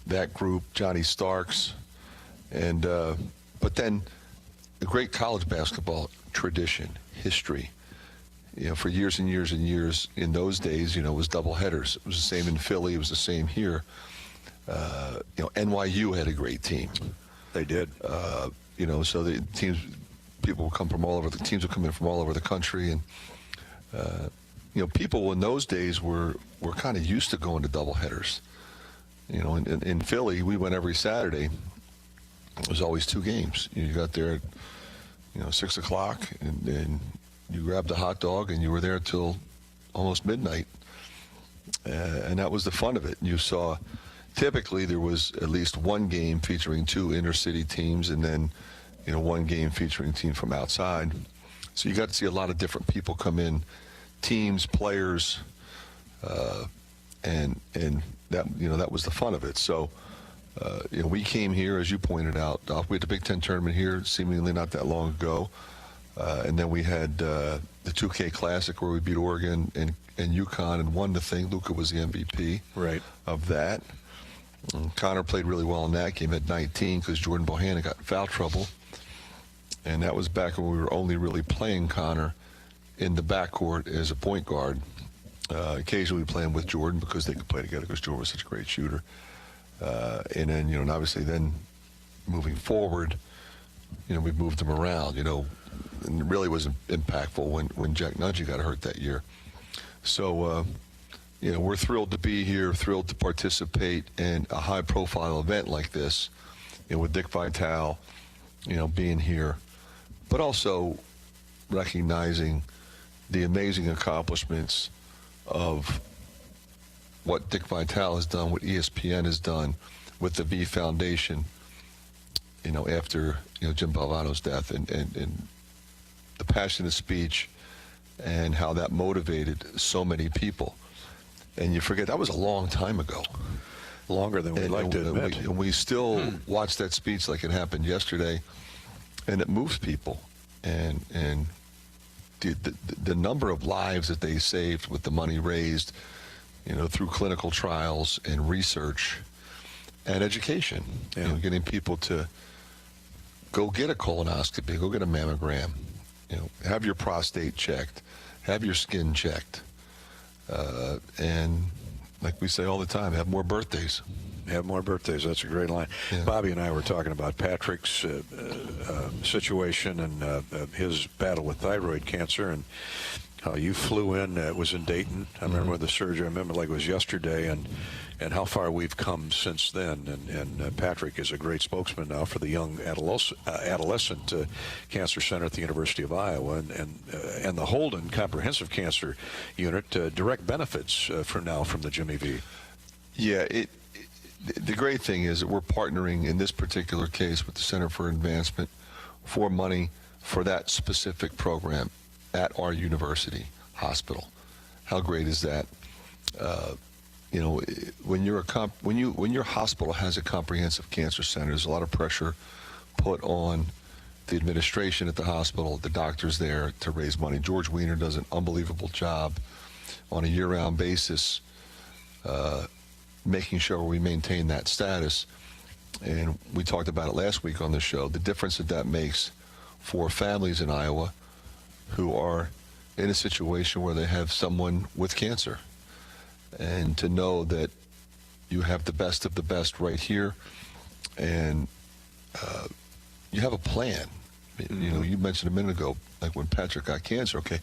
that group, Johnny Starks, and but then a great college basketball tradition, history. You know, for years and years and years in those days, you know, it was double headers. It was the same in Philly. It was the same here. You know, NYU had a great team. They did. You know, so the teams, people would come from all over. The teams would come in from all over the country, and you know, people in those days were kind of used to going to double headers. You know, in Philly, we went every Saturday. It was always two games. You got there at 6 o'clock, and you grabbed a hot dog, and you were there till almost midnight. And that was the fun of it. You saw, typically there was at least one game featuring 2 inner-city teams, and then, one game featuring teams from outside. So you got to see a lot of different people come in, teams, players, and that was the fun of it. So, we came here, as you pointed out, we had the Big Ten tournament here seemingly not that long ago. And then we had the 2K Classic where we beat Oregon and UConn and won the thing. Luka was the MVP of that. And Connor played really well in that game at 19 because Jordan Bohannon got in foul trouble. And that was back when we were only really playing Connor in the backcourt as a point guard. Occasionally playing with Jordan because they could play together because Jordan was such a great shooter. And then, and obviously then moving forward, we moved them around, and it really was impactful when Jack Nungy got hurt that year. So, we're thrilled to be here, thrilled to participate in a high-profile event like this, with Dick Vitale, being here, but also recognizing the amazing accomplishments of what Dick Vitale has done, what ESPN has done with the V Foundation, after, Jim Valvano's death, and the passionate speech and how that motivated so many people. And you forget, that was a long time ago. Longer than we'd like to admit. And we still watch that speech like it happened yesterday, and it moves people. And the number of lives that they saved with the money raised, through clinical trials and research and education, getting people to go get a colonoscopy, go get a mammogram, have your prostate checked, have your skin checked, and like we say all the time, have more birthdays. Have more birthdays. That's a great line. Yeah. Bobby and I were talking about Patrick's situation and his battle with thyroid cancer, and how you flew in. It was in Dayton. I remember the surgery. I remember like it was yesterday, and how far we've come since then. And Patrick is a great spokesman now for the young adolescent cancer center at the University of Iowa, and the Holden Comprehensive Cancer Unit direct benefits from the Jimmy V. Yeah, the great thing is that we're partnering in this particular case with the Center for Advancement for money for that specific program at our university hospital. How great is that? When your hospital has a comprehensive cancer center, there's a lot of pressure put on the administration at the hospital, the doctors there to raise money. George Weiner does an unbelievable job on a year-round basis, making sure we maintain that status. And we talked about it last week on the show, the difference that makes for families in Iowa who are in a situation where they have someone with cancer. And to know that you have the best of the best right here, and you have a plan. You mentioned a minute ago, like when Patrick got cancer, okay,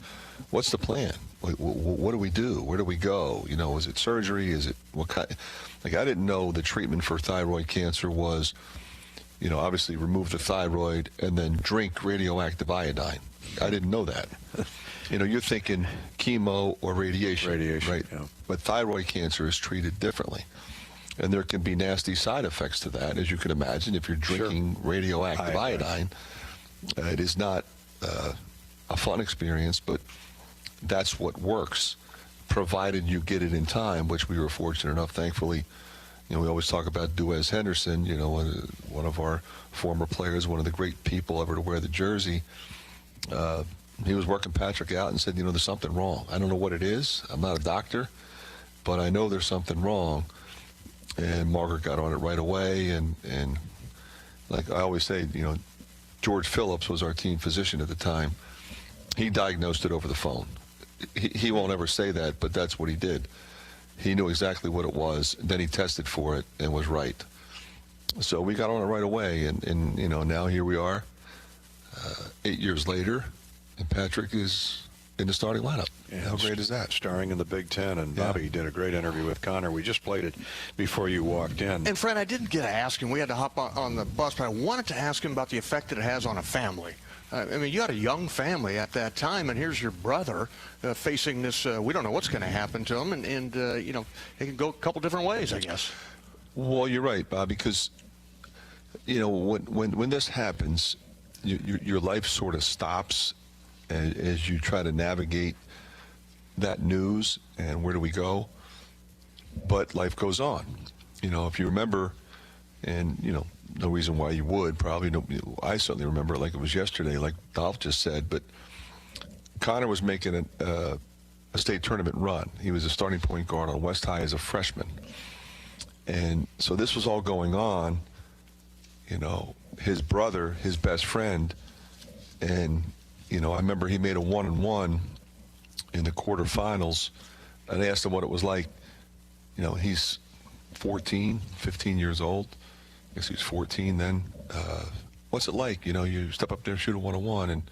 what's the plan? What do we do? Where do we go? Is it surgery? Is it what kind? Like, I didn't know the treatment for thyroid cancer was, obviously remove the thyroid and then drink radioactive iodine. I didn't know that. You're thinking chemo or radiation, right? Yeah. But thyroid cancer is treated differently. And there can be nasty side effects to that, as you can imagine, if you're drinking radioactive iodine. It is not a fun experience, but that's what works, provided you get it in time, which we were fortunate enough, thankfully. We always talk about Duez Henderson, one of our former players, one of the great people ever to wear the jersey. He was working Patrick out and said, there's something wrong. I don't know what it is. I'm not a doctor, but I know there's something wrong. And Margaret got on it right away. And like I always say, George Phillips was our team physician at the time. He diagnosed it over the phone. He won't ever say that, but that's what he did. He knew exactly what it was. Then he tested for it and was right. So we got on it right away. And now here we are, 8 years later, and Patrick is in the starting lineup. Yeah, how great is that? Starring in the Big Ten, and Bobby did a great interview with Connor. We just played it before you walked in. And Fran, I didn't get to ask him. We had to hop on the bus, but I wanted to ask him about the effect that it has on a family I mean, you had a young family at that time, and here's your brother facing this. We don't know what's going to happen to him, and you know, it can go a couple different ways, I guess. Well, you're right, Bob, because you know when this happens, your life sort of stops as you try to navigate that news and where do we go. But life goes on. You know, if you remember, and you know, no reason why you would, probably no, I certainly remember it like it was yesterday, like Dolph just said, but Connor was making a state tournament run. He was a starting point guard on West High as a freshman. And so this was all going on, you know, his brother, his best friend, and, you know, I remember he made a 1-on-1 in the quarterfinals, and I asked him what it was like. You know, he's 14, 15 years old. I guess he was 14 then. What's it like? You know, you step up there, shoot a 1-on-1,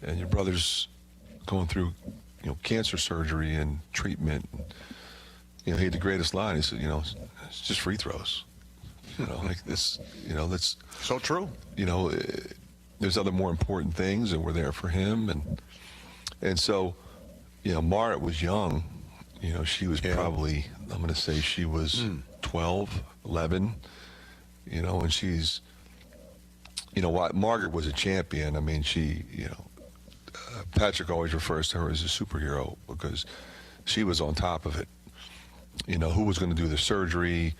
and your brother's going through, you know, cancer surgery and treatment. And, you know, he had the greatest line. He said, you know, it's just free throws. You know, like this, you know, that's so true. You know, there's other more important things that were there for him. And so, you know, Marit was young. You know, she was probably, I'm going to say she was 12, 11, you know, and she's, you know, Margaret was a champion. I mean, she, you know, Patrick always refers to her as a superhero because she was on top of it. You know, who was going to do the surgery,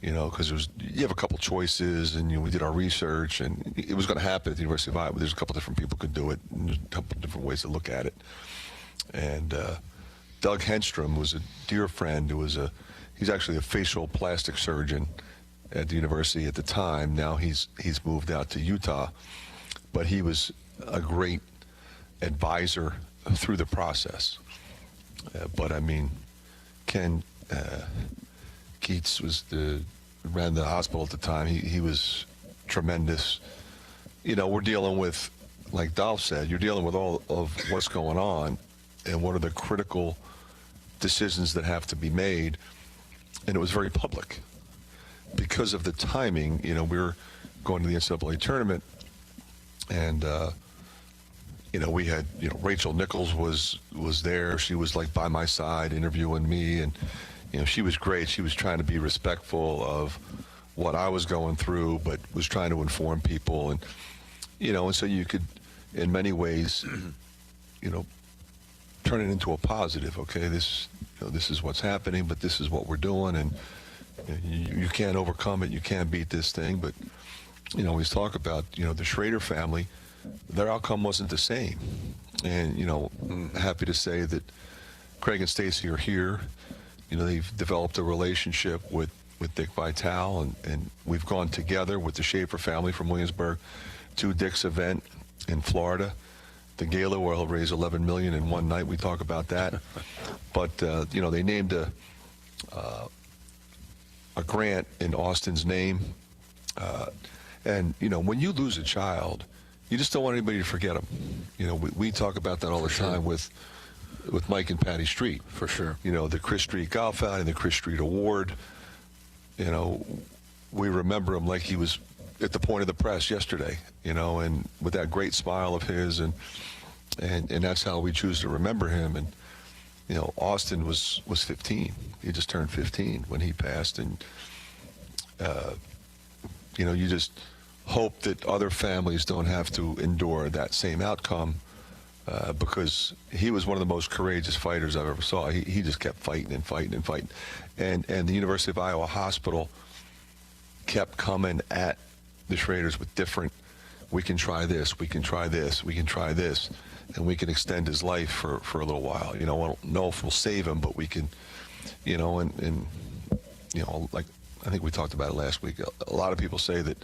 you know, because you have a couple choices, and you know, we did our research, and it was going to happen at the University of Iowa. There's a couple different people could do it, and there's a couple different ways to look at it. And Doug Henstrom was a dear friend who was he's actually a facial plastic surgeon at the university at the time. Now he's moved out to Utah, but he was a great advisor through the process. But I mean, Ken Keats ran the hospital at the time. He was tremendous. You know, we're dealing with, like Dolph said, you're dealing with all of what's going on and what are the critical decisions that have to be made. And it was very public because of the timing. You know, we were going to the NCAA tournament, and you know, we had, you know, Rachel Nichols was there. She was like by my side interviewing me, and you know, she was great. She was trying to be respectful of what I was going through, but was trying to inform people, and you know, and so you could, in many ways, you know, turn it into a positive. Okay, this is what's happening, but this is what we're doing, and you can't overcome it. You can't beat this thing. But you know, we talk about, you know, the Schrader family. Their outcome wasn't the same, and you know, happy to say that Craig and Stacy are here. You know, they've developed a relationship with Dick Vitale, and we've gone together with the Schaefer family from Williamsburg to Dick's event in Florida, the gala where he'll raise $11 million in one night. We talk about that, but you know, they named a grant in Austin's name, and you know, when you lose a child, you just don't want anybody to forget them. You know, we talk about that all the time with Mike and Patty Street. For sure. You know, the Chris Street Golf Outing, the Chris Street Award. You know, we remember him like he was at the point of the press yesterday, you know, and with that great smile of his, and that's how we choose to remember him. And, you know, Austin was 15. He just turned 15 when he passed. And, you know, you just hope that other families don't have to endure that same outcome, because he was one of the most courageous fighters I've ever saw. He just kept fighting and fighting and fighting. And the University of Iowa Hospital kept coming at the Schraders with different, we can try this, we can try this, we can try this, and we can extend his life for a little while. You know, I don't know if we'll save him, but we can, you know, and you know, like I think we talked about it last week, a lot of people say that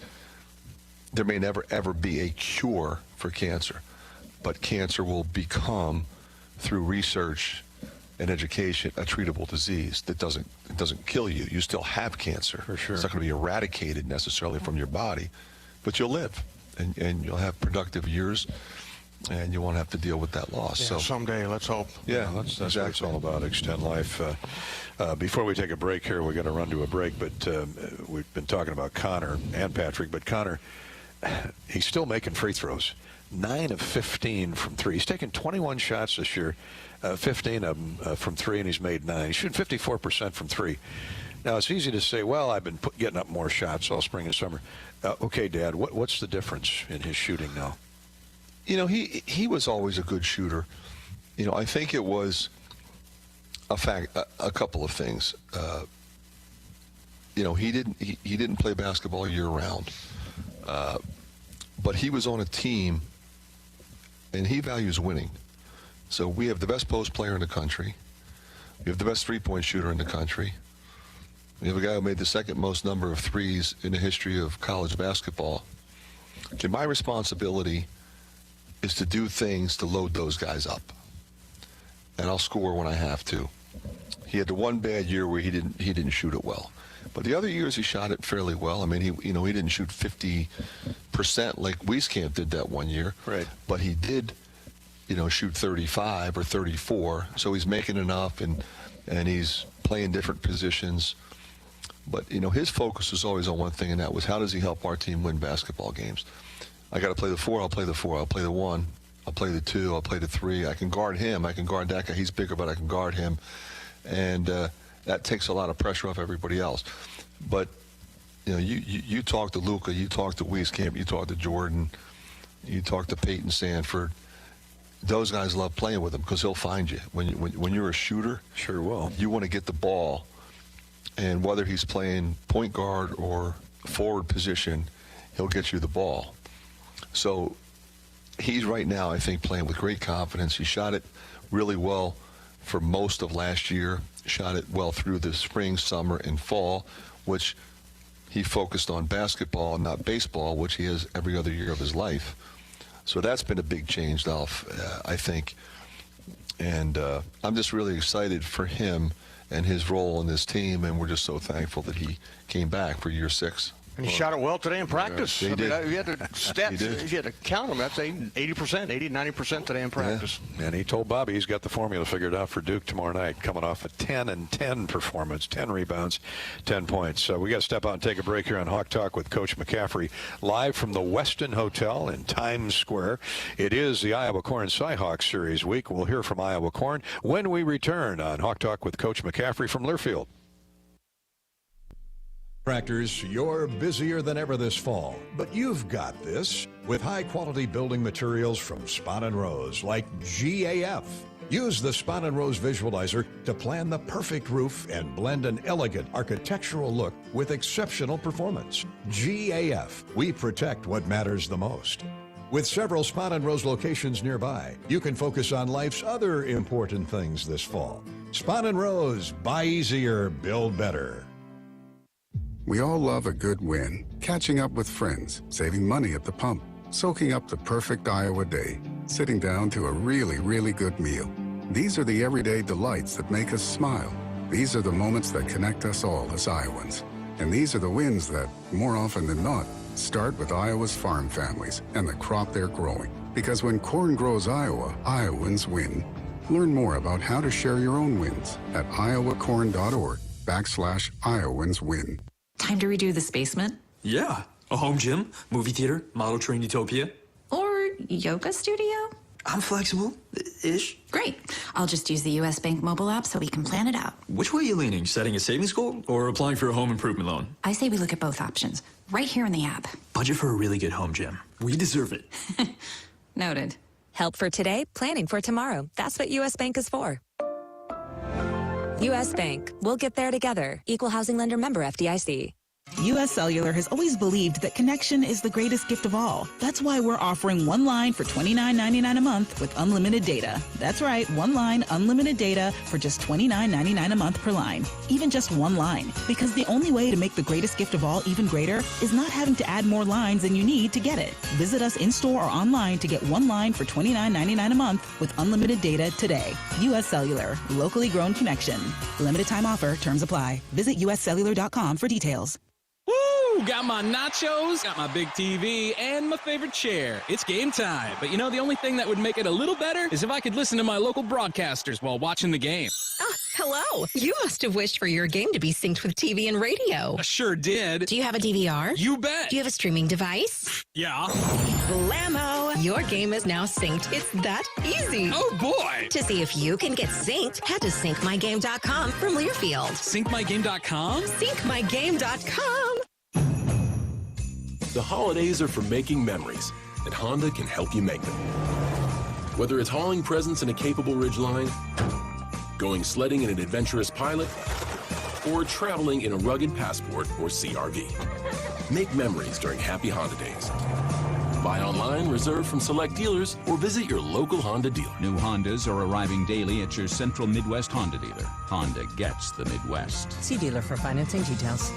there may never, ever be a cure for cancer, but cancer will become, through research and education, a treatable disease that doesn't kill you. You still have cancer. For sure. It's not going to be eradicated necessarily from your body, but you'll live, and you'll have productive years, and you won't have to deal with that loss. Yeah, so someday, let's hope. Yeah, that's exactly what it's all about, extend life. Before we take a break here, we're going to run to a break, but we've been talking about Connor and Patrick, but Connor, he's still making free throws. 9 of 15 from 3. He's taken 21 shots this year, 15 of them from 3, and he's made 9. He's shooting 54% from 3. Now, it's easy to say, well, I've been getting up more shots all spring and summer. Okay, Dad, what's the difference in his shooting now? You know, he was always a good shooter. You know, I think it was a couple of things. You know, he didn't play basketball year round, but he was on a team, and he values winning. So we have the best post player in the country. We have the best three-point shooter in the country. We have a guy who made the second most number of threes in the history of college basketball. Okay, my responsibility is to do things to load those guys up, and I'll score when I have to. He had the one bad year where he didn't shoot it well, but the other years he shot it fairly well. I mean, he didn't shoot 50% like Wieskamp did that one year, right? But he did, shoot 35 or 34. So he's making enough, and he's playing different positions. But his focus was always on one thing, and that was how does he help our team win basketball games. I got to play the 4, I'll play the 4. I'll play the 1, I'll play the 2, I'll play the 3. I can guard him, I can guard that guy. He's bigger, but I can guard him. And that takes a lot of pressure off everybody else. But, you talk to Luka, you talk to Wieskamp, you talk to Jordan, you talk to Peyton Sanford. Those guys love playing with him because he'll find you. When you're a shooter, sure will. You want to get the ball. And whether he's playing point guard or forward position, he'll get you the ball. So he's right now, I think, playing with great confidence. He shot it really well for most of last year, shot it well through the spring, summer, and fall, which he focused on basketball, not baseball, which he has every other year of his life. So that's been a big change, Dolph, I think. And I'm just really excited for him and his role in this team, and we're just so thankful that he came back for year 6. And he shot it well today in practice. Yeah, he did. You had to stats. You had to count them. That's 80%, 90% today in practice. Yeah. And he told Bobby he's got the formula figured out for Duke tomorrow night, coming off a 10-10 performance, 10 rebounds, 10 points. So we got to step out and take a break here on Hawk Talk with Coach McCaffery, live from the Westin Hotel in Times Square. It is the Iowa Corn Cyhawk Series week. We'll hear from Iowa Corn when we return on Hawk Talk with Coach McCaffery from Learfield. Contractors, you're busier than ever this fall, but you've got this with high-quality building materials from Spahn & Rose, like GAF. Use the Spahn & Rose Visualizer to plan the perfect roof and blend an elegant architectural look with exceptional performance. GAF, we protect what matters the most. With several Spahn & Rose locations nearby, you can focus on life's other important things this fall. Spahn & Rose, buy easier, build better. We all love a good win. Catching up with friends, saving money at the pump, soaking up the perfect Iowa day, sitting down to a really, really good meal. These are the everyday delights that make us smile. These are the moments that connect us all as Iowans. And these are the wins that, more often than not, start with Iowa's farm families and the crop they're growing. Because when corn grows Iowa, Iowans win. Learn more about how to share your own wins at iowacorn.org/IowansWin. Time to redo this basement? Yeah. A home gym, movie theater, model train utopia. Or yoga studio? I'm flexible-ish. Great. I'll just use the U.S. Bank mobile app so we can plan it out. Which way are you leaning? Setting a savings goal or applying for a home improvement loan? I say we look at both options, right here in the app. Budget for a really good home gym. We deserve it. Noted. Help for today, planning for tomorrow. That's what U.S. Bank is for. U.S. Bank. We'll get there together. Equal housing lender member FDIC. U.S. Cellular has always believed that connection is the greatest gift of all. That's why we're offering one line for $29.99 a month with unlimited data. That's right, one line, unlimited data for just $29.99 a month per line. Even just one line. Because the only way to make the greatest gift of all even greater is not having to add more lines than you need to get it. Visit us in-store or online to get one line for $29.99 a month with unlimited data today. U.S. Cellular. Locally grown connection. Limited time offer. Terms apply. Visit uscellular.com for details. Woo! Got my nachos, got my big TV, and my favorite chair. It's game time. But the only thing that would make it a little better is if I could listen to my local broadcasters while watching the game. Ah, Hello. You must have wished for your game to be synced with TV and radio. Sure did. Do you have a DVR? You bet. Do you have a streaming device? Yeah. Blammo! Your game is now synced. It's that easy. Oh, boy. To see if you can get synced, head to syncmygame.com from Learfield. Syncmygame.com? Syncmygame.com. The holidays are for making memories, and Honda can help you make them. Whether it's hauling presents in a capable Ridgeline, going sledding in an adventurous Pilot, or traveling in a rugged Passport or CRV. Make memories during Happy Honda Days. Buy online, reserve from select dealers, or visit your local Honda dealer. New Hondas are arriving daily at your Central Midwest Honda dealer. Honda gets the Midwest. See dealer for financing details.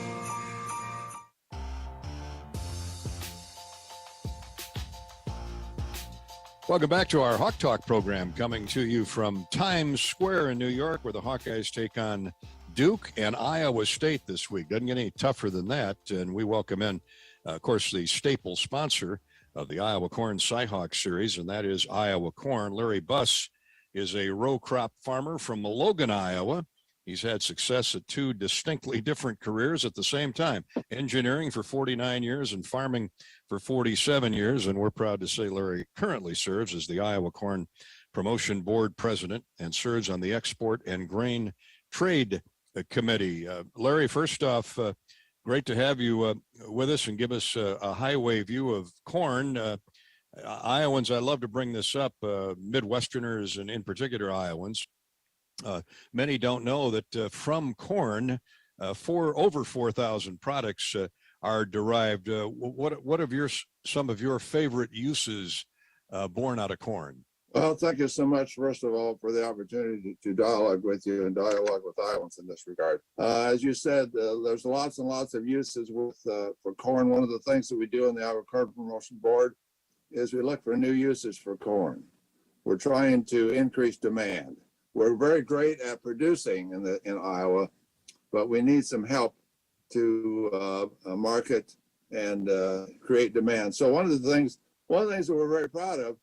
Welcome back to our Hawk Talk program, coming to you from Times Square in New York, where the Hawkeyes take on Duke and Iowa State this week. Doesn't get any tougher than that. And we welcome in, of course, the staple sponsor of the Iowa Corn Cyhawk Series, and that is Iowa Corn. Larry Buss is a row crop farmer from Logan, Iowa. He's had success at two distinctly different careers at the same time, engineering for 49 years and farming for 47 years. And we're proud to say Larry currently serves as the Iowa Corn Promotion Board President and serves on the Export and Grain Trade Committee. Larry, first off, great to have you with us and give us a highway view of corn. Iowans, I love to bring this up, Midwesterners and in particular Iowans. Many don't know that from corn, over 4,000 products are derived. What are some of your favorite uses born out of corn? Well, thank you so much, first of all, for the opportunity to dialogue with you and dialogue with Iowans in this regard. As you said, there's lots and lots of uses for corn. One of the things that we do in the Iowa Corn Promotion Board is we look for new uses for corn. We're trying to increase demand. We're very great at producing in Iowa, but we need some help to market and create demand. So one of the things that we're very proud of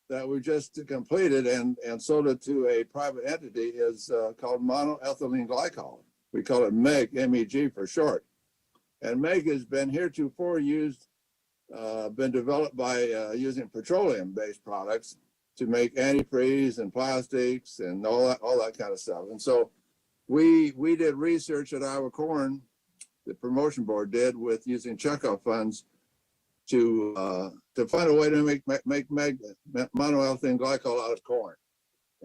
that we just completed and sold it to a private entity is called monoethylene glycol. We call it MEG, M-E-G for short. And MEG has been heretofore been developed by using petroleum-based products to make antifreeze and plastics and all that kind of stuff. And so we did research at Iowa Corn, the promotion board did, with using checkoff funds to find a way to make monoethylene glycol out of corn.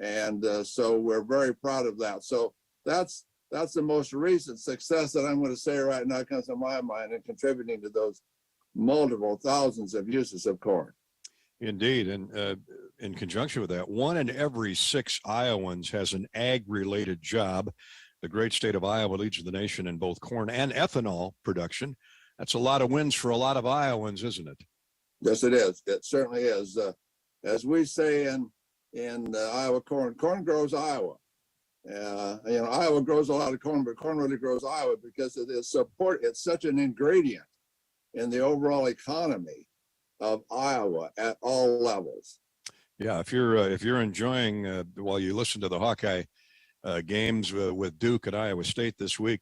And so we're very proud of that. So that's the most recent success that I'm going to say right now comes to my mind in contributing to those multiple thousands of uses of corn. Indeed. And in conjunction with that, 1 in every 6 Iowans has an ag-related job. The great state of Iowa leads the nation in both corn and ethanol production. That's a lot of wins for a lot of Iowans, isn't it? Yes, it is. It certainly is. As we say in Iowa corn grows Iowa. Iowa grows a lot of corn, but corn really grows Iowa because it is it's such an ingredient in the overall economy of Iowa at all levels. Yeah, if you're enjoying while you listen to the Hawkeye games with Duke at Iowa State this week,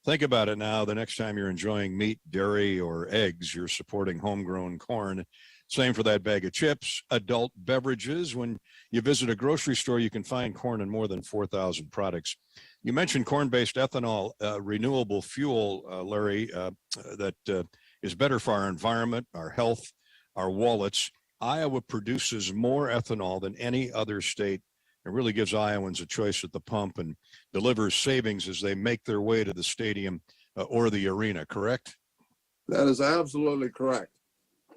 think about it now. The next time you're enjoying meat, dairy, or eggs, you're supporting homegrown corn. Same for that bag of chips, adult beverages. When you visit a grocery store, you can find corn in more than 4,000 products. You mentioned corn-based ethanol, renewable fuel, Larry, that is better for our environment, our health, our wallets. Iowa produces more ethanol than any other state. It really gives Iowans a choice at the pump and delivers savings as they make their way to the stadium or the arena, correct? That is absolutely correct.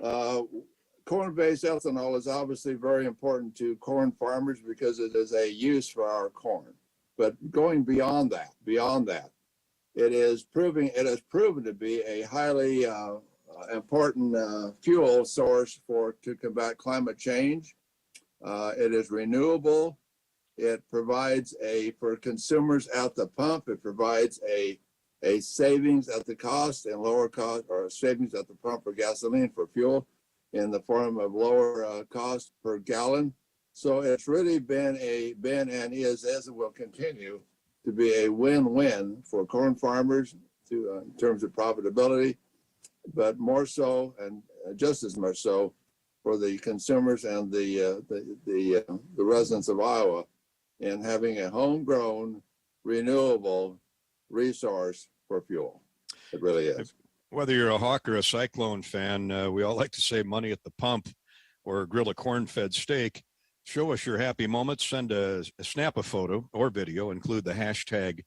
Corn-based ethanol is obviously very important to corn farmers because it is a use for our corn. But going beyond that, it has proven to be a highly important fuel source to combat climate change. It is renewable. It provides for consumers at the pump, it provides a savings at the cost and lower cost, or savings at the pump for gasoline, for fuel, in the form of lower cost per gallon. So it's really been and is, as it will continue, to be a win-win for corn farmers in terms of profitability, but more so and just as much so for the consumers and the residents of Iowa in having a homegrown, renewable resource for fuel. It really is. Whether you're a Hawk or a Cyclone fan, we all like to save money at the pump or grill a corn-fed steak. Show us your happy moments. Snap a photo or video. Include the hashtag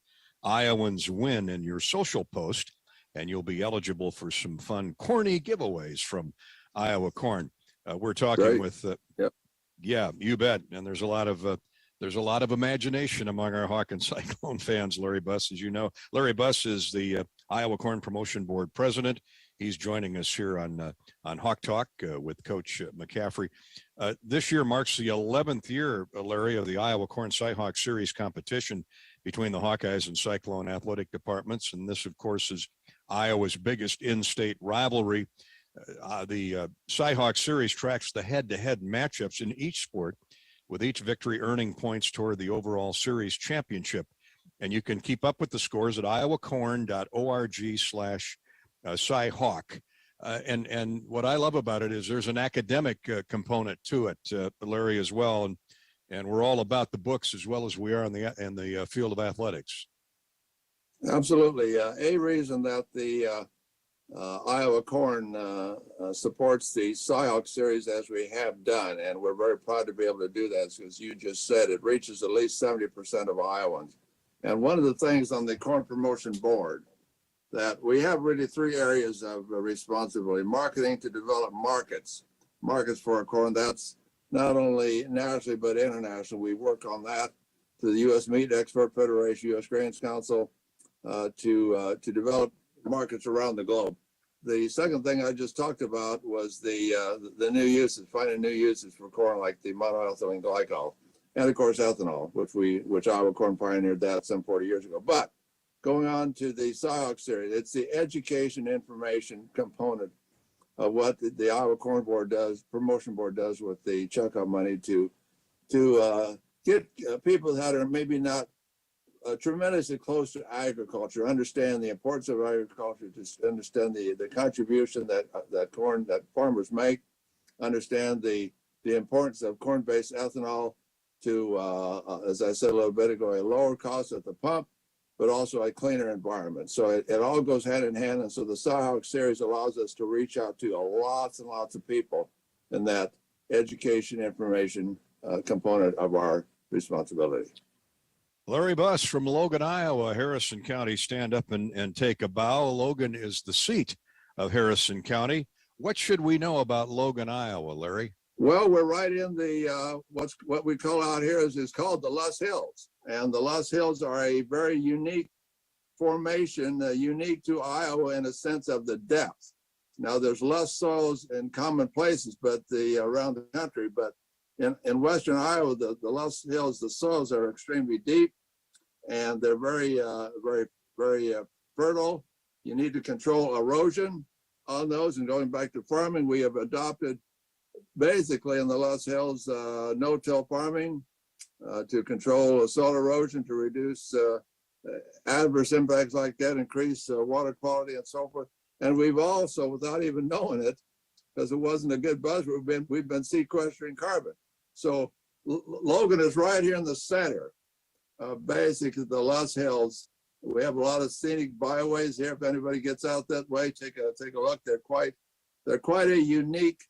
Iowans Win in your social post, and you'll be eligible for some fun corny giveaways from Iowa Corn. We're talking with, yeah, you bet. And there's a lot of imagination among our Hawk and Cyclone fans. Larry Buss, as you know, Larry Buss is the Iowa Corn Promotion Board president. He's joining us here on Hawk Talk with Coach McCaffery. This year marks the 11th year, Larry, of the Iowa Corn Cyhawk Series competition between the Hawkeyes and Cyclone athletic departments. And this, of course, is Iowa's biggest in-state rivalry. The Cyhawk Series tracks the head-to-head matchups in each sport, with each victory earning points toward the overall series championship. And you can keep up with the scores at iowacorn.org/Cyhawk. And what I love about it is there's an academic component to it, Larry, as well. And we're all about the books as well as we are in the field of athletics. Absolutely. A reason that the Iowa Corn supports the Cyhawk Series as we have done, and we're very proud to be able to do that, because you just said it reaches at least 70% of Iowans. And one of the things on the Corn Promotion Board that we have really three areas of responsibility: marketing to develop markets for our corn. That's not only nationally but internationally. We work on that to the U.S. Meat Export Federation, U.S. Grains Council, to develop markets around the globe. The second thing I just talked about was the new uses, finding new uses for corn, like the monoethylene glycol, and of course ethanol, which Iowa Corn pioneered that some 40 years ago. But going on to the Cyhawk Series, it's the education information component of what the Iowa Corn Board does, Promotion Board does with the checkout money to get people that are maybe not tremendously close to agriculture, understand the importance of agriculture, to understand the contribution that farmers make, understand the importance of corn-based ethanol to, as I said a little bit ago, a lower cost at the pump, but also a cleaner environment. So it all goes hand in hand. And so the Cyhawk Series allows us to reach out to lots and lots of people in that education information component of our responsibility. Larry Buss from Logan, Iowa. Harrison County, stand up and take a bow. Logan is the seat of Harrison County. What should we know about Logan, Iowa, Larry? Well, we're right in the what we call out here is called the Luss Hills, and the Luss Hills are a very unique formation, unique to Iowa in a sense of the depth. Now, there's Luss soils in common places, but around the country, but in western Iowa, the Luss Hills, the soils are extremely deep, and they're very fertile. You need to control erosion on those. And going back to farming, we have adopted basically in the Luss Hills no-till farming to control soil erosion, to reduce adverse impacts like that, increase water quality and so forth. And we've also, without even knowing it, because it wasn't a good buzz, we've been sequestering carbon. So Logan is right here in the center of basically the Luss Hills. We have a lot of scenic byways here. If anybody gets out that way, take a look. They're quite a unique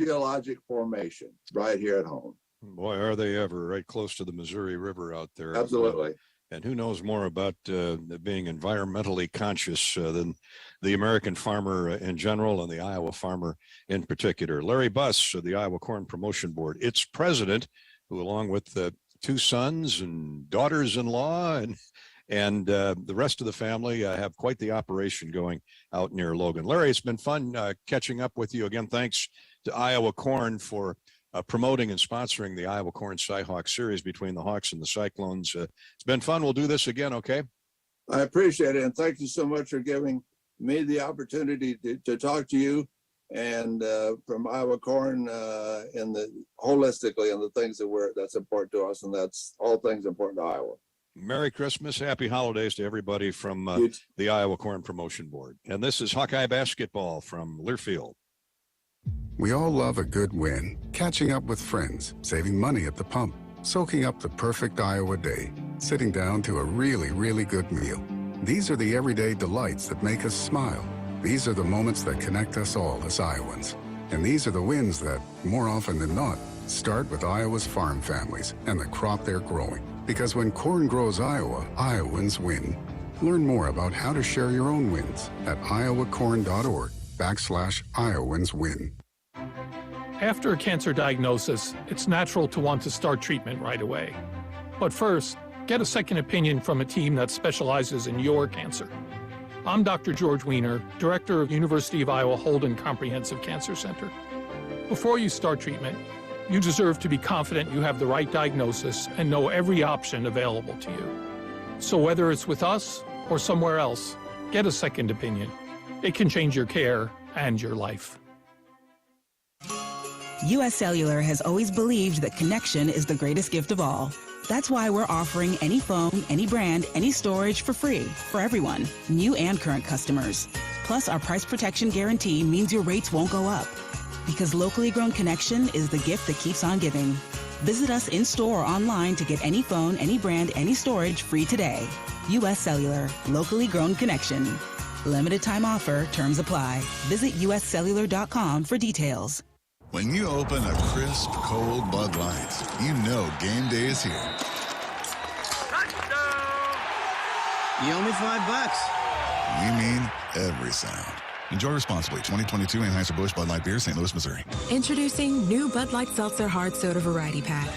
geologic formation right here at home. Boy, are they ever, right close to the Missouri River out there. Absolutely. And who knows more about being environmentally conscious than the American farmer in general and the Iowa farmer in particular. Larry Buss of the Iowa Corn Promotion Board, its president, who along with two sons and daughters-in-law and the rest of the family have quite the operation going out near Logan. Larry, it's been fun catching up with you again. Thanks to Iowa Corn for promoting and sponsoring the Iowa Corn Cyhawk Series between the Hawks and the Cyclones. It's been fun. We'll do this again, okay? I appreciate it, and thank you so much for giving me the opportunity to talk to you and from Iowa Corn holistically on the things that's important to us, and that's all things important to Iowa. Merry Christmas, happy holidays to everybody from the Iowa Corn Promotion Board. And this is Hawkeye basketball from Learfield. We all love a good win. Catching up with friends, saving money at the pump, soaking up the perfect Iowa day, sitting down to a really, really good meal. These are the everyday delights that make us smile. These are the moments that connect us all as Iowans. And these are the wins that, more often than not, start with Iowa's farm families and the crop they're growing. Because when corn grows Iowa, Iowans win. Learn more about how to share your own wins at iowacorn.org/IowansWin. After a cancer diagnosis, it's natural to want to start treatment right away. But first, get a second opinion from a team that specializes in your cancer. I'm Dr. George Weiner, Director of University of Iowa Holden Comprehensive Cancer Center. Before you start treatment, you deserve to be confident you have the right diagnosis and know every option available to you. So whether it's with us or somewhere else, get a second opinion. It can change your care and your life. U.S. Cellular has always believed that connection is the greatest gift of all. That's why we're offering any phone, any brand, any storage for free for everyone, new and current customers. Plus, our price protection guarantee means your rates won't go up. Because locally grown connection is the gift that keeps on giving. Visit us in-store or online to get any phone, any brand, any storage free today. U.S. Cellular, locally grown connection. Limited time offer, terms apply. Visit uscellular.com for details. When you open a crisp, cold Bud Light, you know game day is here. You owe me $5. You mean every sound. Enjoy responsibly. 2022 Anheuser-Busch Bud Light Beer, St. Louis, Missouri. Introducing new Bud Light Seltzer Hard Soda Variety Pack.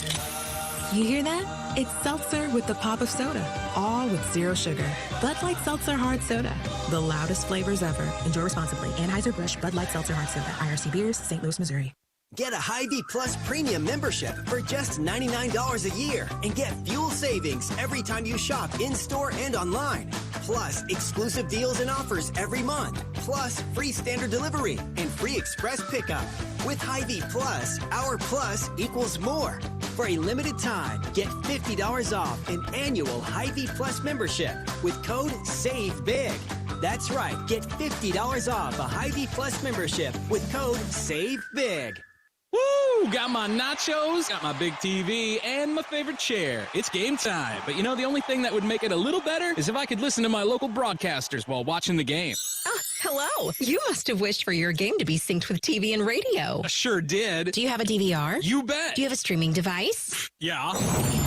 You hear that? It's seltzer with the pop of soda, all with zero sugar. Bud Light Seltzer Hard Soda, the loudest flavors ever. Enjoy responsibly. Anheuser-Busch Bud Light Seltzer Hard Soda, IRC Beers, St. Louis, Missouri. Get a Hy-Vee Plus Premium membership for just $99 a year and get fuel savings every time you shop in-store and online. Plus, exclusive deals and offers every month. Plus, free standard delivery and free express pickup. With Hy-Vee Plus, our plus equals more. For a limited time, get $50 off an annual Hy-Vee Plus membership with code SAVEBIG. That's right, get $50 off a Hy-Vee Plus membership with code SAVEBIG. Woo! Got my nachos, got my big TV, and my favorite chair. It's game time. But you know, the only thing that would make it a little better is if I could listen to my local broadcasters while watching the game. Hello. You must have wished for your game to be synced with TV and radio. I sure did. Do you have a DVR? You bet. Do you have a streaming device? Yeah.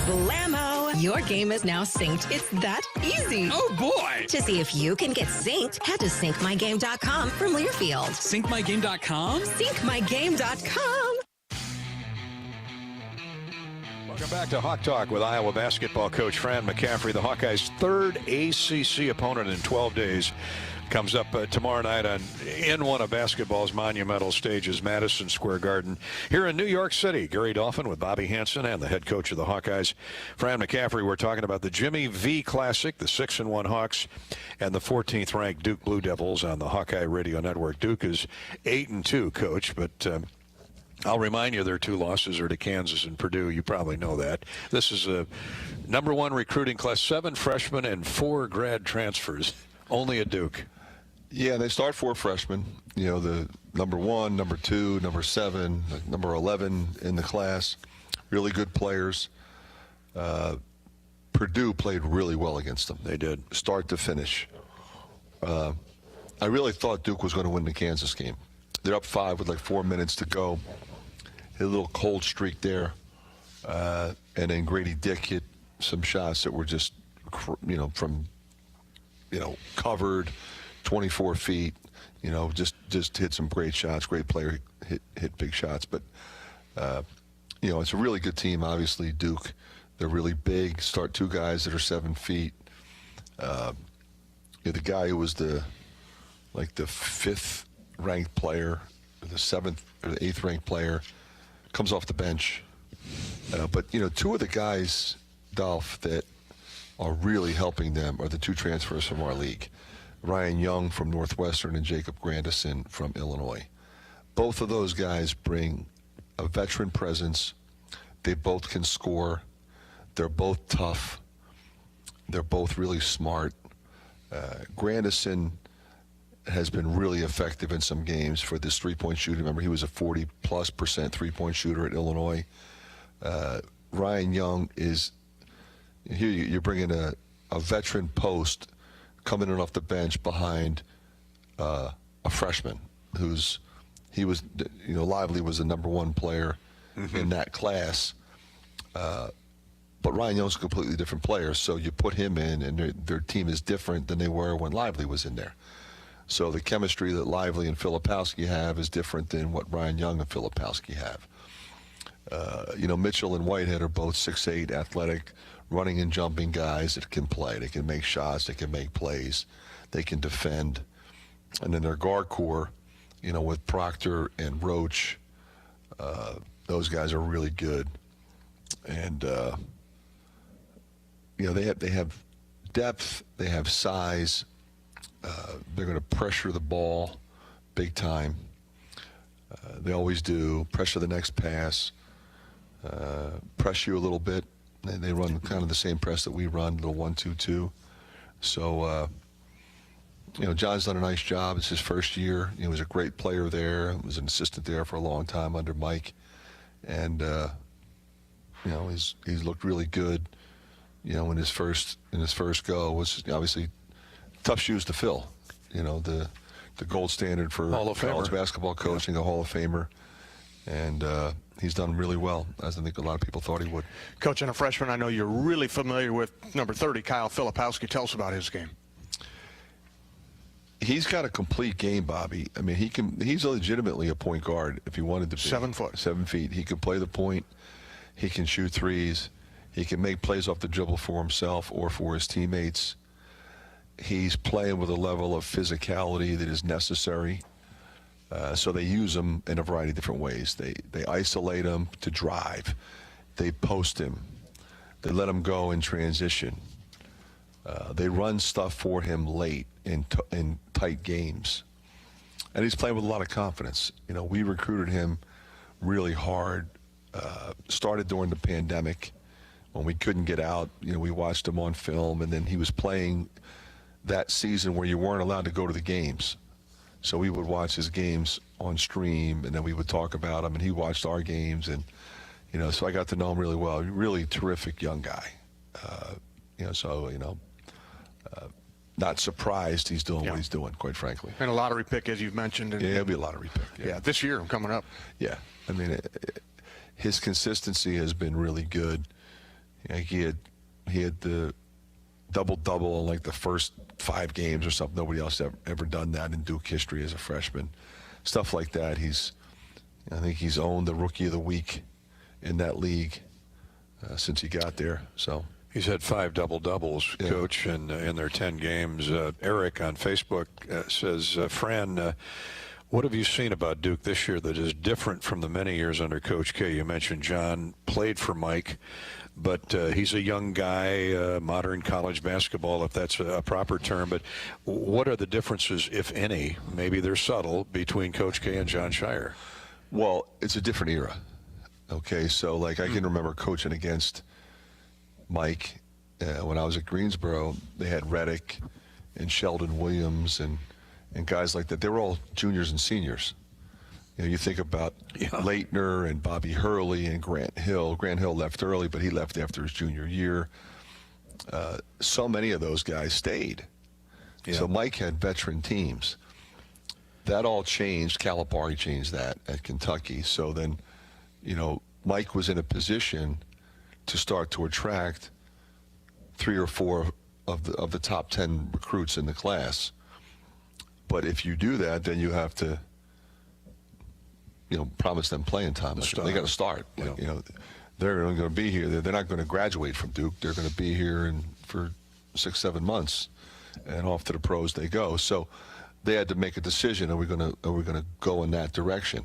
Blammo! Your game is now synced. It's that easy. Oh, boy. To see if you can get synced, head to syncmygame.com from Learfield. Syncmygame.com? Syncmygame.com. Welcome back to Hawk Talk with Iowa basketball coach Fran McCaffery. The Hawkeyes' third ACC opponent in 12 days comes up tomorrow night in one of basketball's monumental stages, Madison Square Garden, here in New York City. Gary Dolphin with Bobby Hansen and the head coach of the Hawkeyes, Fran McCaffery. We're talking about the Jimmy V Classic, the 6-1 Hawks, and the 14th-ranked Duke Blue Devils on the Hawkeye Radio Network. Duke is 8-2, coach, but I'll remind you their two losses are to Kansas and Purdue. You probably know that. This is a number one recruiting class, 7 freshmen and 4 grad transfers, only at Duke. Yeah, they start 4 freshmen. You know, the number 1, number 2, number 7, number 11 in the class. Really good players. Purdue played really well against them. They did. Start to finish. I really thought Duke was going to win the Kansas game. They're up 5 with like 4 minutes to go. Hit a little cold streak there. And then Grady Dick hit some shots that were just, covered 24 feet, just hit some great shots. Great player, hit big shots. But, it's a really good team, obviously, Duke. They're really big. Start 2 guys that are 7 feet. The guy who was the 5th ranked player, or the 7th or the 8th ranked player, comes off the bench. But 2 of the guys, Dolph, that are really helping them are the 2 transfers from our league. Ryan Young from Northwestern and Jacob Grandison from Illinois. Both of those guys bring a veteran presence. They both can score. They're both tough. They're both really smart. Grandison has been really effective in some games for this three-point shooting. Remember, he was a 40+% three-point shooter at Illinois. Ryan Young is, here you're bringing a veteran post coming in off the bench behind a freshman Lively was the #1 player in that class. But Ryan Young's a completely different player, so you put him in, and their team is different than they were when Lively was in there. So the chemistry that Lively and Filipowski have is different than what Ryan Young and Filipowski have. Mitchell and Whitehead are both 6'8", athletic, running and jumping guys that can play. They can make shots. They can make plays. They can defend. And then their guard core, with Proctor and Roach, those guys are really good. And they have depth. They have size. They're going to pressure the ball big time. They always do. Pressure the next pass. Press you a little bit. And they run kind of the same press that we run, the 1-2-2. So, John's done a nice job. It's his first year. He was a great player there. He was an assistant there for a long time under Mike. And, he's looked really good, in his first go. Was obviously tough shoes to fill. The gold standard for college basketball coaching, a Hall of Famer. And he's done really well, as I think a lot of people thought he would. Coach, and a freshman, I know you're really familiar with number 30, Kyle Filipowski. Tell us about his game. He's got a complete game, Bobby. I mean, he's legitimately a point guard if he wanted to be. 7 foot. 7 feet. He can play the point. He can shoot threes. He can make plays off the dribble for himself or for his teammates. He's playing with a level of physicality that is necessary. So they use him in a variety of different ways. They isolate him to drive. They post him. They let him go in transition. They run stuff for him late in tight games. And he's playing with a lot of confidence. We recruited him really hard. Started during the pandemic when we couldn't get out. We watched him on film, and then he was playing that season where you weren't allowed to go to the games. So we would watch his games on stream, and then we would talk about him, and he watched our games. And, so I got to know him really well. Really terrific young guy. Not surprised he's doing what he's doing, quite frankly. And a lottery pick, as you've mentioned. Yeah, it'll be a lottery pick. Yeah, this year coming up. Yeah. I mean, his consistency has been really good. He had the double-double in like the first 5 games or something. Nobody else ever done that in Duke history as a freshman. Stuff like that. I think he's owned the Rookie of the Week in that league since he got there. So he's had 5 double-doubles, Coach, in their 10 games. Eric on Facebook says, Fran, what have you seen about Duke this year that is different from the many years under Coach K? You mentioned John played for Mike, but he's a young guy, modern college basketball, if that's a proper term. But what are the differences, if any, maybe they're subtle, between Coach K and John Shire? Well, it's a different era. Okay, so like I can remember coaching against Mike when I was at Greensboro. They had Reddick and Sheldon Williams and guys like that. They were all juniors and seniors. You think about Leitner and Bobby Hurley and Grant Hill. Grant Hill left early, but he left after his junior year. So many of those guys stayed. So Mike had veteran teams. That all changed. Calipari changed that at Kentucky. So then, Mike was in a position to start to attract 3 or 4 of the top 10 recruits in the class. But if you do that, then you have to, promise them playing time. They got to start. They're going to be here. They're not going to graduate from Duke. They're going to be here for 6-7 months, and off to the pros they go. So they had to make a decision. Are we going to go in that direction?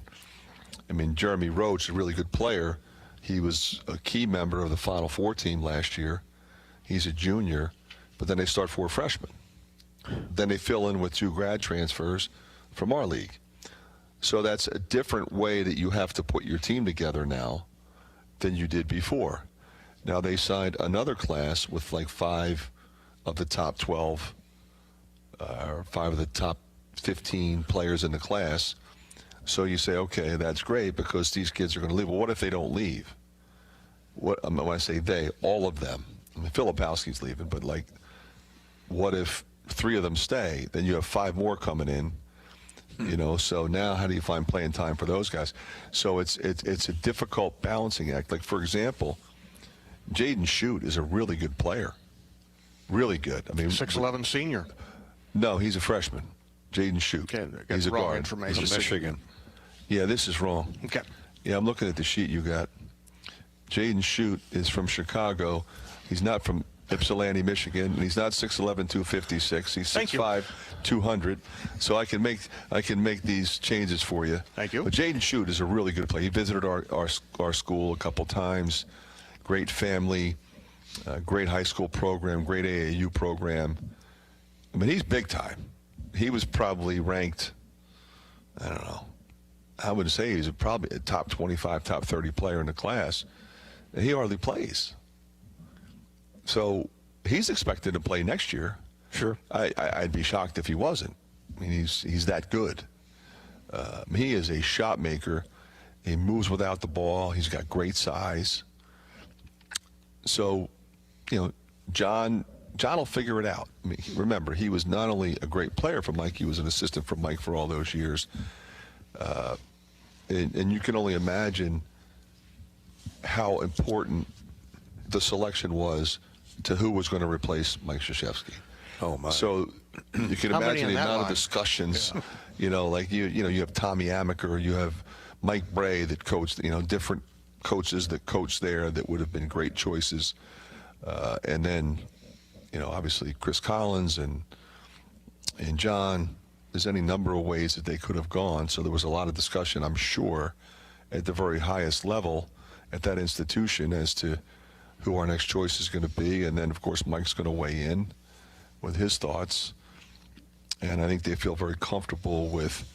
I mean, Jeremy Roach, a really good player. He was a key member of the Final Four team last year. He's a junior, but then they start 4 freshmen. Then they fill in with 2 grad transfers from our league. So that's a different way that you have to put your team together now than you did before. Now they signed another class with like 5 of the top 12 or 5 of the top 15 players in the class. So you say, okay, that's great because these kids are going to leave. Well, what if they don't leave? When I say they, all of them. I mean, Filipowski's leaving, but like, what if 3 of them stay? Then you have 5 more coming in. You know, so now how do you find playing time for those guys? So it's a difficult balancing act. Like, for example, Jaden Shute is a really good player. Really good. I mean, 6'11" senior. No, he's a freshman. Jaden Shute. Okay, he's a wrong guard. information. He's Michigan. Yeah, this is wrong. Okay. Yeah, I'm looking at the sheet you got. Jaden Shute is from Chicago. He's not from Ypsilanti, Michigan, and he's not 6'11", 256. He's 6'5", 200. So I can make these changes for you. Thank you. But Jaden Shute is a really good player. He visited our school a couple times. Great family, great high school program, great AAU program. I mean, he's big time. He was probably ranked, I don't know, I would say he's probably a top 25, top 30 player in the class. And he hardly plays. So he's expected to play next year. Sure. I'd be shocked if he wasn't. I mean, he's that good. He is a shot maker. He moves without the ball. He's got great size. So, you know, John will figure it out. I mean, remember, he was not only a great player for Mike, he was an assistant for Mike for all those years. And you can only imagine how important the selection was to who was going to replace Mike Krzyzewski. Oh my! So you can imagine the amount of discussions. Yeah. You know, like you have Tommy Amaker, you have Mike Bray that coached. You know, different coaches that coached there that would have been great choices. And then, you know, obviously Chris Collins and John. There's any number of ways that they could have gone. So there was a lot of discussion, I'm sure, at the very highest level at that institution as to who our next choice is going to be. And then, of course, Mike's going to weigh in with his thoughts. And I think they feel very comfortable with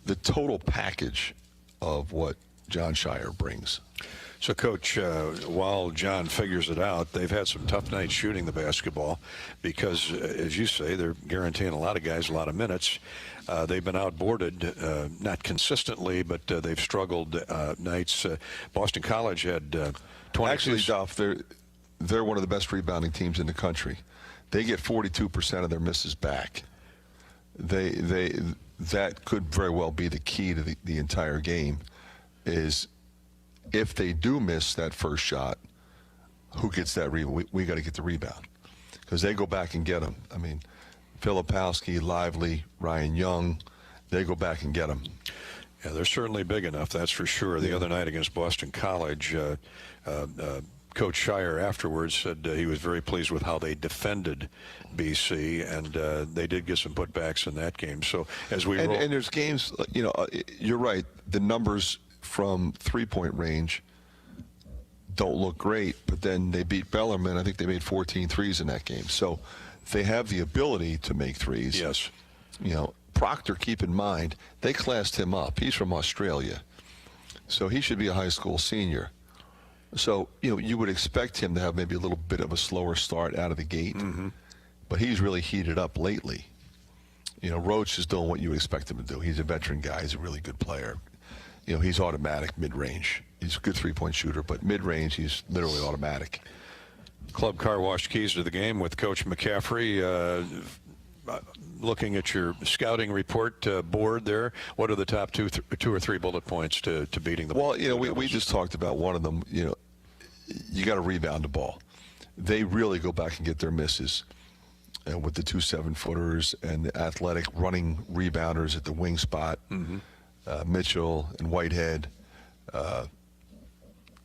the total package of what John Shire brings. So, Coach, while John figures it out, they've had some tough nights shooting the basketball because, as you say, they're guaranteeing a lot of guys a lot of minutes. They've been outboarded, not consistently, but they've struggled nights. Boston College had 20. Actually, Duff, they're one of the best rebounding teams in the country. They get 42% of their misses back. That could very well be the key to the entire game is if they do miss that first shot, who gets that rebound? We got to get the rebound because they go back and get them. I mean, Filipowski, Lively, Ryan Young, they go back and get them. Yeah, they're certainly big enough, that's for sure. The other night against Boston College, Coach Shire afterwards said he was very pleased with how they defended BC, and they did get some putbacks in that game. So as we roll, and there's games, you know, you're right. The numbers from three-point range don't look great, but then they beat Bellarmine. I think they made 14 threes in that game. So they have the ability to make threes. Yes. You know, Proctor, keep in mind, they classed him up. He's from Australia. So he should be a high school senior. So, you know, you would expect him to have maybe a little bit of a slower start out of the gate. Mm-hmm. But he's really heated up lately. You know, Roach is doing what you would expect him to do. He's a veteran guy. He's a really good player. You know, he's automatic mid-range. He's a good three-point shooter, but mid-range, he's literally automatic. Club Car Wash keys to the game with Coach McCaffery. Looking at your scouting report board there, what are the top two or three bullet points to beating the ball? Well, you know, we just talked about one of them. You know, you got to rebound the ball. They really go back and get their misses. And with the 2 7-footers and the athletic running rebounders at the wing spot, Mitchell and Whitehead,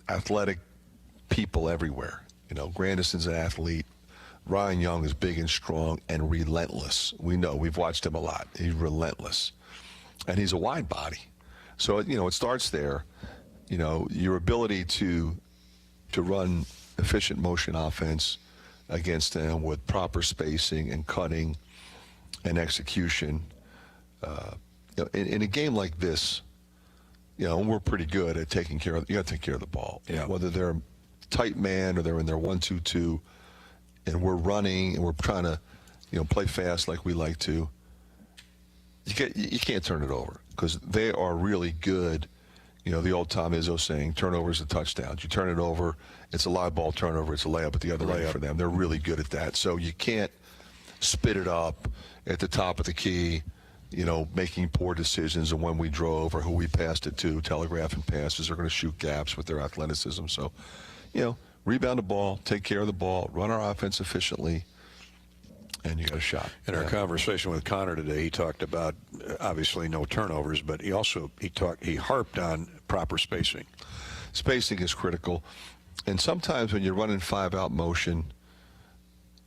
athletic people everywhere. You know, Grandison's an athlete. Ryan Young is big and strong and relentless. We know. We've watched him a lot. He's relentless. And he's a wide body. So, you know, it starts there. You know, your ability to run efficient motion offense against them with proper spacing and cutting and execution. You know, in a game like this, you know, we're pretty good at taking care of. You got to take care of the ball. Yeah. Whether they're tight man or they're in their 1-2-2. and we're running and we're trying to, play fast like we like to, you can't turn it over because they are really good. The old Tom Izzo saying, turnovers are touchdowns. You turn it over, it's a live ball turnover, it's a layup at the other end for them. They're really good at that. So you can't spit it up at the top of the key, making poor decisions on when we drove or who we passed it to, telegraphing passes. They're going to shoot gaps with their athleticism. So, rebound the ball, take care of the ball, run our offense efficiently, and you got a shot. In our conversation with Connor today, he talked about obviously no turnovers, but he harped on proper spacing. Spacing is critical, and sometimes when you're running 5-out motion,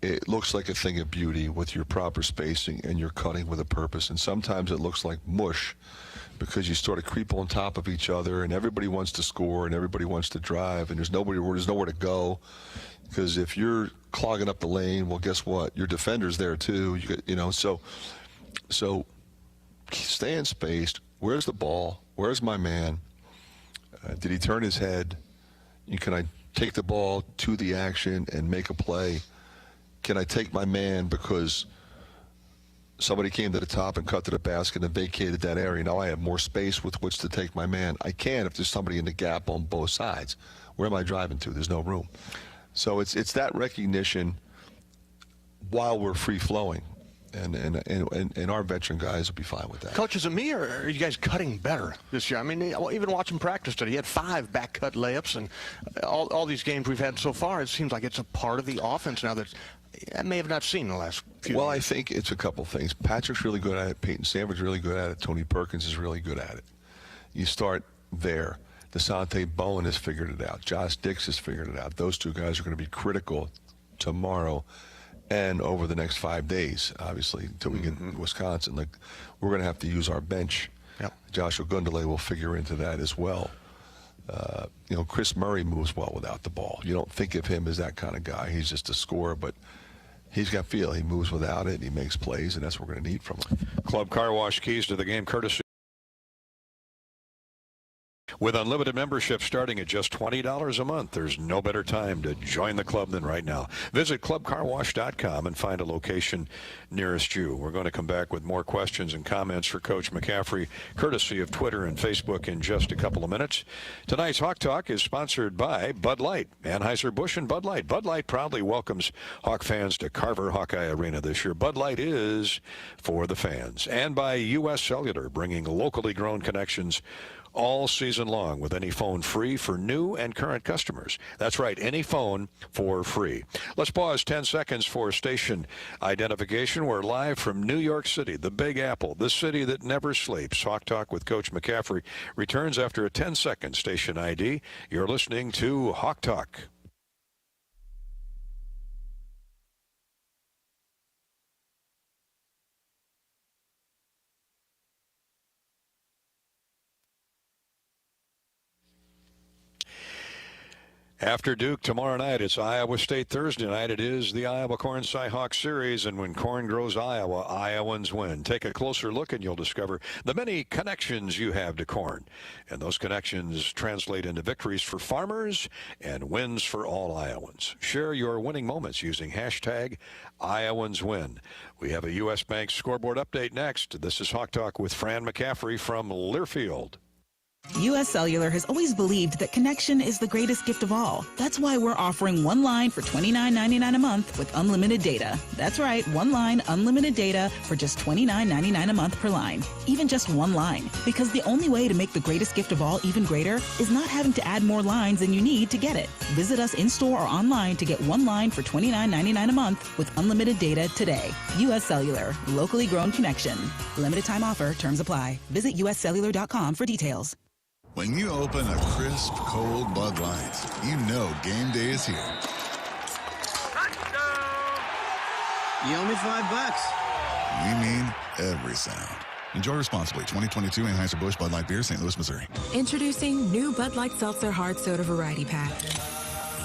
it looks like a thing of beauty with your proper spacing and you're cutting with a purpose. And sometimes it looks like mush because you sort of creep on top of each other and everybody wants to score and everybody wants to drive and there's nowhere to go. Because if you're clogging up the lane, well, guess what? Your defender's there too. So staying spaced. Where's the ball? Where's my man? Did he turn his head? Can I take the ball to the action and make a play? Can I take my man because somebody came to the top and cut to the basket and vacated that area? Now I have more space with which to take my man. I can if there's somebody in the gap on both sides. Where am I driving to? There's no room. So it's that recognition while we're free-flowing. And our veteran guys will be fine with that. Coach, is it me or are you guys cutting better this year? I mean, even watching practice today, he had 5 back-cut layups, and all these games we've had so far, it seems like it's a part of the offense now that I may have not seen in the last few years. I think it's a couple things. Patrick's really good at it. Peyton Sanders really good at it. Tony Perkins is really good at it. You start there. DeSante Bowen has figured it out. Josh Dix has figured it out. Those two guys are going to be critical tomorrow and over the next 5 days, obviously, until we get Wisconsin. We're going to have to use our bench. Yep. Joshua Gundele will figure into that as well. Chris Murray moves well without the ball. You don't think of him as that kind of guy. He's just a scorer, but he's got feel. He moves without it, and he makes plays, and that's what we're going to need from him. Club Car Wash keys to the game courtesy. With unlimited membership starting at just $20 a month, there's no better time to join the club than right now. Visit clubcarwash.com and find a location nearest you. We're going to come back with more questions and comments for Coach McCaffery, courtesy of Twitter and Facebook in just a couple of minutes. Tonight's Hawk Talk is sponsored by Bud Light, Anheuser-Busch and Bud Light. Bud Light proudly welcomes Hawk fans to Carver Hawkeye Arena this year. Bud Light is for the fans. And by U.S. Cellular, bringing locally grown connections all season long with any phone free for new and current customers. That's right, any phone for free. Let's pause 10 seconds for station identification. We're live from New York City, the Big Apple, the city that never sleeps. Hawk Talk with Coach McCaffery returns after a 10-second station ID. You're listening to Hawk Talk. After Duke tomorrow night, it's Iowa State Thursday night. It is the Iowa Corn Cy-Hawk Series, and when corn grows Iowa, Iowans win. Take a closer look and you'll discover the many connections you have to corn. And those connections translate into victories for farmers and wins for all Iowans. Share your winning moments using hashtag #IowansWin. We have a U.S. Bank scoreboard update next. This is Hawk Talk with Fran McCaffery from Learfield. U.S. Cellular has always believed that connection is the greatest gift of all. That's why we're offering one line for $29.99 a month with unlimited data. That's right, one line, unlimited data for just $29.99 a month per line. Even just one line. Because the only way to make the greatest gift of all even greater is not having to add more lines than you need to get it. Visit us in-store or online to get one line for $29.99 a month with unlimited data today. U.S. Cellular, locally grown connection. Limited time offer, terms apply. Visit uscellular.com for details. When you open a crisp, cold Bud Light, you know game day is here. You owe me $5. We mean every sound. Enjoy responsibly. 2022 Anheuser-Busch Bud Light Beer, St. Louis, Missouri. Introducing new Bud Light Seltzer Hard Soda Variety Pack.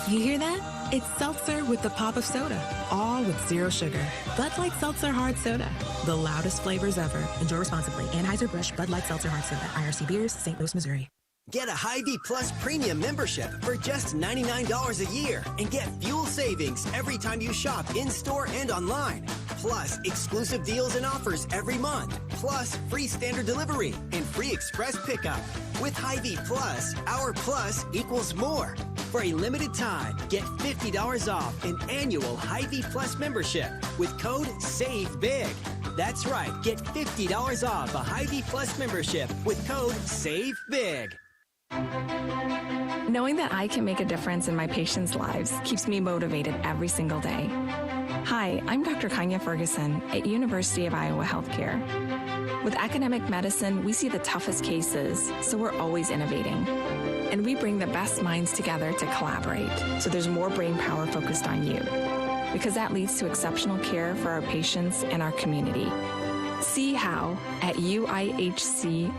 You hear that? It's seltzer with the pop of soda, all with zero sugar. Bud Light Seltzer Hard Soda, the loudest flavors ever. Enjoy responsibly. Anheuser-Busch Bud Light Seltzer Hard Soda, IRC Beers, St. Louis, Missouri. Get a Hy-Vee Plus Premium membership for just $99 a year and get fuel savings every time you shop in-store and online. Plus, exclusive deals and offers every month. Plus, free standard delivery and free express pickup. With Hy-Vee Plus, our plus equals more. For a limited time, get $50 off an annual Hy-Vee Plus membership with code SAVEBIG. That's right, get $50 off a Hy-Vee Plus membership with code SAVEBIG. Knowing that I can make a difference in my patients' lives keeps me motivated every single day. Hi, I'm Dr. Kanya Ferguson at University of Iowa Healthcare. With academic medicine, we see the toughest cases, so we're always innovating. And we bring the best minds together to collaborate, so there's more brain power focused on you. Because that leads to exceptional care for our patients and our community. See how at uihc.org.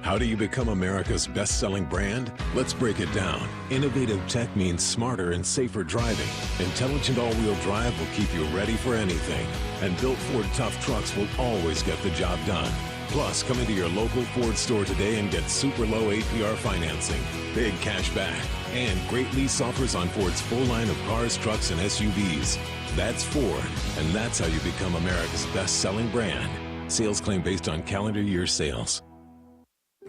How do you become America's best-selling brand? Let's break it down. Innovative tech means smarter and safer driving. Intelligent all-wheel drive will keep you ready for anything. And built Ford tough trucks will always get the job done. Plus, come into your local Ford store today and get super low APR financing, big cash back, and great lease offers on Ford's full line of cars, trucks, and SUVs. That's Ford, and that's how you become America's best-selling brand. Sales claim based on calendar year sales.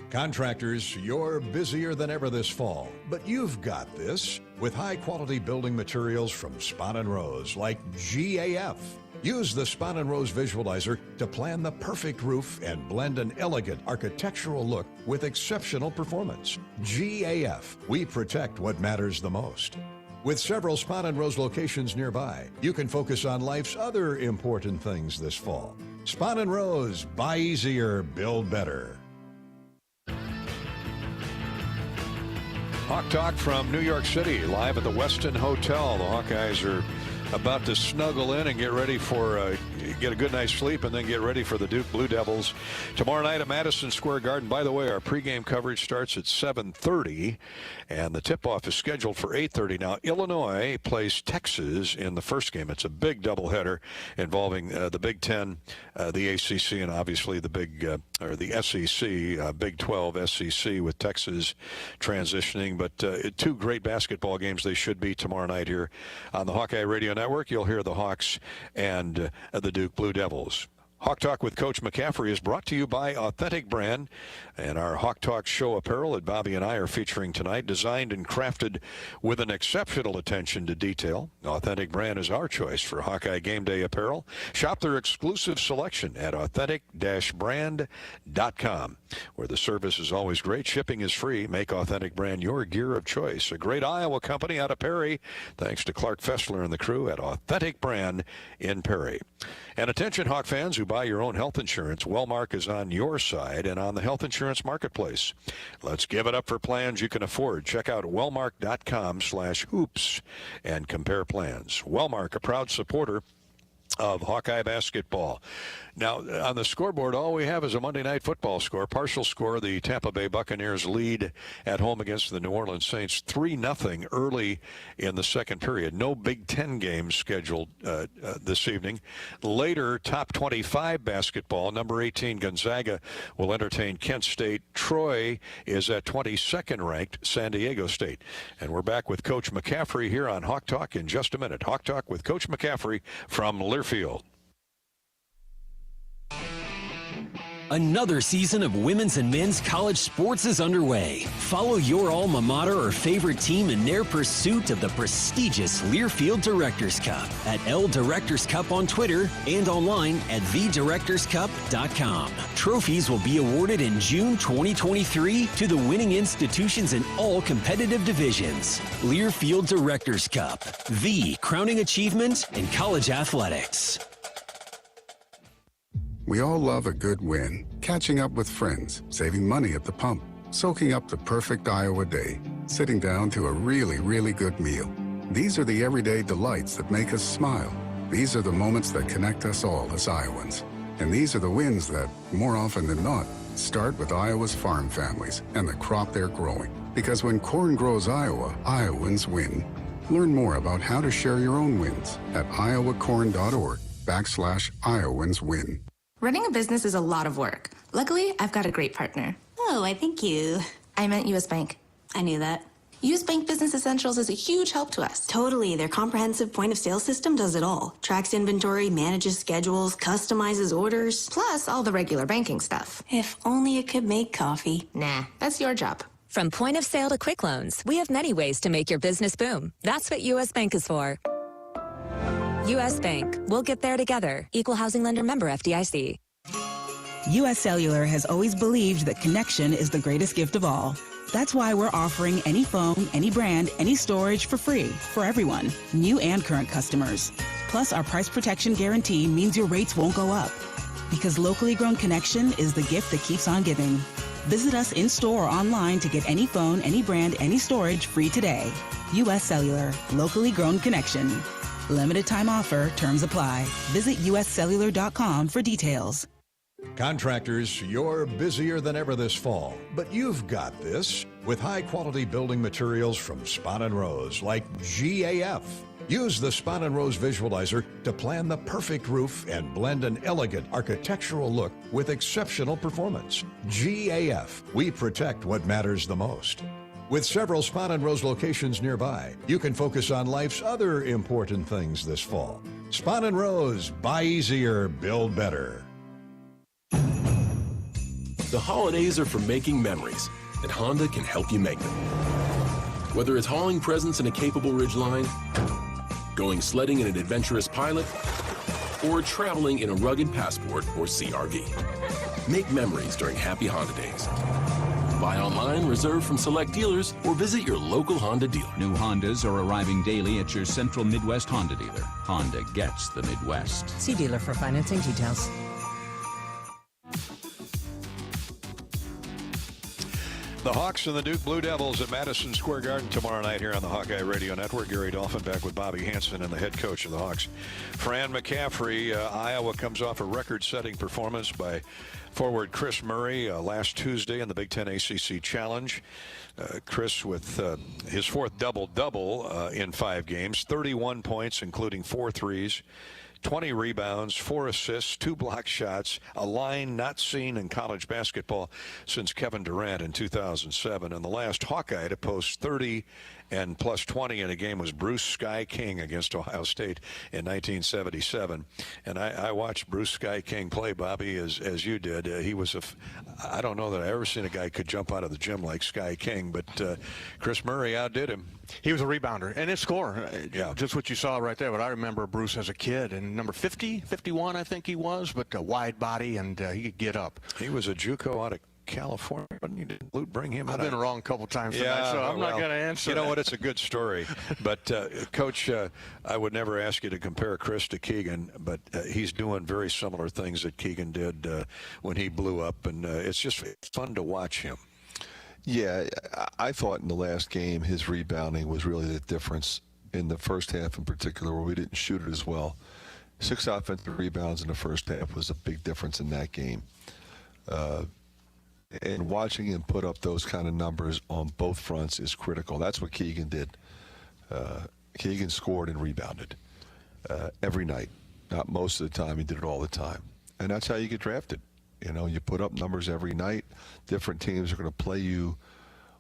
Contractors, you're busier than ever this fall, but you've got this with high-quality building materials from Spahn & Rose, like GAF. Use the Spahn & Rose Visualizer to plan the perfect roof and blend an elegant architectural look with exceptional performance. GAF, we protect what matters the most. With several Spahn & Rose locations nearby, you can focus on life's other important things this fall. Spahn & Rose, buy easier, build better. Hawk Talk from New York City, live at the Westin Hotel. The Hawkeyes are about to snuggle in and get ready for get a good night's sleep and then get ready for the Duke Blue Devils tomorrow night at Madison Square Garden. By the way, our pregame coverage starts at 7:30, and the tip-off is scheduled for 8:30. Now, Illinois plays Texas in the first game. It's a big doubleheader involving the Big Ten, the ACC, and obviously the the SEC, Big 12 SEC with Texas transitioning. But two great basketball games they should be tomorrow night here on the Hawkeye Radio Network. You'll hear the Hawks and the Duke Blue Devils. Hawk Talk with Coach McCaffery is brought to you by Authentic Brand, and our Hawk Talk show apparel that Bobby and I are featuring tonight, designed and crafted with an exceptional attention to detail. Authentic Brand is our choice for Hawkeye Game Day apparel. Shop their exclusive selection at authentic-brand.com, where the service is always great. Shipping is free. Make Authentic Brand your gear of choice. A great Iowa company out of Perry, thanks to Clark Fessler and the crew at Authentic Brand in Perry. And attention, Hawk fans who buy your own health insurance, Wellmark is on your side and on the health insurance marketplace. Let's give it up for plans you can afford. Check out wellmark.com/hoops and compare plans. Wellmark, a proud supporter of Hawkeye basketball. Now, on the scoreboard, all we have is a Monday Night Football score. Partial score, the Tampa Bay Buccaneers lead at home against the New Orleans Saints 3-0 early in the second period. No Big Ten games scheduled this evening. Later, top 25 basketball. Number 18, Gonzaga, will entertain Kent State. Troy is at 22nd ranked San Diego State. And we're back with Coach McCaffery here on Hawk Talk in just a minute. Hawk Talk with Coach McCaffery from Learfield. Another season of women's and men's college sports is underway. Follow your alma mater or favorite team in their pursuit of the prestigious Learfield Directors Cup at L Directors Cup on Twitter and online at thedirectorscup.com. Trophies will be awarded in June 2023 to the winning institutions in all competitive divisions. Learfield Directors Cup, the crowning achievement in college athletics. We all love a good win. Catching up with friends, saving money at the pump, soaking up the perfect Iowa day, sitting down to a really, really good meal. These are the everyday delights that make us smile. These are the moments that connect us all as Iowans. And these are the wins that, more often than not, start with Iowa's farm families and the crop they're growing. Because when corn grows Iowa, Iowans win. Learn more about how to share your own wins at iowacorn.org/IowansWin. Running a business is a lot of work, Luckily, I've got a great partner. Oh, I think you... I meant U.S. Bank. I knew that. U.S. Bank Business Essentials is a huge help to us. Totally. Their comprehensive point-of-sale system does it all. Tracks inventory, manages schedules, customizes orders. Plus all the regular banking stuff. If only it could make coffee. Nah, that's your job. From point of sale to quick loans, we have many ways to make your business boom. That's what U.S. Bank is for. U.S. Bank. We'll get there together. Equal housing lender member FDIC. U.S. Cellular has always believed that connection is the greatest gift of all. That's why we're offering any phone, any brand, any storage for free for everyone, new and current customers. Plus, our price protection guarantee means your rates won't go up. Because locally grown connection is the gift that keeps on giving. Visit us in-store or online to get any phone, any brand, any storage free today. U.S. Cellular, locally grown connection. Limited time offer, terms apply. Visit uscellular.com for details. Contractors, you're busier than ever this fall, but you've got this with high-quality building materials from Spahn & Rose, like GAF. Use the Spahn & Rose visualizer to plan the perfect roof and blend an elegant architectural look with exceptional performance. GAF, we protect what matters the most. With several Spahn & Rose locations nearby, you can focus on life's other important things this fall. Spahn & Rose, buy easier, build better. The holidays are for making memories, and Honda can help you make them. Whether it's hauling presents in a capable Ridgeline, going sledding in an adventurous Pilot, or traveling in a rugged Passport or CR-V. Make memories during Happy Honda Days. Buy online, reserve from select dealers, or visit your local Honda dealer. New Hondas are arriving daily at your Central Midwest Honda dealer. Honda gets the Midwest. See dealer for financing details. The Hawks and the Duke Blue Devils at Madison Square Garden tomorrow night here on the Hawkeye Radio Network. Gary Dolphin back with Bobby Hansen and the head coach of the Hawks, Fran McCaffery. Iowa comes off a record-setting performance by forward Chris Murray last Tuesday in the Big Ten ACC Challenge. Chris with his fourth double-double in 5 games, 31 points, including 4 threes. 20 rebounds, 4 assists, 2 block shots, a line not seen in college basketball since Kevin Durant in 2007. And the last Hawkeye to post 30 and plus 20 in a game was Bruce Sky King against Ohio State in 1977. And I watched Bruce Sky King play, Bobby, as you did. He was I don't know that I ever seen a guy could jump out of the gym like Sky King, but Chris Murray outdid him. He was a rebounder and a scorer. Yeah. Just what you saw right there. But I remember Bruce as a kid, and number 50, 51, I think he was, but a wide body, and he could get up. He was a JUCO out of California, but you didn't bring him out. I've been wrong a couple times tonight, so I'm not going to answer. You know what? It's a good story. But, Coach, I would never ask you to compare Chris to Keegan, but he's doing very similar things that Keegan did when he blew up, and it's just fun to watch him. Yeah, I thought in the last game his rebounding was really the difference in the first half in particular, where we didn't shoot it as well. 6 offensive rebounds in the first half was a big difference in that game. And watching him put up those kind of numbers on both fronts is critical. That's what Keegan did. Keegan scored and rebounded every night. Not most of the time, he did it all the time. And that's how you get drafted. You know, you put up numbers every night. Different teams are going to play you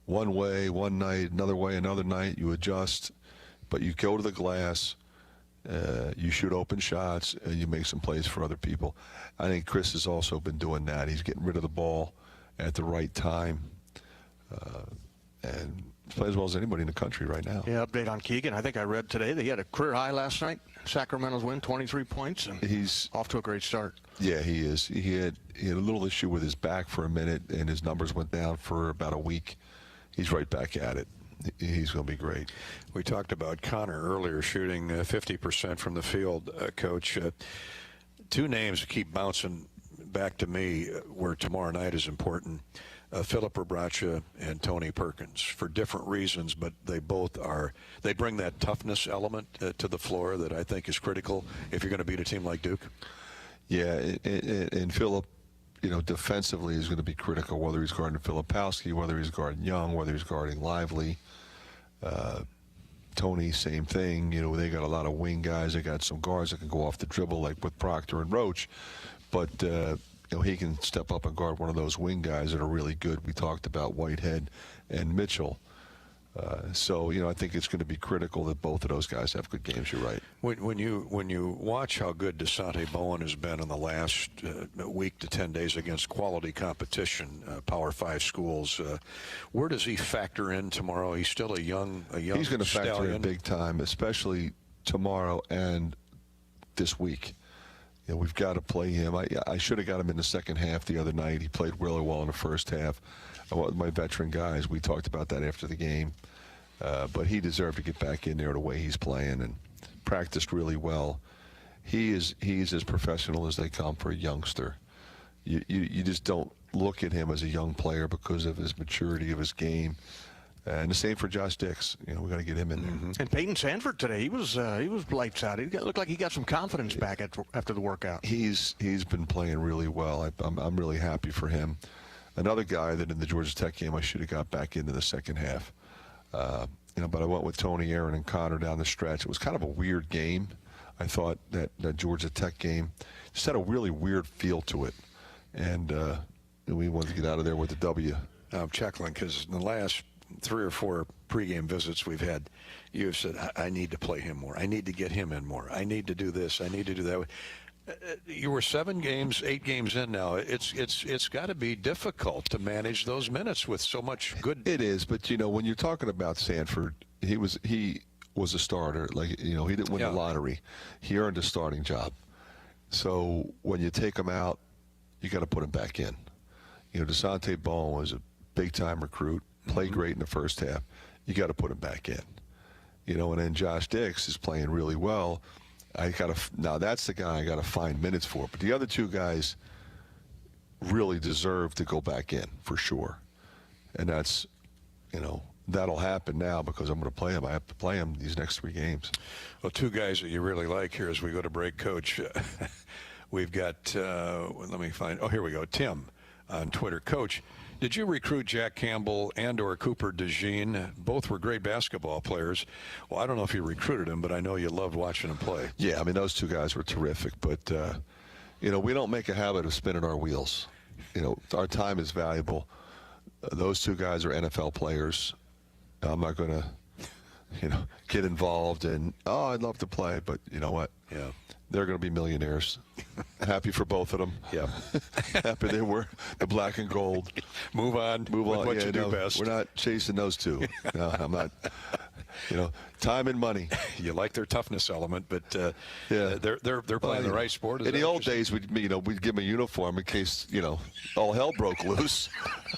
one way, one night, another way, another night. You adjust, but you go to the glass, you shoot open shots, and you make some plays for other people. I think Chris has also been doing that. He's getting rid of the ball at the right time, and plays as well as anybody in the country right now. Yeah, update on Keegan. I think I read today that he had a career high last night. Sacramento's win, 23 points, and he's off to a great start. Yeah, he is. He had a little issue with his back for a minute, and his numbers went down for about a week. He's right back at it. He's going to be great. We talked about Connor earlier, shooting 50% from the field, Coach. 2 names keep bouncing back to me where tomorrow night is important. Philip Rebracha and Tony Perkins, for different reasons, but they bring that toughness element to the floor that I think is critical if you're going to beat a team like Duke. Yeah, and Philip, you know, defensively is going to be critical, whether he's guarding Filipowski, whether he's guarding Young, whether he's guarding Lively. Tony, same thing. You know, they got a lot of wing guys. They got some guards that can go off the dribble, like with Proctor and Roach. But he can step up and guard one of those wing guys that are really good. We talked about Whitehead and Mitchell. So I think it's going to be critical that both of those guys have good games. You're right. When you watch how good DeSante Bowen has been in the last week to 10 days against quality competition, Power 5 schools, where does he factor in tomorrow? He's still a young He's going to factor stallion. in big time, especially tomorrow and this week. We've got to play him. I should have got him in the second half the other night. He played really well in the first half. My veteran guys, we talked about that after the game. But he deserved to get back in there the way he's playing and practiced really well. He's as professional as they come for a youngster. You just don't look at him as a young player because of his maturity of his game. And the same for Josh Dix. We got to get him in there. Mm-hmm. And Peyton Sanford today, he was lights out. He looked like he got some confidence back after the workout. He's been playing really well. I'm really happy for him. Another guy that in the Georgia Tech game I should have got back into the second half. But I went with Tony, Aaron, and Connor down the stretch. It was kind of a weird game. I thought that Georgia Tech game just had a really weird feel to it. And we wanted to get out of there with the W. I'm chuckling because in the last 3 or 4 pregame visits we've had, you have said, I need to play him more. I need to get him in more. I need to do this. I need to do that. You were 8 games in now. It's got to be difficult to manage those minutes with so much good. It is, but when you're talking about Sanford, he was a starter. Like he didn't win the lottery. He earned a starting job. So when you take him out, you got to put him back in. DeSante Bowen was a big time recruit. Played great in the first half. You got to put him back in. And then Josh Dix is playing really well. Now that's the guy I got to find minutes for. But the other 2 guys really deserve to go back in for sure. And that's, that'll happen now because I'm going to play him. I have to play him these next 3 games. Well, 2 guys that you really like here as we go to break, Coach. We've got, let me find, here we go, Tim on Twitter. Coach, did you recruit Jack Campbell and or Cooper DeJean? Both were great basketball players. Well, I don't know if you recruited them, but I know you loved watching them play. Yeah, those 2 guys were terrific. But, we don't make a habit of spinning our wheels. Our time is valuable. Those 2 guys are NFL players. I'm not going to, get involved in, I'd love to play. But you know what? Yeah. They're going to be millionaires. Happy for both of them. Yeah. Happy they were the black and gold. Move on. Move on. What you do best. We're not chasing those 2. No, I'm not. Time and money. You like their toughness element, but they're playing the right sport. In the old days, we'd give them a uniform in case all hell broke loose.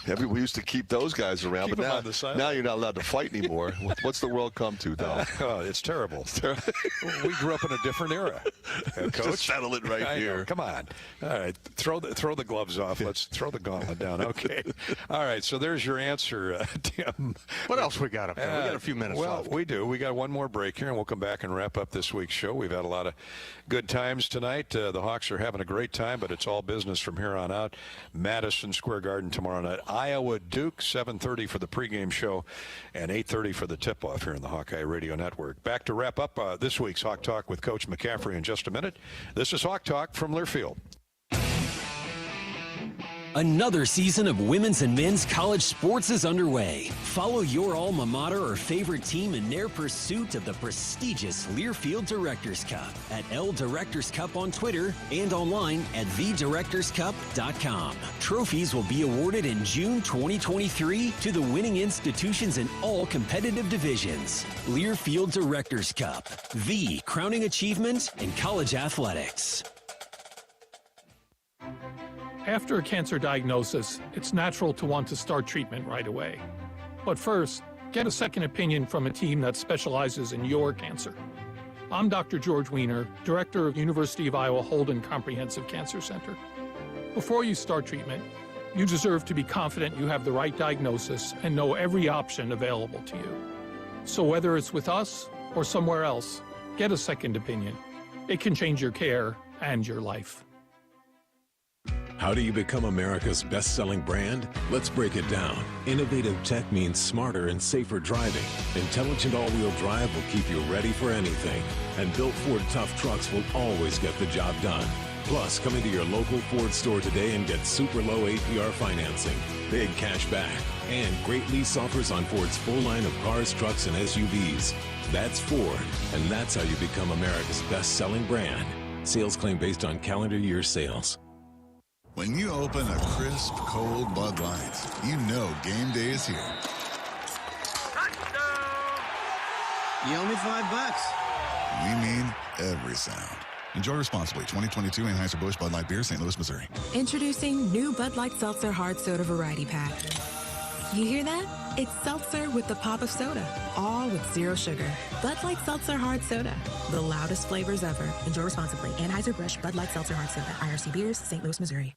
We used to keep those guys around, but now you're not allowed to fight anymore. What's the world come to, Dom? It's terrible. We grew up in a different era. Coach, just settle it right here. Come on. All right, throw the gloves off. Let's throw the gauntlet down. Okay. All right. So there's your answer, Tim. What else we got up there? We got a few minutes left. We do. We got one more break here, and we'll come back and wrap up this week's show. We've had a lot of good times tonight. The Hawks are having a great time, but it's all business from here on out. Madison Square Garden tomorrow night. Iowa Duke, 7:30 for the pregame show, and 8:30 for the tip-off here on the Hawkeye Radio Network. Back to wrap up this week's Hawk Talk with Coach McCaffery in just a minute. This is Hawk Talk from Learfield. Another season of women's and men's college sports is underway. Follow your alma mater or favorite team in their pursuit of the prestigious Learfield Directors Cup at L Directors Cup on Twitter and online at thedirectorscup.com. Trophies will be awarded in June 2023 to the winning institutions in all competitive divisions. Learfield Directors Cup, the crowning achievement in college athletics. After a cancer diagnosis, it's natural to want to start treatment right away. But first, get a second opinion from a team that specializes in your cancer. I'm Dr. George Weiner, Director of University of Iowa Holden Comprehensive Cancer Center. Before you start treatment, you deserve to be confident you have the right diagnosis and know every option available to you. So whether it's with us or somewhere else, get a second opinion. It can change your care and your life. How do you become America's best-selling brand? Let's break it down. Innovative tech means smarter and safer driving. Intelligent all-wheel drive will keep you ready for anything. And built Ford tough trucks will always get the job done. Plus, come into your local Ford store today and get super low APR financing, big cash back, and great lease offers on Ford's full line of cars, trucks, and SUVs. That's Ford, and that's how you become America's best-selling brand. Sales claim based on calendar year sales. When you open a crisp, cold Bud Light, you know game day is here. You owe me $5. We mean every sound. Enjoy responsibly. 2022 Anheuser-Busch Bud Light Beer, St. Louis, Missouri. Introducing new Bud Light Seltzer Hard Soda Variety Pack. You hear that? It's seltzer with the pop of soda, all with zero sugar. Bud Light Seltzer Hard Soda, the loudest flavors ever. Enjoy responsibly. Anheuser-Busch Bud Light Seltzer Hard Soda, IRC Beers, St. Louis, Missouri.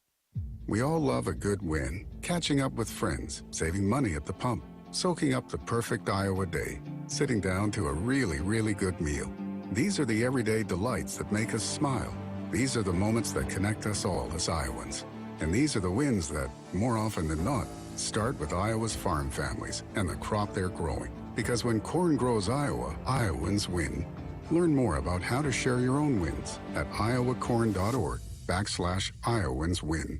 We all love a good win. Catching up with friends, saving money at the pump, soaking up the perfect Iowa day, sitting down to a really, really good meal. These are the everyday delights that make us smile. These are the moments that connect us all as Iowans. And these are the wins that, more often than not, start with Iowa's farm families and the crop they're growing. Because when corn grows Iowa, Iowans win. Learn more about how to share your own wins at iowacorn.org/IowansWin.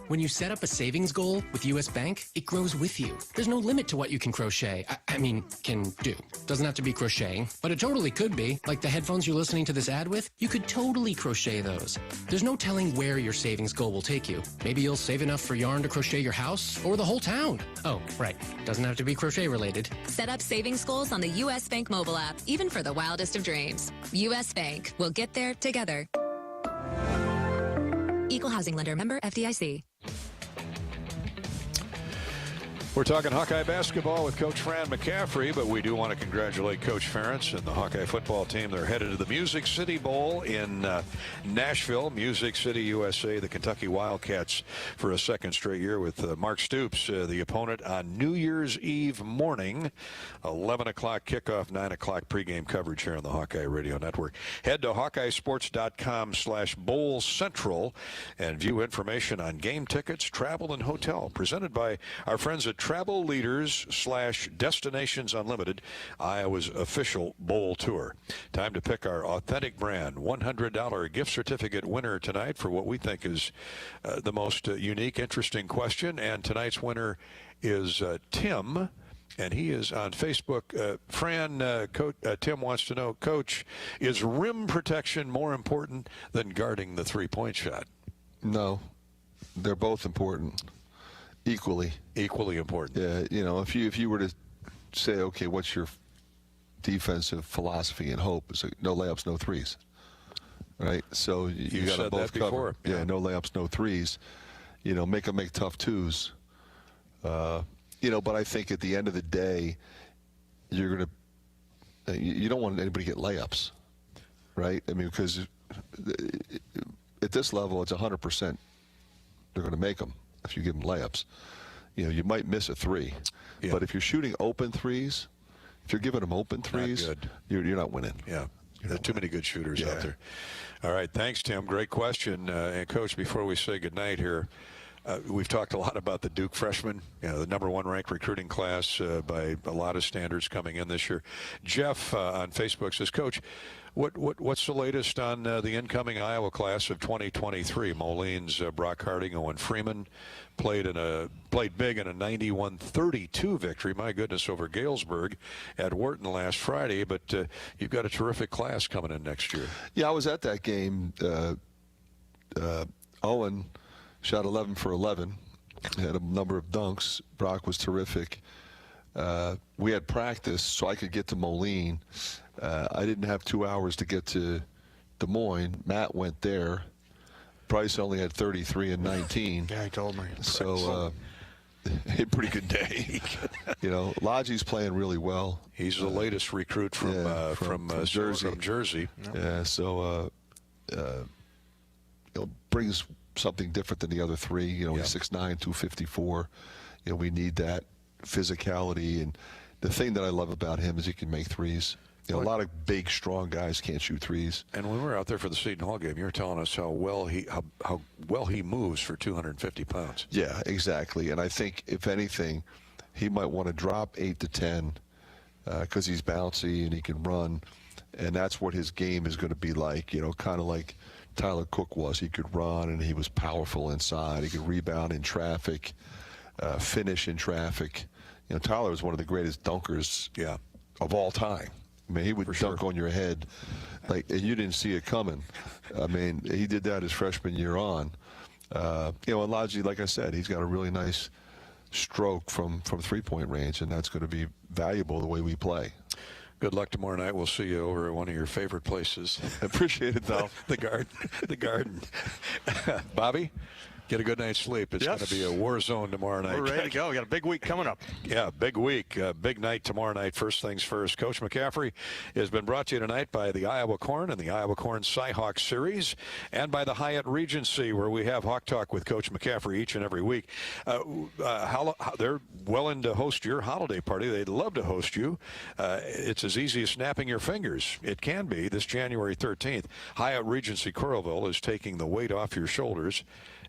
When you set up a savings goal with U.S. Bank, it grows with you. There's no limit to what you can crochet. Can do. Doesn't have to be crocheting, but it totally could be. Like the headphones you're listening to this ad with, you could totally crochet those. There's no telling where your savings goal will take you. Maybe you'll save enough for yarn to crochet your house or the whole town. Oh, right. Doesn't have to be crochet related. Set up savings goals on the U.S. Bank mobile app, even for the wildest of dreams. U.S. Bank. We'll get there together. Equal housing lender, member FDIC. We're talking Hawkeye basketball with Coach Fran McCaffery, but we do want to congratulate Coach Ferentz and the Hawkeye football team. They're headed to the Music City Bowl in Nashville, Music City, USA, the Kentucky Wildcats for a second straight year with Mark Stoops, the opponent on New Year's Eve morning, 11 o'clock kickoff, 9 o'clock pregame coverage here on the Hawkeye Radio Network. Head to HawkeyeSports.com/Bowl Central and view information on game tickets, travel, and hotel, presented by our friends at Travel Leaders/Destinations Unlimited, Iowa's official bowl tour. Time to pick our authentic brand $100 gift certificate winner tonight for what we think is the most unique, interesting question. And tonight's winner is Tim, and he is on Facebook. Fran, Tim wants to know, Coach, is rim protection more important than guarding the three-point shot? No, they're both important. Equally important. Yeah, if you were to say, okay, what's your defensive philosophy and hope? It's like no layups, no threes, right? So you got to both cover. Yeah, no layups, no threes. Make them make tough twos. But I think at the end of the day, you don't want anybody to get layups, right? Because at this level, it's 100% they're going to make them. If you give them layups, you might miss a three. Yeah. But if you're shooting open threes, if you're giving them open threes, you're not winning. Yeah, there's too many good shooters out there. All right, thanks, Tim. Great question. And, Coach, before we say goodnight here, we've talked a lot about the Duke freshmen, the #1 ranked recruiting class by a lot of standards coming in this year. Jeff on Facebook says, Coach, what's the latest on the incoming Iowa class of 2023? Moline's Brock Harding, Owen Freeman played big in a 91-32 victory, my goodness, over Galesburg at Wharton last Friday. But you've got a terrific class coming in next year. Yeah, I was at that game. Owen shot 11 for 11, had a number of dunks. Brock was terrific. We had practice so I could get to Moline. I didn't have 2 hours to get to Des Moines. Matt went there. Bryce only had 33 and 19. Yeah, he told me. So a pretty good day. Lodgie's playing really well. He's the latest recruit from Jersey. Yeah, so brings something different than the other three. He's 6'9", 254. We need that physicality, and the thing that I love about him is he can make threes. A lot of big, strong guys can't shoot threes. And when we were out there for the Seton Hall game, you were telling us how well he moves for 250 pounds. Yeah, exactly. And I think if anything, he might want to drop 8 to 10 because he's bouncy and he can run, and that's what his game is going to be like. Kind of like Tyler Cook was. He could run, and he was powerful inside. He could rebound in traffic, finish in traffic. You know, Tyler was one of the greatest dunkers of all time. I mean, he would dunk on your head like you didn't see it coming. I mean, he did that his freshman year on. You know, and Lodgy, like I said, he's got a really nice stroke from three-point range, and that's going to be valuable the way we play. Good luck tomorrow night. We'll see you over at one of your favorite places. Appreciate it, Dolph. The Garden. The Garden. Bobby, get a good night's sleep. It's going to be a war zone tomorrow night. We're ready to go. We got a big week coming up. Yeah, big week. Big night tomorrow night. First things first. Coach McCaffery has been brought to you tonight by the Iowa Corn and the Iowa Corn Cy-Hawk Series, and by the Hyatt Regency, where we have Hawk Talk with Coach McCaffery each and every week. They're willing to host your holiday party. They'd love to host you. It's as easy as snapping your fingers. It can be. This January 13th, Hyatt Regency Coralville is taking the weight off your shoulders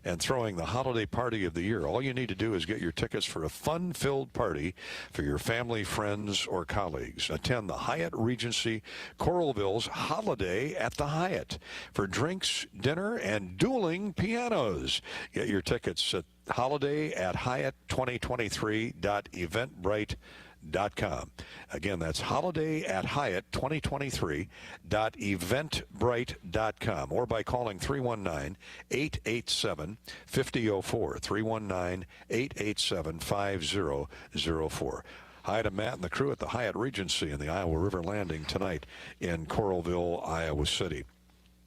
and throwing the holiday party of the year. All you need to do is get your tickets for a fun-filled party for your family, friends, or colleagues. Attend the Hyatt Regency Coralville's Holiday at the Hyatt for drinks, dinner, and dueling pianos. Get your tickets at holidayathyatt2023.eventbrite.com. Again, that's holidayathyatt2023.eventbrite.com, or by calling 319-887-5004, 319-887-5004. Hi to Matt and the crew at the Hyatt Regency in the Iowa River Landing tonight in Coralville, Iowa City.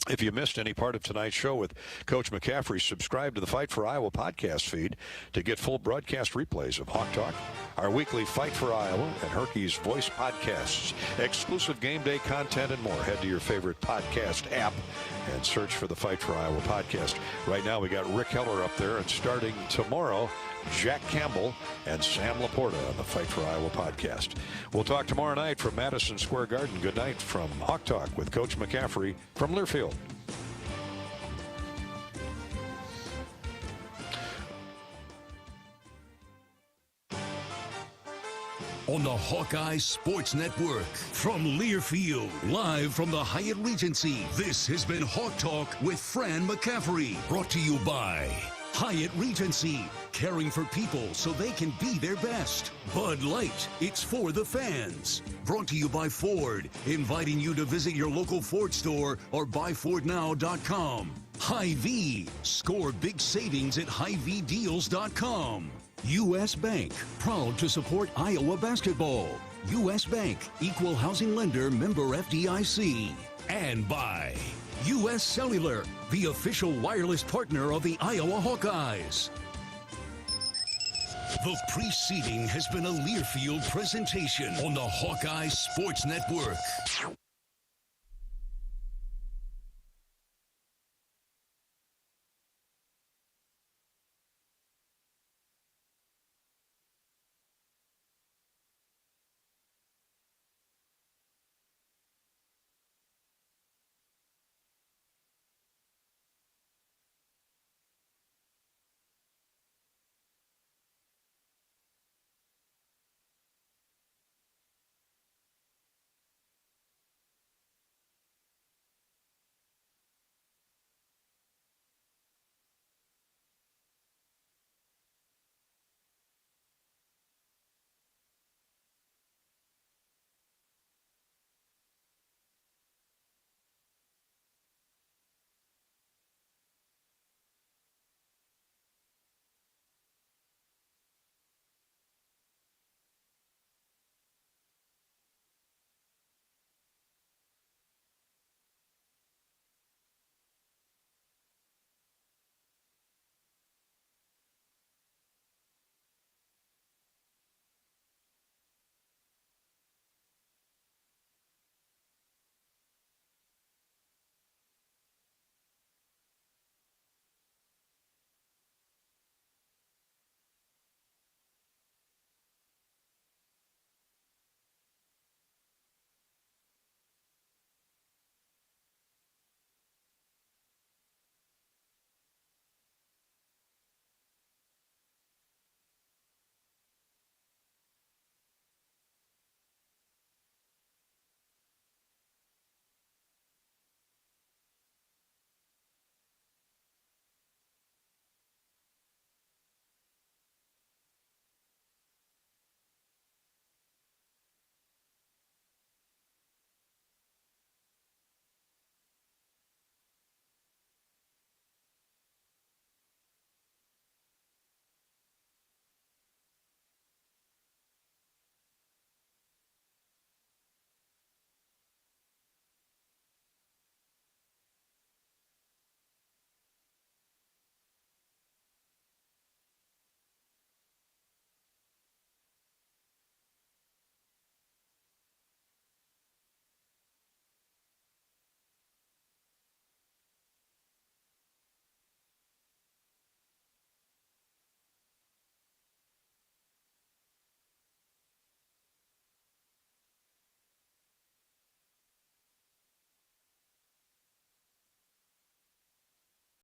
If you missed any part of tonight's show with Coach McCaffery, subscribe to the Fight for Iowa podcast feed to get full broadcast replays of Hawk Talk, our weekly Fight for Iowa and Hawkeyes voice podcasts, exclusive game day content, and more. Head to your favorite podcast app and search for the Fight for Iowa podcast. Right now, we got Rick Heller up there, and starting tomorrow, Jack Campbell and Sam Laporta on the Fight for Iowa podcast. We'll talk tomorrow night from Madison Square Garden. Good night from Hawk Talk with Coach McCaffery from Learfield. On the Hawkeye Sports Network from Learfield, live from the Hyatt Regency, this has been Hawk Talk with Fran McCaffery, brought to you by Hyatt Regency, caring for people so they can be their best. Bud Light, it's for the fans. Brought to you by Ford, inviting you to visit your local Ford store or buyfordnow.com. Hy-Vee, score big savings at HyVeeDeals.com. U.S. Bank, proud to support Iowa basketball. U.S. Bank, equal housing lender, member FDIC. And by U.S. Cellular, the official wireless partner of the Iowa Hawkeyes. The preceding has been a Learfield presentation on the Hawkeye Sports Network.